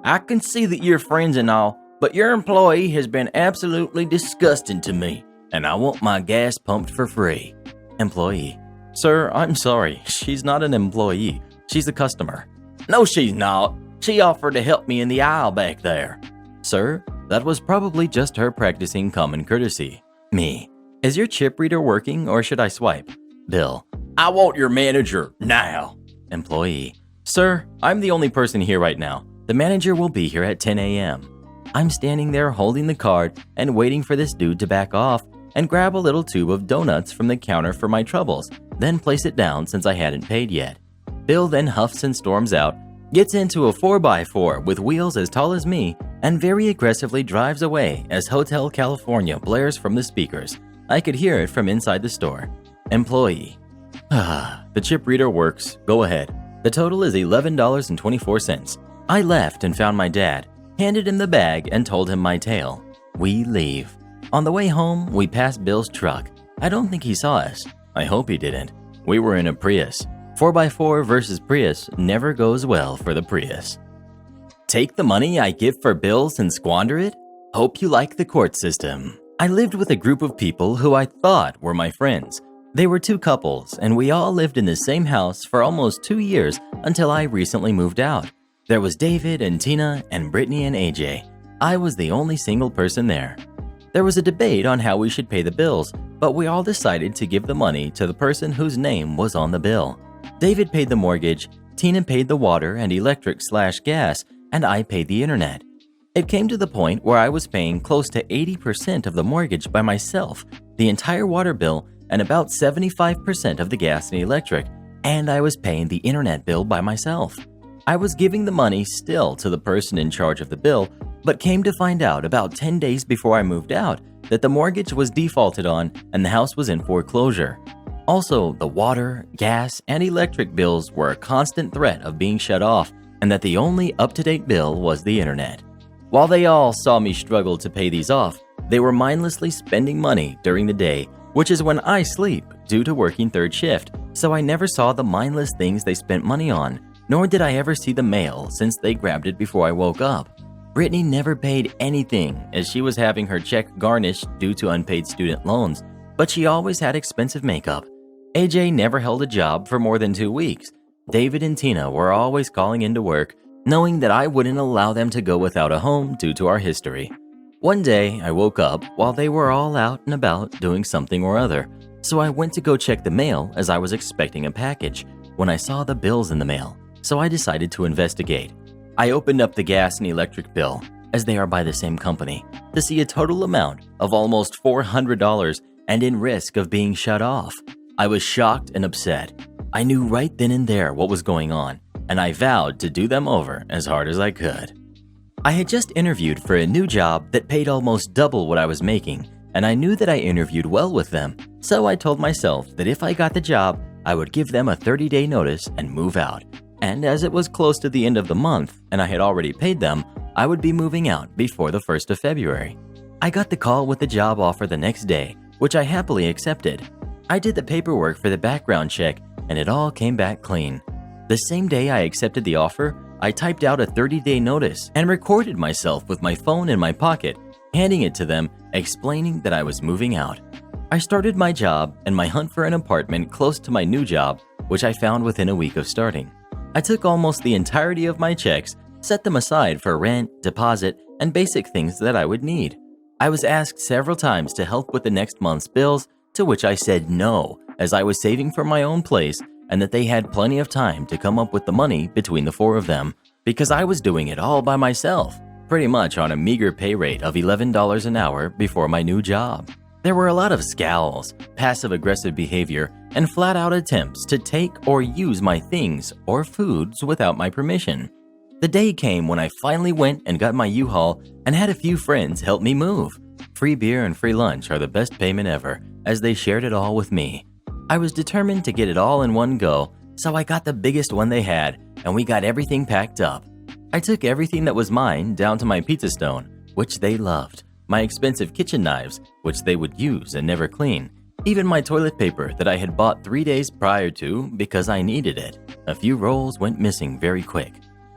I can see that you're friends and all, but your employee has been absolutely disgusting to me, and I want my gas pumped for free. Employee. Sir, I'm sorry. She's not an employee. She's a customer. No, she's not. She offered to help me in the aisle back there. Sir, that was probably just her practicing common courtesy. Me. Is your chip reader working or should I swipe? Bill. I want your manager now. Employee. Sir, I'm the only person here right now. The manager will be here at 10 a.m. I'm standing there holding the card and waiting for this dude to back off and grab a little tube of donuts from the counter for my troubles, then place it down since I hadn't paid yet. Bill then huffs and storms out, gets into a 4x4 with wheels as tall as me, and very aggressively drives away as Hotel California blares from the speakers. I could hear it from inside the store. Employee. The chip reader works. Go ahead. The total is $11.24. I left and found my dad, handed him the bag, and told him my tale. We leave. On the way home, we passed Bill's truck. I don't think he saw us. I hope he didn't. We were in a Prius. 4x4 versus Prius never goes well for the Prius. Take the money I give for bills and squander it? Hope you like the court system. I lived with a group of people who I thought were my friends. They were 2 couples, and we all lived in the same house for almost 2 years until I recently moved out. There was David and Tina and Brittany and AJ. I was the only single person there. There was a debate on how we should pay the bills, but we all decided to give the money to the person whose name was on the bill. David paid the mortgage, Tina paid the water and electric/gas, and I paid the internet. It came to the point where I was paying close to 80% of the mortgage by myself, the entire water bill, and about 75% of the gas and electric, and I was paying the internet bill by myself. I was giving the money still to the person in charge of the bill, but came to find out about 10 days before I moved out that the mortgage was defaulted on and the house was in foreclosure. Also, the water, gas, and electric bills were a constant threat of being shut off, and that the only up-to-date bill was the internet. While they all saw me struggle to pay these off, they were mindlessly spending money during the day, which is when I sleep due to working 3rd shift, so I never saw the mindless things they spent money on, nor did I ever see the mail since they grabbed it before I woke up. Brittany never paid anything as she was having her check garnished due to unpaid student loans, but she always had expensive makeup. AJ never held a job for more than 2 weeks. David and Tina were always calling into work, knowing that I wouldn't allow them to go without a home due to our history. One day, I woke up while they were all out and about doing something or other, so I went to go check the mail as I was expecting a package when I saw the bills in the mail, so I decided to investigate. I opened up the gas and electric bill, as they are by the same company, to see a total amount of almost $400 and in risk of being shut off. I was shocked and upset. I knew right then and there what was going on, and I vowed to do them over as hard as I could. I had just interviewed for a new job that paid almost double what I was making, and I knew that I interviewed well with them, so I told myself that if I got the job, I would give them a 30-day notice and move out. And as it was close to the end of the month and I had already paid them, I would be moving out before the 1st of February. I got the call with the job offer the next day, which I happily accepted. I did the paperwork for the background check and it all came back clean. The same day I accepted the offer, I typed out a 30-day notice and recorded myself with my phone in my pocket, handing it to them, explaining that I was moving out. I started my job and my hunt for an apartment close to my new job, which I found within a week of starting. I took almost the entirety of my checks, set them aside for rent, deposit, and basic things that I would need. I was asked several times to help with the next month's bills, to which I said no, as I was saving for my own place and that they had plenty of time to come up with the money between the four of them, because I was doing it all by myself, pretty much on a meager pay rate of $11 an hour before my new job. There were a lot of scowls, passive-aggressive behavior, and flat-out attempts to take or use my things or foods without my permission. The day came when I finally went and got my U-Haul and had a few friends help me move. Free beer and free lunch are the best payment ever, as they shared it all with me. I was determined to get it all in one go, so I got the biggest one they had, and we got everything packed up. I took everything that was mine down to my pizza stone, which they loved, my expensive kitchen knives, which they would use and never clean, even my toilet paper that I had bought 3 days prior to because I needed it. A few rolls went missing very quick.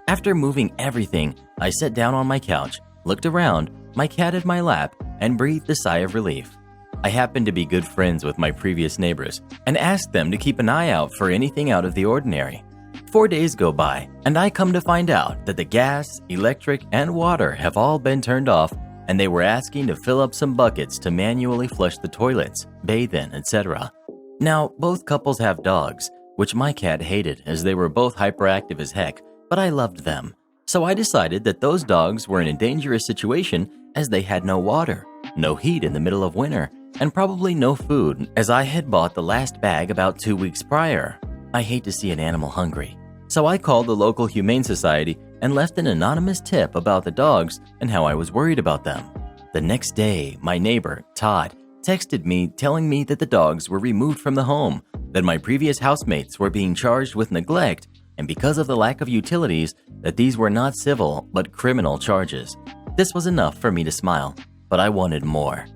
After moving everything, I sat down on my couch, looked around, my cat at my lap, and breathed a sigh of relief. I happened to be good friends with my previous neighbors and asked them to keep an eye out for anything out of the ordinary. 4 days go by, and I come to find out that the gas, electric, and water have all been turned off, and they were asking to fill up some buckets to manually flush the toilets, bathe in, etc. Now, both couples have dogs, which my cat hated as they were both hyperactive as heck, but I loved them. So I decided that those dogs were in a dangerous situation as they had no water, no heat in the middle of winter, and probably no food as I had bought the last bag about 2 weeks prior. I hate to see an animal hungry. So I called the local humane society and left an anonymous tip about the dogs and how I was worried about them. The next day, my neighbor, Todd, texted me telling me that the dogs were removed from the home, that my previous housemates were being charged with neglect, and because of the lack of utilities, that these were not civil but criminal charges. This was enough for me to smile, but I wanted more.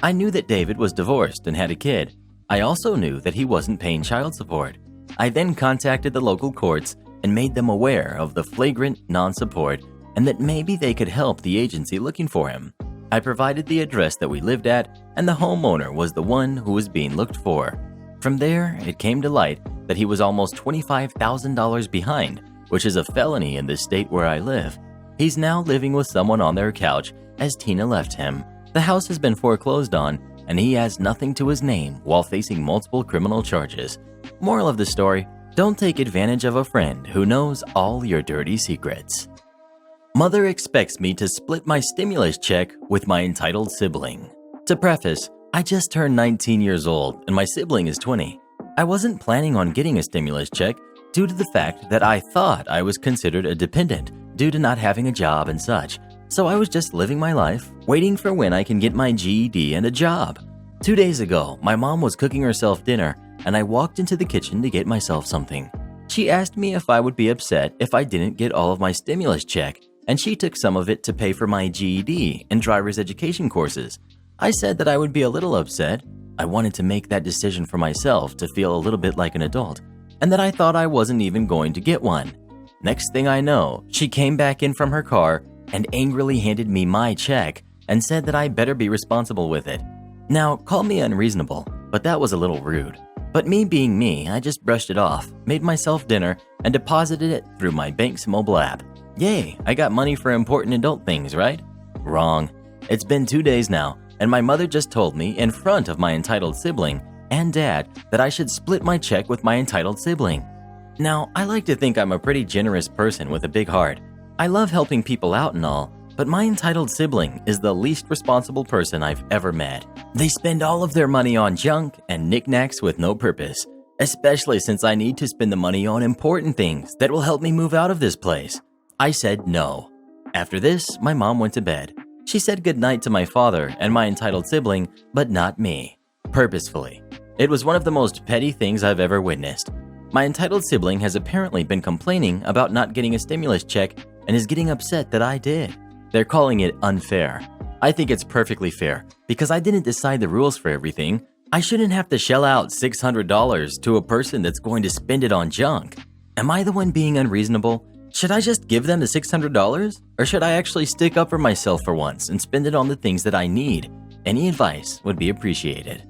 I knew that David was divorced and had a kid. I also knew that he wasn't paying child support. I then contacted the local courts and made them aware of the flagrant non-support and that maybe they could help the agency looking for him. I provided the address that we lived at, and the homeowner was the one who was being looked for. From there, it came to light that he was almost $25,000 behind, which is a felony in the state where I live. He's now living with someone on their couch as Tina left him. The house has been foreclosed on, and he has nothing to his name while facing multiple criminal charges. Moral of the story, don't take advantage of a friend who knows all your dirty secrets. Mother expects me to split my stimulus check with my entitled sibling. To preface, I just turned 19 years old and my sibling is 20. I wasn't planning on getting a stimulus check due to the fact that I thought I was considered a dependent due to not having a job and such. So I was just living my life, waiting for when I can get my GED and a job. 2 days ago, my mom was cooking herself dinner and I walked into the kitchen to get myself something. She asked me if I would be upset if I didn't get all of my stimulus check, and she took some of it to pay for my GED and driver's education courses. I said that I would be a little upset. I wanted to make that decision for myself to feel a little bit like an adult, and that I thought I wasn't even going to get one. Next thing I know, she came back in from her car and angrily handed me my check and said that I better be responsible with it. Now, call me unreasonable, but that was a little rude. But me being me, I just brushed it off, made myself dinner, and deposited it through my bank's mobile app. Yay, I got money for important adult things, right? Wrong. It's been 2 days now, and my mother just told me in front of my entitled sibling and dad that I should split my check with my entitled sibling. Now, I like to think I'm a pretty generous person with a big heart. I love helping people out and all, but my entitled sibling is the least responsible person I've ever met. They spend all of their money on junk and knickknacks with no purpose, especially since I need to spend the money on important things that will help me move out of this place. I said no. After this, my mom went to bed. She said goodnight to my father and my entitled sibling, but not me. Purposefully. It was one of the most petty things I've ever witnessed. My entitled sibling has apparently been complaining about not getting a stimulus check and is getting upset that I did. They're calling it unfair. I think it's perfectly fair because I didn't decide the rules for everything. I shouldn't have to shell out $600 to a person that's going to spend it on junk. Am I the one being unreasonable? Should I just give them the $600? Or should I actually stick up for myself for once and spend it on the things that I need? Any advice would be appreciated.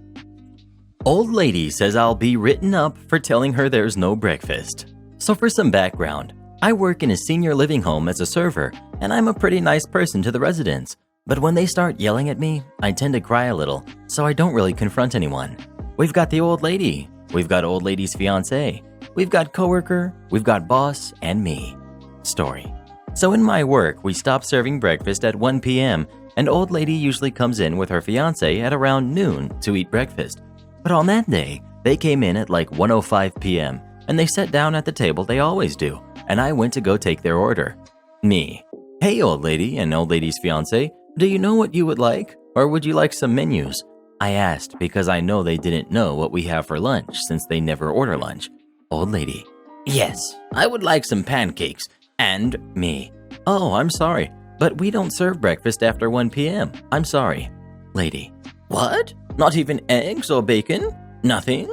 Old lady says I'll be written up for telling her there's no breakfast. So for some background, I work in a senior living home as a server, and I'm a pretty nice person to the residents. But when they start yelling at me, I tend to cry a little, so I don't really confront anyone. We've got the old lady, we've got old lady's fiance, we've got coworker, we've got boss, and me. Story. So in my work, we stop serving breakfast at 1 p.m., and old lady usually comes in with her fiance at around noon to eat breakfast. But on that day, they came in at like 1:05 p.m., and they sat down at the table they always do, and I went to go take their order. Me. Hey, old lady and old lady's fiance, do you know what you would like? Or would you like some menus? I asked because I know they didn't know what we have for lunch since they never order lunch. Old lady. Yes, I would like some pancakes. And me. Oh, I'm sorry, but we don't serve breakfast after 1 p.m. I'm sorry. Lady. What? Not even eggs or bacon? Nothing?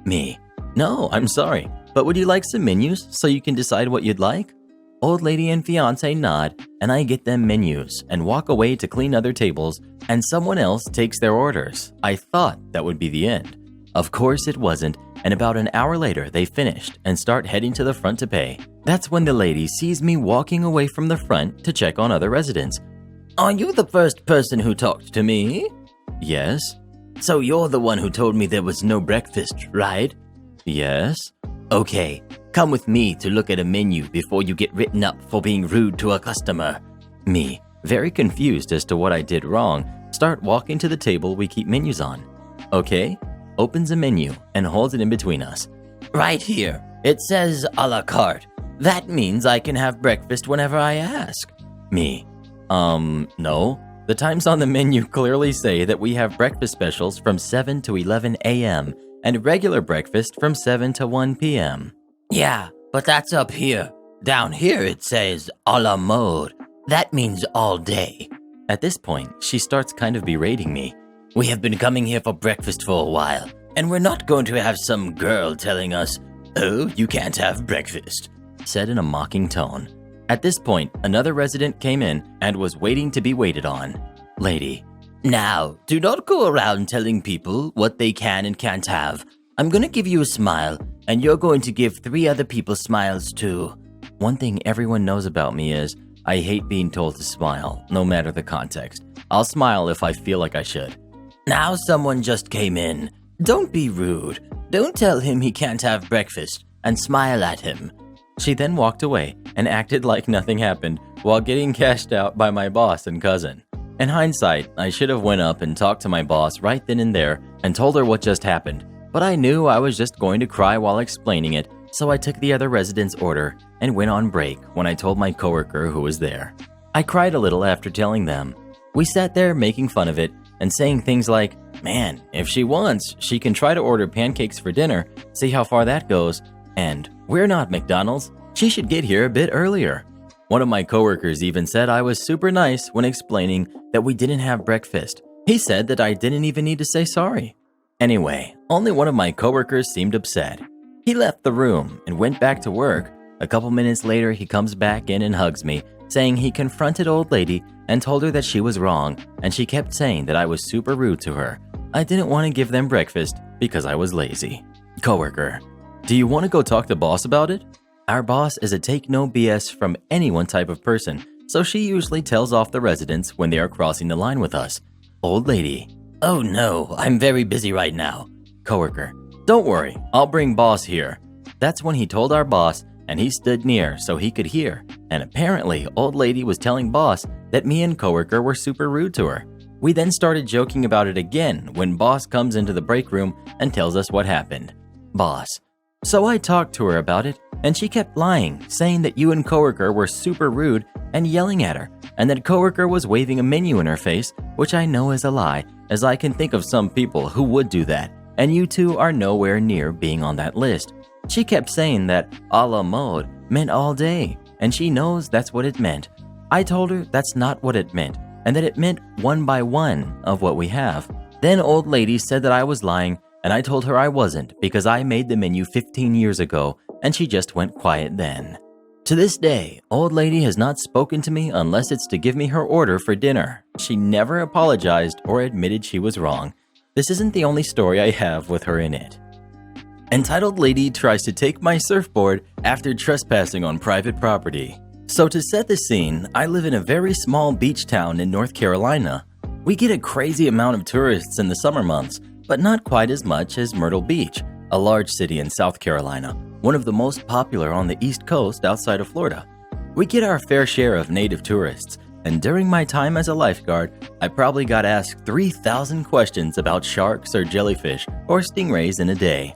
Me. No, I'm sorry, but would you like some menus so you can decide what you'd like? Old lady and fiance nod, and I get them menus and walk away to clean other tables, and someone else takes their orders. I thought that would be the end. Of course it wasn't, and about an hour later they finished and start heading to the front to pay. That's when the lady sees me walking away from the front to check on other residents. Are you the first person who talked to me? Yes. So you're the one who told me there was no breakfast, right? Yes. Okay, come with me to look at a menu before you get written up for being rude to a customer. Me, very confused as to what I did wrong, start walking to the table we keep menus on. Okay, opens a menu and holds it in between us. Right here, it says a la carte. That means I can have breakfast whenever I ask. Me, no. The times on the menu clearly say that we have breakfast specials from 7 to 11 a.m. and regular breakfast from 7 to 1 p.m. Yeah, but that's up here. Down here it says a la mode. That means all day. At this point, she starts kind of berating me. We have been coming here for breakfast for a while, and we're not going to have some girl telling us, "Oh, you can't have breakfast," said in a mocking tone. At this point, another resident came in and was waiting to be waited on. Lady. Now, do not go around telling people what they can and can't have. I'm going to give you a smile, and you're going to give 3 other people smiles too. One thing everyone knows about me is I hate being told to smile, no matter the context. I'll smile if I feel like I should. Now someone just came in. Don't be rude. Don't tell him he can't have breakfast, and smile at him. She then walked away and acted like nothing happened while getting cashed out by my boss and cousin. In hindsight, I should have went up and talked to my boss right then and there and told her what just happened, but I knew I was just going to cry while explaining it, so I took the other resident's order and went on break when I told my coworker who was there. I cried a little after telling them. We sat there making fun of it and saying things like, "Man, if she wants, she can try to order pancakes for dinner, see how far that goes," and "We're not McDonald's, she should get here a bit earlier." One of my coworkers even said I was super nice when explaining that we didn't have breakfast. He said that I didn't even need to say sorry. Anyway, only one of my coworkers seemed upset. He left the room and went back to work. A couple minutes later, he comes back in and hugs me, saying he confronted old lady and told her that she was wrong, and she kept saying that I was super rude to her. I didn't want to give them breakfast because I was lazy. Coworker. Do you want to go talk to boss about it? Our boss is a take no BS from anyone type of person, so she usually tells off the residents when they are crossing the line with us. Old lady. Oh no, I'm very busy right now. Coworker. Don't worry, I'll bring boss here. That's when he told our boss, and he stood near so he could hear. And apparently, old lady was telling boss that me and coworker were super rude to her. We then started joking about it again when boss comes into the break room and tells us what happened. Boss. So I talked to her about it, and she kept lying, saying that you and coworker were super rude and yelling at her, and that coworker was waving a menu in her face, which I know is a lie, as I can think of some people who would do that, and you two are nowhere near being on that list. She kept saying that a la mode meant all day, and she knows that's what it meant. I told her that's not what it meant, and that it meant one by one of what we have. Then old lady said that I was lying, and I told her I wasn't because I made the menu 15 years ago, and she just went quiet then. To this day, old lady has not spoken to me unless it's to give me her order for dinner. She never apologized or admitted she was wrong. This isn't the only story I have with her in it. Entitled lady tries to take my surfboard after trespassing on private property. So to set the scene, I live in a very small beach town in North Carolina. We get a crazy amount of tourists in the summer months, but not quite as much as Myrtle Beach, a large city in South Carolina, one of the most popular on the East Coast outside of Florida. We get our fair share of native tourists, and during my time as a lifeguard, I probably got asked 3,000 questions about sharks or jellyfish or stingrays in a day.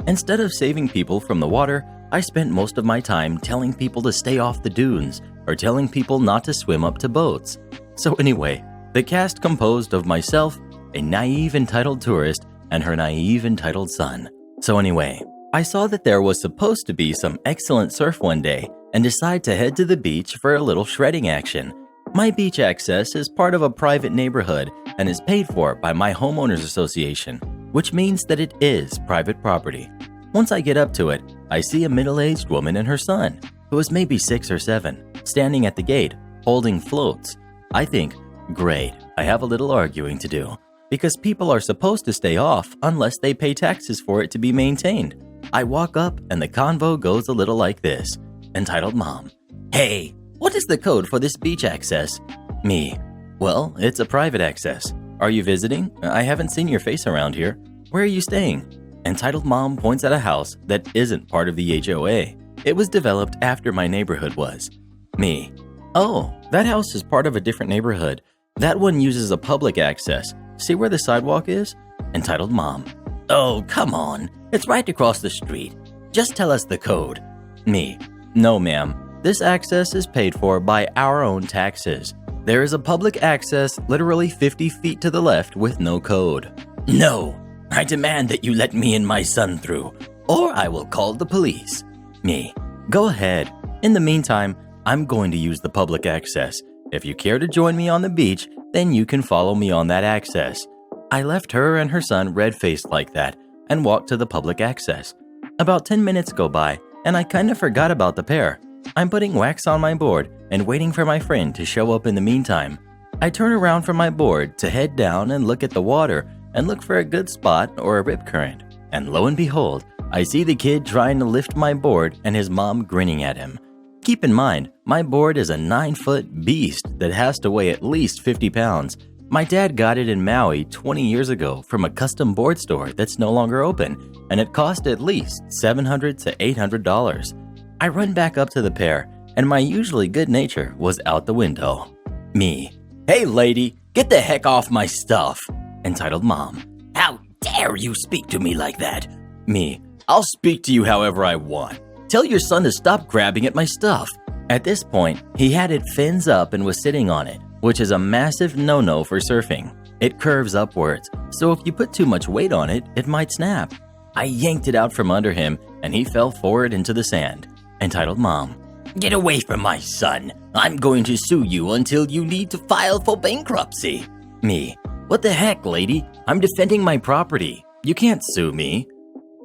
Instead of saving people from the water, I spent most of my time telling people to stay off the dunes or telling people not to swim up to boats. So anyway, the cast composed of myself, a naive entitled tourist, and her naive entitled son. So anyway, I saw that there was supposed to be some excellent surf one day and decided to head to the beach for a little shredding action. My beach access is part of a private neighborhood and is paid for by my homeowners association, which means that it is private property. Once I get up to it, I see a middle-aged woman and her son, who is maybe 6 or 7, standing at the gate, holding floats. I think, great, I have a little arguing to do, because people are supposed to stay off unless they pay taxes for it to be maintained. I walk up and the convo goes a little like this. Entitled mom: "Hey, what is the code for this beach access?" Me: "Well, it's a private access. Are you visiting? I haven't seen your face around here. Where are you staying?" Entitled mom points at a house that isn't part of the HOA. It was developed after my neighborhood was. Me: "Oh, that house is part of a different neighborhood. That one uses a public access. See where the sidewalk is?" Entitled mom: "Oh, come on. It's right across the street. Just tell us the code." Me: "No, ma'am. This access is paid for by our own taxes. There is a public access literally 50 feet to the left with no code." "No. I demand that you let me and my son through, or I will call the police." Me: "Go ahead. In the meantime, I'm going to use the public access. If you care to join me on the beach, then you can follow me on that access." I left her and her son red-faced like that and walked to the public access. About 10 minutes go by, and I kind of forgot about the pair. I'm putting wax on my board and waiting for my friend to show up in the meantime. I turn around from my board to head down and look at the water and look for a good spot or a rip current. And lo and behold, I see the kid trying to lift my board and his mom grinning at him. Keep in mind, my board is a 9-foot beast that has to weigh at least 50 pounds. My dad got it in Maui 20 years ago from a custom board store that's no longer open, and it cost at least $700 to $800. I run back up to the pair, and my usually good nature was out the window. Me: "Hey lady, get the heck off my stuff." Entitled mom: "How dare you speak to me like that?" Me: "I'll speak to you however I want. Tell your son to stop grabbing at my stuff." At this point, he had it fins up and was sitting on it, which is a massive no-no for surfing. It curves upwards, so if you put too much weight on it, it might snap. I yanked it out from under him, and he fell forward into the sand. Entitled mom: "Get away from my son. I'm going to sue you until you need to file for bankruptcy." Me: "What the heck, lady? I'm defending my property. You can't sue me."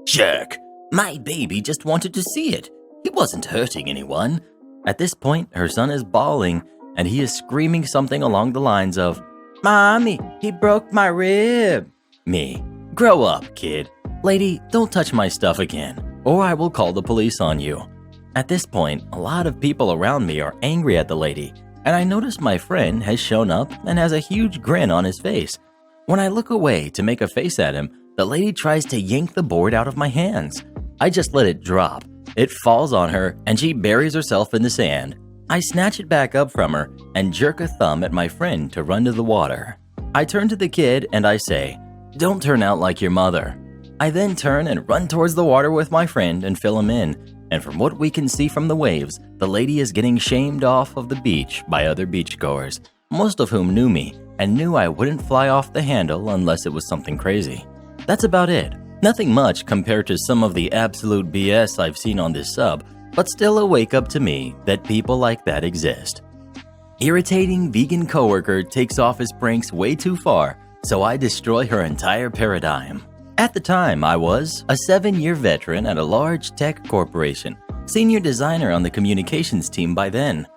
Jerk. My baby just wanted to see it. He wasn't hurting anyone. At this point, her son is bawling, and he is screaming something along the lines of, "Mommy, he broke my rib." Me: "Grow up, kid. Lady, don't touch my stuff again, or I will call the police on you." At this point, a lot of people around me are angry at the lady, and I notice my friend has shown up and has a huge grin on his face. When I look away to make a face at him, the lady tries to yank the board out of my hands. I just let it drop. It falls on her, and she buries herself in the sand. I snatch it back up from her and jerk a thumb at my friend to run to the water. I turn to the kid and I say, "Don't turn out like your mother." I then turn and run towards the water with my friend and fill him in. And from what we can see from the waves, the lady is getting shamed off of the beach by other beachgoers, most of whom knew me and knew I wouldn't fly off the handle unless it was something crazy. That's about it. Nothing much compared to some of the absolute BS I've seen on this sub, but still a wake up to me that people like that exist. Irritating vegan coworker takes off his pranks way too far, so I destroy her entire paradigm. At the time, I was a 7-year veteran at a large tech corporation, senior designer on the communications team by then.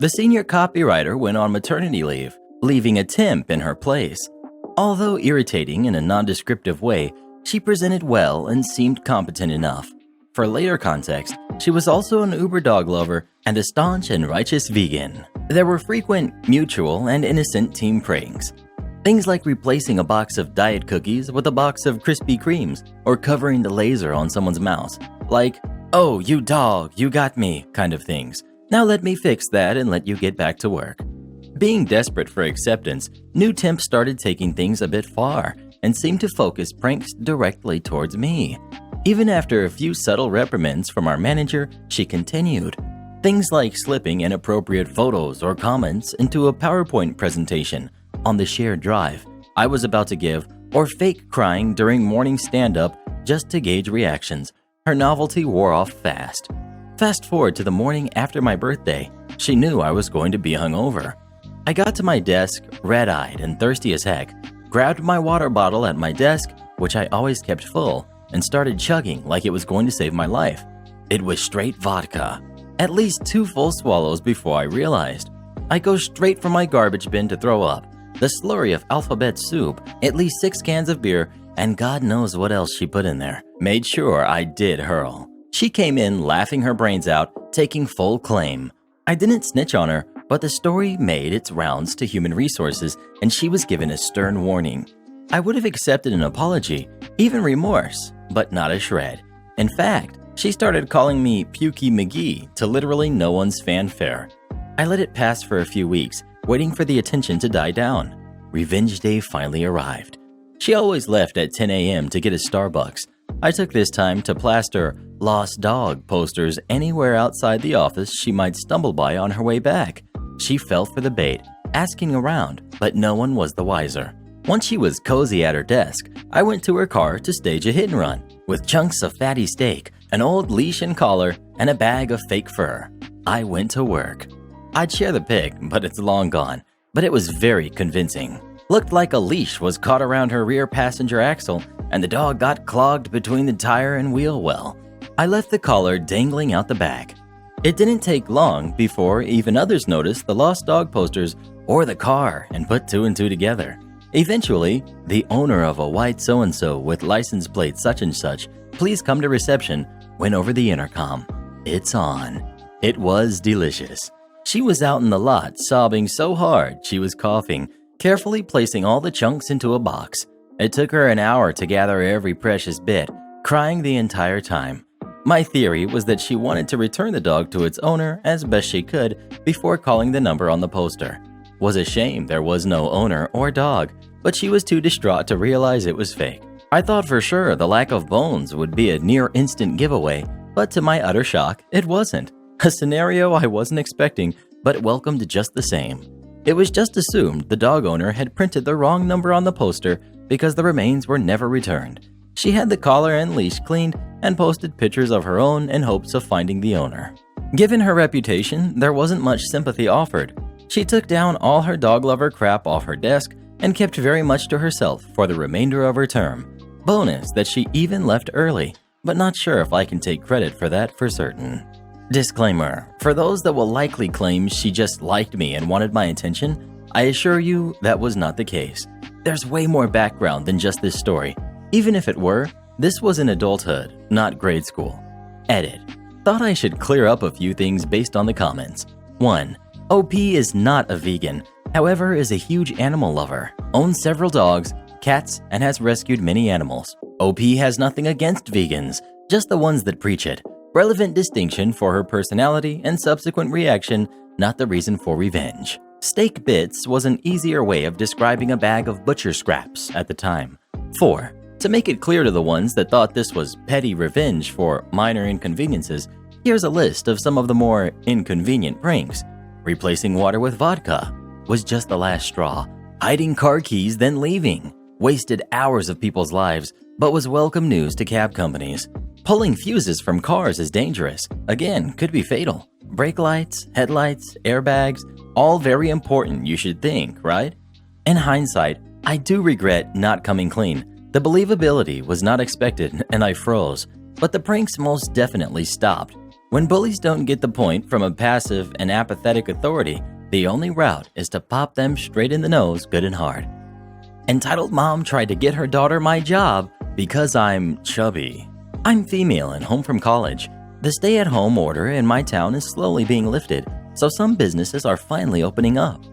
The senior copywriter went on maternity leave, leaving a temp in her place. Although irritating in a nondescriptive way, she presented well and seemed competent enough. For later context, she was also an Uber dog lover and a staunch and righteous vegan. There were frequent, mutual, and innocent team pranks. Things like replacing a box of diet cookies with a box of Krispy Kremes or covering the laser on someone's mouse. Like, "Oh, you dog, you got me," kind of things. "Now let me fix that and let you get back to work." Being desperate for acceptance, new temps started taking things a bit far and seemed to focus pranks directly towards me. Even after a few subtle reprimands from our manager, she continued. Things like slipping inappropriate photos or comments into a PowerPoint presentation on the shared drive I was about to give, or fake crying during morning stand-up just to gauge reactions. Her novelty wore off fast. Fast forward to the morning after my birthday, she knew I was going to be hungover. I got to my desk, red-eyed and thirsty as heck, grabbed my water bottle at my desk, which I always kept full, and started chugging like it was going to save my life. It was straight vodka. At least 2 full swallows before I realized. I go straight for my garbage bin to throw up. The slurry of alphabet soup, at least 6 cans of beer, and God knows what else she put in there, made sure I did hurl. She came in laughing her brains out, taking full claim. I didn't snitch on her, but the story made its rounds to human resources and she was given a stern warning. I would have accepted an apology, even remorse, but not a shred. In fact, she started calling me Pukey McGee to literally no one's fanfare. I let it pass for a few weeks, waiting for the attention to die down. Revenge day finally arrived. She always left at 10 a.m. to get a Starbucks. I took this time to plaster "lost dog" posters anywhere outside the office she might stumble by on her way back. She fell for the bait, asking around, but no one was the wiser. Once she was cozy at her desk, I went to her car to stage a hit and run, with chunks of fatty steak, an old leash and collar, and a bag of fake fur. I went to work. I'd share the pic, but it's long gone. But it was very convincing. Looked like a leash was caught around her rear passenger axle, and the dog got clogged between the tire and wheel well. I left the collar dangling out the back. It didn't take long before even others noticed the lost dog posters or the car and put 2 and 2 together. Eventually, the owner of a white so-and-so with license plate such and such, "Please come to reception," went over the intercom. It's on. It was delicious. She was out in the lot, sobbing so hard she was coughing, carefully placing all the chunks into a box. It took her an hour to gather every precious bit, crying the entire time. My theory was that she wanted to return the dog to its owner as best she could before calling the number on the poster. Was a shame there was no owner or dog, but she was too distraught to realize it was fake. I thought for sure the lack of bones would be a near-instant giveaway, but to my utter shock, it wasn't. A scenario I wasn't expecting, but welcomed just the same. It was just assumed the dog owner had printed the wrong number on the poster because the remains were never returned. She had the collar and leash cleaned and posted pictures of her own in hopes of finding the owner. Given her reputation, there wasn't much sympathy offered. She took down all her dog lover crap off her desk and kept very much to herself for the remainder of her term. Bonus that she even left early, but not sure if I can take credit for that for certain. Disclaimer: for those that will likely claim she just liked me and wanted my attention, I assure you that was not the case. There's way more background than just this story. Even if it were, this was in adulthood, not grade school. Edit. Thought I should clear up a few things based on the comments. 1. OP is not a vegan, however is a huge animal lover, owns several dogs, cats, and has rescued many animals. OP has nothing against vegans, just the ones that preach it. Relevant distinction for her personality and subsequent reaction, not the reason for revenge. Steak bits was an easier way of describing a bag of butcher scraps at the time. 4. To make it clear to the ones that thought this was petty revenge for minor inconveniences, here's a list of some of the more inconvenient pranks. Replacing water with vodka was just the last straw. Hiding car keys then leaving. Wasted hours of people's lives, but was welcome news to cab companies. Pulling fuses from cars is dangerous. Again, could be fatal. Brake lights, headlights, airbags, all very important, you should think, right? In hindsight, I do regret not coming clean. The believability was not expected and I froze, but the pranks most definitely stopped. When bullies don't get the point from a passive and apathetic authority, the only route is to pop them straight in the nose good and hard. Entitled mom tried to get her daughter my job because I'm chubby. I'm female and home from college. The stay-at-home order in my town is slowly being lifted, so some businesses are finally opening up.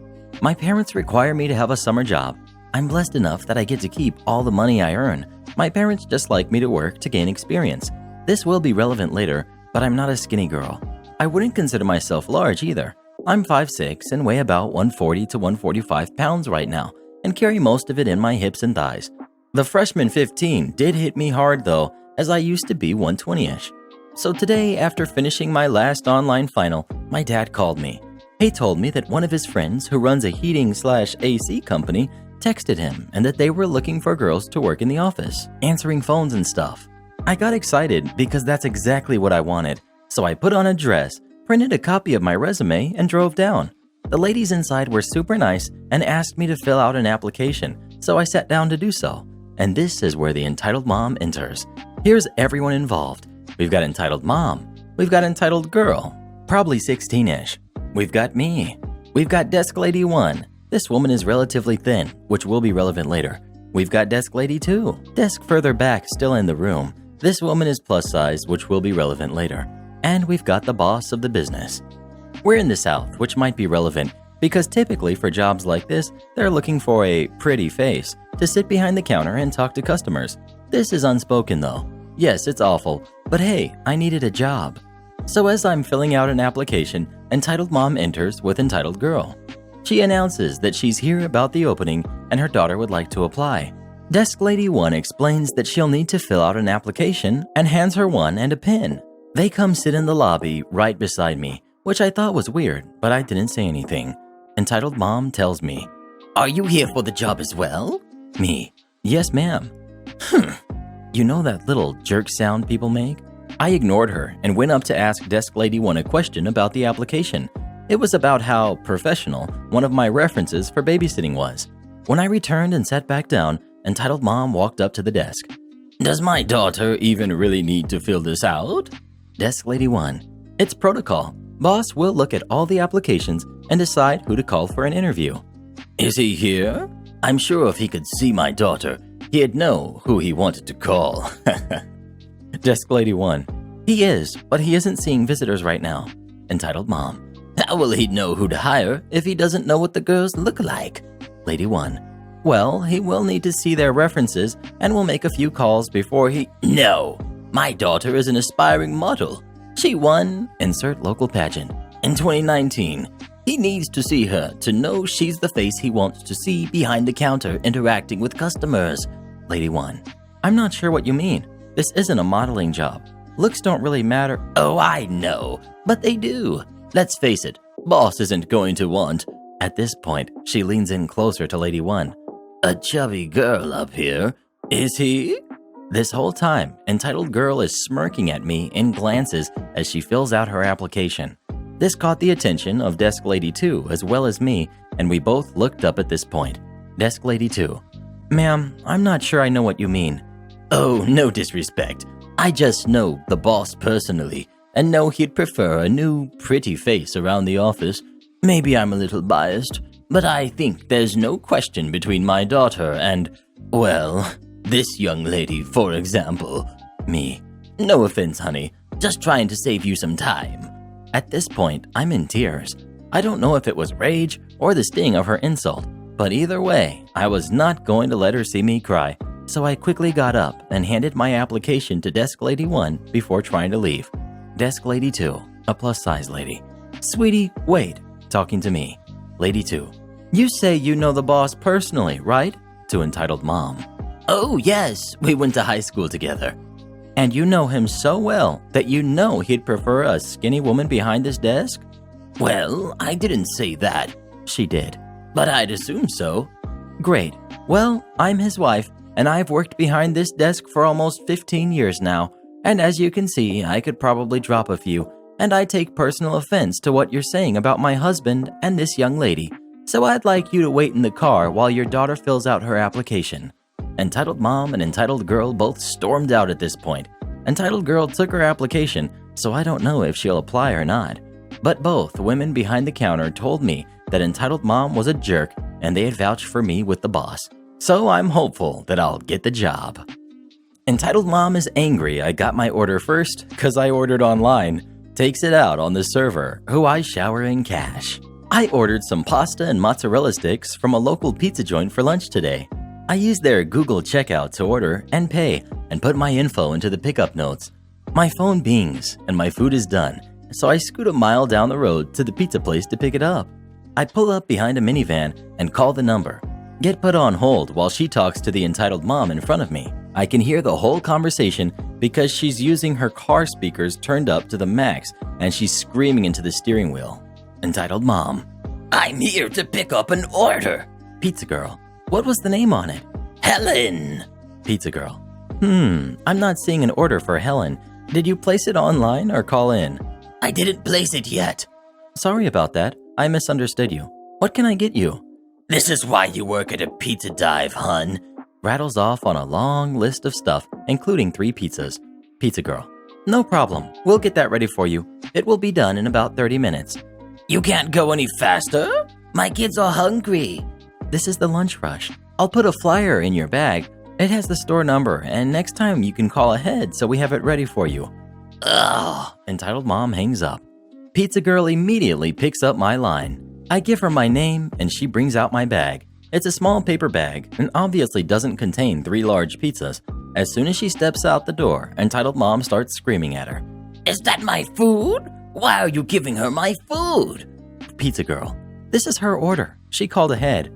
My parents require me to have a summer job. I'm blessed enough that I get to keep all the money I earn. My parents just like me to work to gain experience. This will be relevant later, but I'm not a skinny girl. I wouldn't consider myself large either. I'm 5'6" and weigh about 140 to 145 pounds right now, and carry most of it in my hips and thighs. The freshman 15 did hit me hard though, as I used to be 120-ish. So today, after finishing my last online final, my dad called me. He told me that one of his friends who runs a heating/AC company texted him and that they were looking for girls to work in the office, answering phones and stuff. I got excited because that's exactly what I wanted, so I put on a dress, printed a copy of my resume, and drove down. The ladies inside were super nice and asked me to fill out an application, so I sat down to do so. And this is where the entitled mom enters. Here's everyone involved. We've got entitled mom. We've got entitled girl, probably 16-ish. We've got me. We've got desk lady 1. This woman is relatively thin, which will be relevant later. We've got desk lady 2. Desk further back, still in the room. This woman is plus size, which will be relevant later. And we've got the boss of the business. We're in the South, which might be relevant because typically for jobs like this, they're looking for a pretty face to sit behind the counter and talk to customers. This is unspoken though. Yes, it's awful, but hey, I needed a job. So as I'm filling out an application, entitled mom enters with entitled girl. She announces that she's here about the opening and her daughter would like to apply. Desk lady 1 explains that she'll need to fill out an application and hands her one and a pen. They come sit in the lobby right beside me, which I thought was weird, but I didn't say anything. Entitled mom tells me, Are you here for the job as well? Me, yes ma'am. You know that little jerk sound people make? I ignored her and went up to ask desk lady 1 a question about the application. It was about how professional one of my references for babysitting was. When I returned and sat back down, entitled mom walked up to the desk. Does my daughter even really need to fill this out? Desk lady 1. It's protocol. Boss will look at all the applications and decide who to call for an interview. Is he here? I'm sure if he could see my daughter, he'd know who he wanted to call. Desk lady 1. He is, but he isn't seeing visitors right now. Entitled mom. How will he know who to hire if he doesn't know what the girls look like? Lady 1. Well, he will need to see their references and will make a few calls before he... No, my daughter is an aspiring model. She won, insert local pageant, in 2019. He needs to see her to know she's the face he wants to see behind the counter interacting with customers. Lady 1. I'm not sure what you mean. This isn't a modeling job. Looks don't really matter. Oh, I know, but they do. Let's face it, boss isn't going to want... At this point, she leans in closer to Lady 1. A chubby girl up here, is he? This whole time, entitled girl is smirking at me in glances as she fills out her application. This caught the attention of Desk Lady 2 as well as me, and we both looked up at this point. Desk Lady 2. Ma'am, I'm not sure I know what you mean. Oh, no disrespect. I just know the boss personally, and know he'd prefer a new, pretty face around the office. Maybe I'm a little biased, but I think there's no question between my daughter and, well, this young lady, for example. Me. No offense, honey. Just trying to save you some time. At this point, I'm in tears. I don't know if it was rage or the sting of her insult, but either way, I was not going to let her see me cry, so I quickly got up and handed my application to Desk Lady 1 before trying to leave. Desk Lady 2, a plus-size lady. Sweetie, wait. Talking to me. Lady 2. You say you know the boss personally, right? To entitled mom. Oh, yes. We went to high school together. And you know him so well that you know he'd prefer a skinny woman behind his desk? Well, I didn't say that. She did. But I'd assume so. Great. Well, I'm his wife, and I've worked behind this desk for almost 15 years now. And as you can see, I could probably drop a few. And I take personal offense to what you're saying about my husband and this young lady. So I'd like you to wait in the car while your daughter fills out her application." Entitled mom and entitled girl both stormed out at this point. Entitled girl took her application, so I don't know if she'll apply or not. But both women behind the counter told me that entitled mom was a jerk and they had vouched for me with the boss. So I'm hopeful that I'll get the job. Entitled mom is angry I got my order first because I ordered online. Takes it out on the server, who I shower in cash. I ordered some pasta and mozzarella sticks from a local pizza joint for lunch today. I used their Google checkout to order and pay and put my info into the pickup notes. My phone bings and my food is done, so I scoot a mile down the road to the pizza place to pick it up. I pull up behind a minivan and call the number. Get put on hold while she talks to the entitled mom in front of me. I can hear the whole conversation because she's using her car speakers turned up to the max and she's screaming into the steering wheel. Entitled mom: "I'm here to pick up an order." Pizza girl: "What was the name on it?" "Helen." Pizza girl: I'm not seeing an order for Helen. Did you place it online or call in?" "I didn't place it yet." "Sorry about that. I misunderstood you. What can I get you?" "This is why you work at a pizza dive, hun." Rattles off on a long list of stuff, including 3 pizzas. Pizza girl: "No problem. We'll get that ready for you. It will be done in about 30 minutes. "You can't go any faster? My kids are hungry." This is the lunch rush. I'll put a flyer in your bag. It has the store number, and next time you can call ahead so we have it ready for you." Ugh. Entitled mom hangs up. Pizza girl immediately picks up my line. I give her my name, and she brings out my bag. It's a small paper bag, and obviously doesn't contain 3 large pizzas. As soon as she steps out the door, entitled mom starts screaming at her. "Is that my food? Why are you giving her my food?" Pizza girl: "This is her order. She called ahead."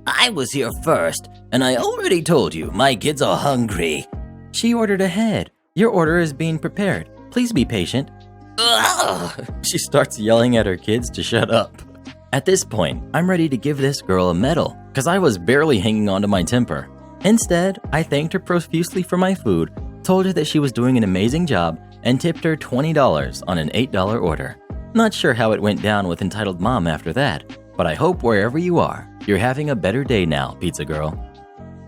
"I was here first, and I already told you my kids are hungry." "She ordered ahead. Your order is being prepared. Please be patient." Ugh. She starts yelling at her kids to shut up. At this point, I'm ready to give this girl a medal because I was barely hanging on to my temper. Instead, I thanked her profusely for my food, told her that she was doing an amazing job, and tipped her $20 on an $8 order. Not sure how it went down with entitled mom after that, but I hope wherever you are, you're having a better day now, pizza girl.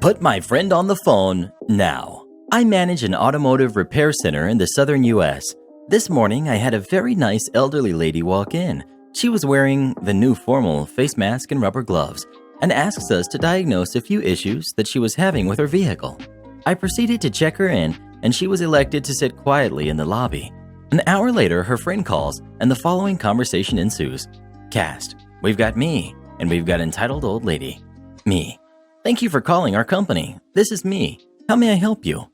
Put my friend on the phone now. I manage an automotive repair center in the southern US. This morning, I had a very nice elderly lady walk in. She was wearing the new formal face mask and rubber gloves and asks us to diagnose a few issues that she was having with her vehicle. I proceeded to check her in, and she was elected to sit quietly in the lobby. An hour later, her friend calls, and the following conversation ensues. Cast: we've got me, and we've got entitled old lady. Me: "Thank you for calling our company. This is me. How may I help you?"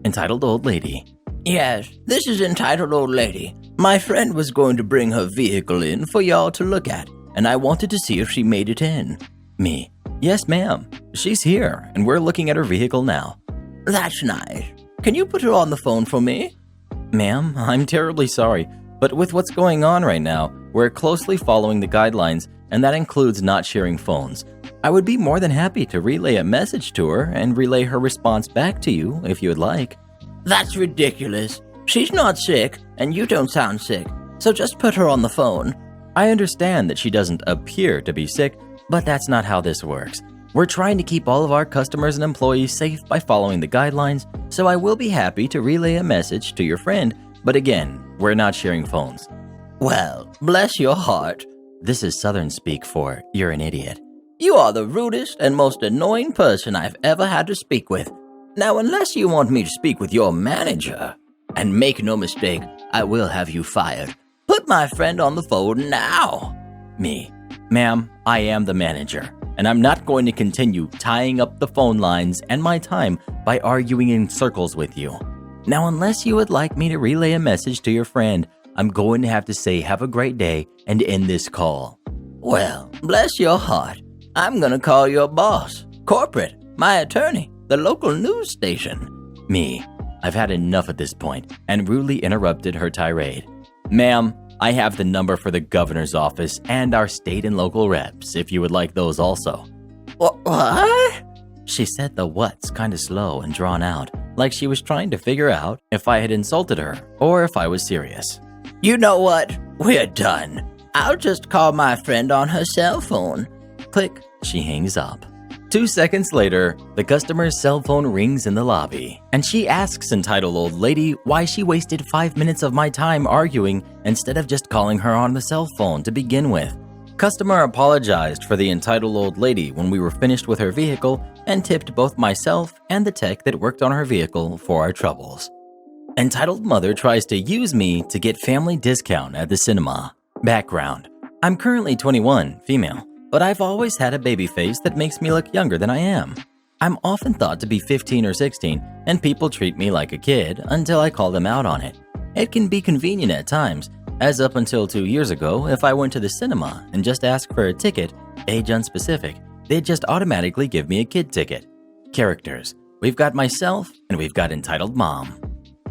Entitled old lady: "Yes, this is entitled old lady. My friend was going to bring her vehicle in for y'all to look at, and I wanted to see if she made it in." Me: "Yes, ma'am. She's here, and we're looking at her vehicle now." "That's nice. Can you put her on the phone for me?" "Ma'am, I'm terribly sorry, but with what's going on right now, we're closely following the guidelines, and that includes not sharing phones. I would be more than happy to relay a message to her and relay her response back to you if you would like." "That's ridiculous. She's not sick, and you don't sound sick, so just put her on the phone." I understand that she doesn't appear to be sick, but that's not how this works. We're trying to keep all of our customers and employees safe by following the guidelines, so I will be happy to relay a message to your friend, but again, we're not sharing phones. "Well, bless your heart." This is Southern speak for "you're an idiot." "You are the rudest and most annoying person I've ever had to speak with. Now, unless you want me to speak with your manager, and make no mistake, I will have you fired. Put my friend on the phone now." Me: "Ma'am, I am the manager, and I'm not going to continue tying up the phone lines and my time by arguing in circles with you. Now, unless you would like me to relay a message to your friend, I'm going to have to say have a great day and end this call." "Well, bless your heart. I'm gonna call your boss, corporate, my attorney, the local news station." Me: "I've had enough at this point," and rudely interrupted her tirade. "Ma'am, I have the number for the governor's office and our state and local reps, if you would like those also." What? She said the what's kinda slow and drawn out, like she was trying to figure out if I had insulted her or if I was serious. "You know what? We're done. I'll just call my friend on her cell phone." Click, she hangs up. 2 seconds later, the customer's cell phone rings in the lobby, and she asks entitled old lady why she wasted 5 minutes of my time arguing instead of just calling her on the cell phone to begin with. Customer apologized for the entitled old lady when we were finished with her vehicle and tipped both myself and the tech that worked on her vehicle for our troubles. Entitled mother tries to use me to get family discount at the cinema. Background: I'm currently 21, female, but I've always had a baby face that makes me look younger than I am. I'm often thought to be 15 or 16, and people treat me like a kid until I call them out on it. It can be convenient at times, as up until 2 years ago, if I went to the cinema and just asked for a ticket, age unspecific, they'd just automatically give me a kid ticket. Characters: we've got myself and we've got entitled mom.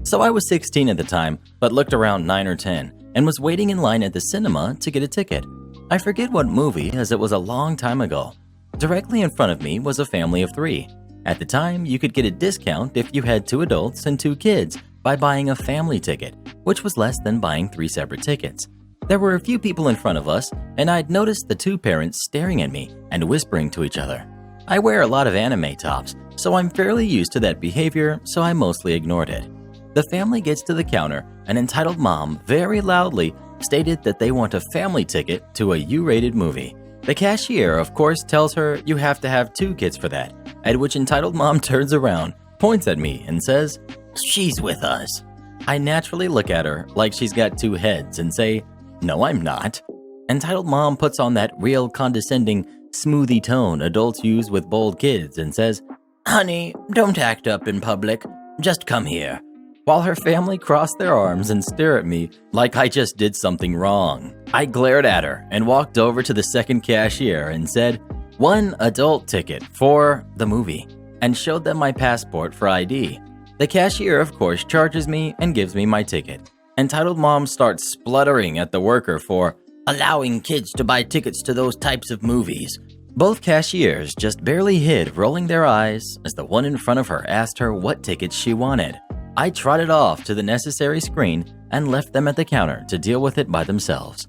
So I was 16 at the time, but looked around 9 or 10, and was waiting in line at the cinema to get a ticket. I forget what movie, as it was a long time ago. Directly in front of me was a family of 3. At the time, you could get a discount if you had 2 adults and 2 kids by buying a family ticket, which was less than buying 3 separate tickets. There were a few people in front of us, and I'd noticed the 2 parents staring at me and whispering to each other. I wear a lot of anime tops, so I'm fairly used to that behavior, so I mostly ignored it. The family gets to the counter, and entitled mom very loudly stated that they want a family ticket to a U-rated movie. The cashier, of course, tells her you have to have 2 kids for that, at which entitled mom turns around, points at me, and says, "She's with us." I naturally look at her like she's got 2 heads and say, "No, I'm not." Entitled mom puts on that real condescending, smoothie tone adults use with bold kids and says, "Honey, don't act up in public. Just come here." While her family cross their arms and stare at me like I just did something wrong. I glared at her and walked over to the second cashier and said, "1 adult ticket for the movie," and showed them my passport for ID. The cashier, of course, charges me and gives me my ticket. Entitled mom starts spluttering at the worker for allowing kids to buy tickets to those types of movies. Both cashiers just barely hid, rolling their eyes as the one in front of her asked her what tickets she wanted. I trotted off to the necessary screen and left them at the counter to deal with it by themselves.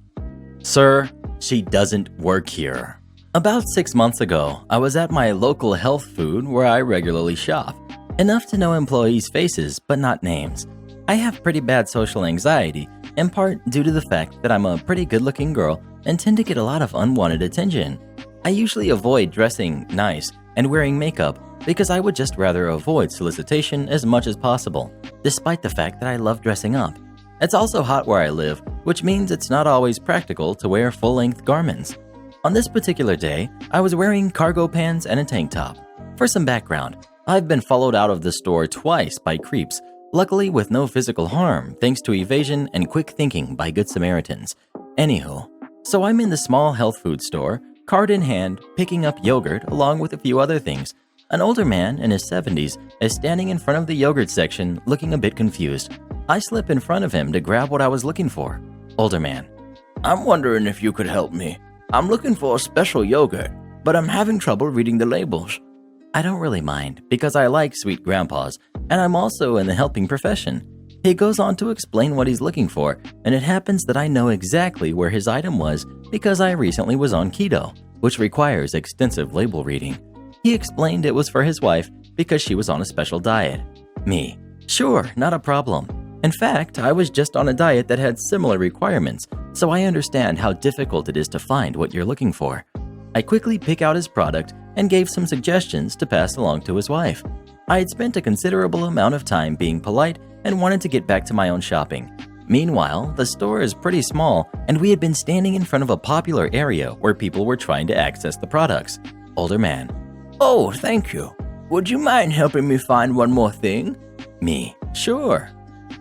Sir, she doesn't work here. About 6 months ago, I was at my local health food where I regularly shop. Enough to know employees' faces, but not names. I have pretty bad social anxiety, in part due to the fact that I'm a pretty good-looking girl and tend to get a lot of unwanted attention. I usually avoid dressing nice and wearing makeup because I would just rather avoid solicitation as much as possible, despite the fact that I love dressing up. It's also hot where I live, which means it's not always practical to wear full-length garments. On this particular day, I was wearing cargo pants and a tank top. For some background, I've been followed out of the store twice by creeps, luckily with no physical harm thanks to evasion and quick thinking by Good Samaritans. Anywho, so I'm in the small health food store, cart in hand, picking up yogurt along with a few other things. An older man in his 70s is standing in front of the yogurt section looking a bit confused. I slip in front of him to grab what I was looking for. Older man: "I'm wondering if you could help me. I'm looking for a special yogurt, but I'm having trouble reading the labels." I don't really mind because I like sweet grandpas, and I'm also in the helping profession. He goes on to explain what he's looking for, and it happens that I know exactly where his item was because I recently was on keto, which requires extensive label reading. He explained it was for his wife because she was on a special diet. Me: "Sure, not a problem. In fact, I was just on a diet that had similar requirements, so I understand how difficult it is to find what you're looking for." I quickly pick out his product and gave some suggestions to pass along to his wife. I had spent a considerable amount of time being polite and wanted to get back to my own shopping. Meanwhile, the store is pretty small, and we had been standing in front of a popular area where people were trying to access the products. Older man: "Oh, thank you. Would you mind helping me find one more thing?" Me: "Sure.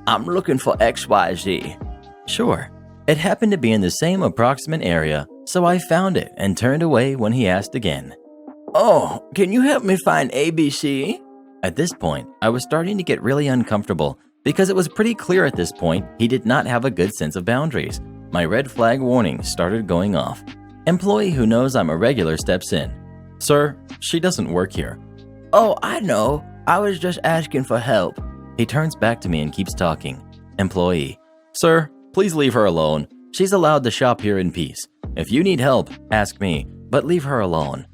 I'm looking for XYZ. Sure." It happened to be in the same approximate area, so I found it and turned away when he asked again. "Oh, can you help me find ABC?" At this point, I was starting to get really uncomfortable because it was pretty clear at this point he did not have a good sense of boundaries. My red flag warning started going off. Employee who knows I'm a regular steps in. "Sir, she doesn't work here." "Oh, I know. I was just asking for help." He turns back to me and keeps talking. Employee: "Sir, please leave her alone. She's allowed to shop here in peace. If you need help, ask me, but leave her alone.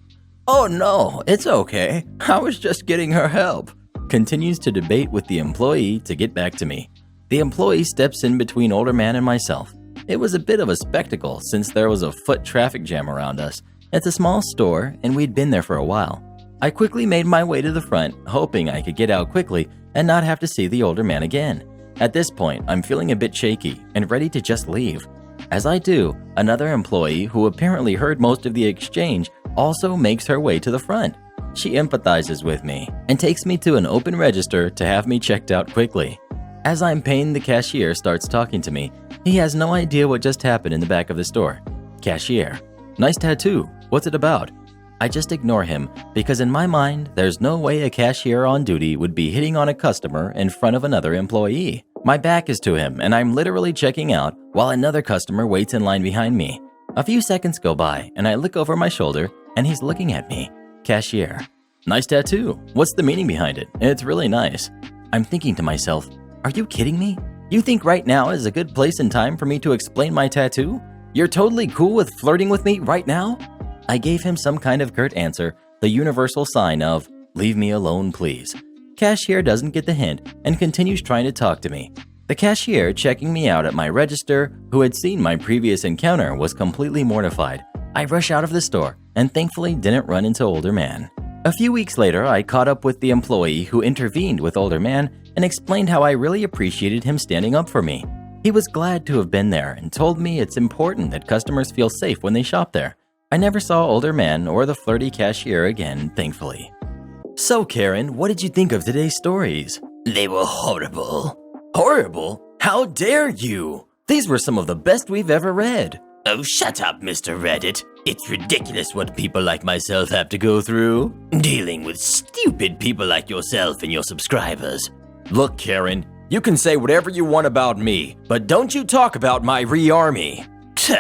Oh no, it's okay. I was just getting her help. Continues to debate with the employee to get back to me. The employee steps in between older man and myself. It was a bit of a spectacle since there was a foot traffic jam around us. It's a small store and we'd been there for a while. I quickly made my way to the front, hoping I could get out quickly and not have to see the older man again. At this point, I'm feeling a bit shaky and ready to just leave. As I do, another employee who apparently heard most of the exchange also makes her way to the front. She empathizes with me and takes me to an open register to have me checked out quickly. As I'm paying, the cashier starts talking to me. He has no idea what just happened in the back of the store. Cashier: nice tattoo. What's it about? I just ignore him because in my mind, there's no way a cashier on duty would be hitting on a customer in front of another employee. My back is to him and I'm literally checking out while another customer waits in line behind me. A few seconds go by and I look over my shoulder and he's looking at me. Cashier: nice tattoo. What's the meaning behind it? It's really nice. I'm thinking to myself, are you kidding me? You think right now is a good place and time for me to explain my tattoo? You're totally cool with flirting with me right now? I gave him some kind of curt answer, the universal sign of, leave me alone please. Cashier doesn't get the hint and continues trying to talk to me. The cashier checking me out at my register, who had seen my previous encounter, was completely mortified. I rush out of the store and thankfully didn't run into older man. A few weeks later, I caught up with the employee who intervened with older man and explained how I really appreciated him standing up for me. He was glad to have been there and told me it's important that customers feel safe when they shop there. I never saw older man or the flirty cashier again, thankfully. So Karen, what did you think of today's stories? They were horrible. Horrible? How dare you? These were some of the best we've ever read. Oh, shut up, Mr. Reddit. It's ridiculous what people like myself have to go through. Dealing with stupid people like yourself and your subscribers. Look, Karen, you can say whatever you want about me, but don't you talk about my re-army. Tch,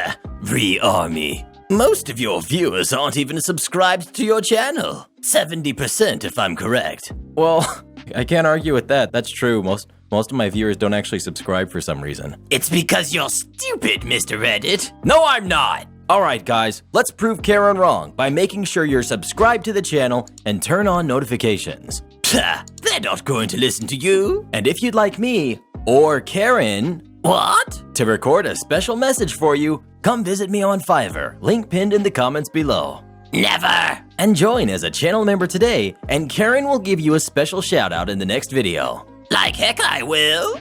re-army. Most of your viewers aren't even subscribed to your channel. 70% if I'm correct. Well, I can't argue with that. That's true. Most of my viewers don't actually subscribe for some reason. It's because you're stupid, Mr. Reddit. No, I'm not. Alright guys, let's prove Karen wrong by making sure you're subscribed to the channel and turn on notifications. Pah, they're not going to listen to you. And if you'd like me, or Karen, what? To record a special message for you, come visit me on Fiverr, link pinned in the comments below. Never! And join as a channel member today, and Karen will give you a special shout out in the next video. Like heck I will.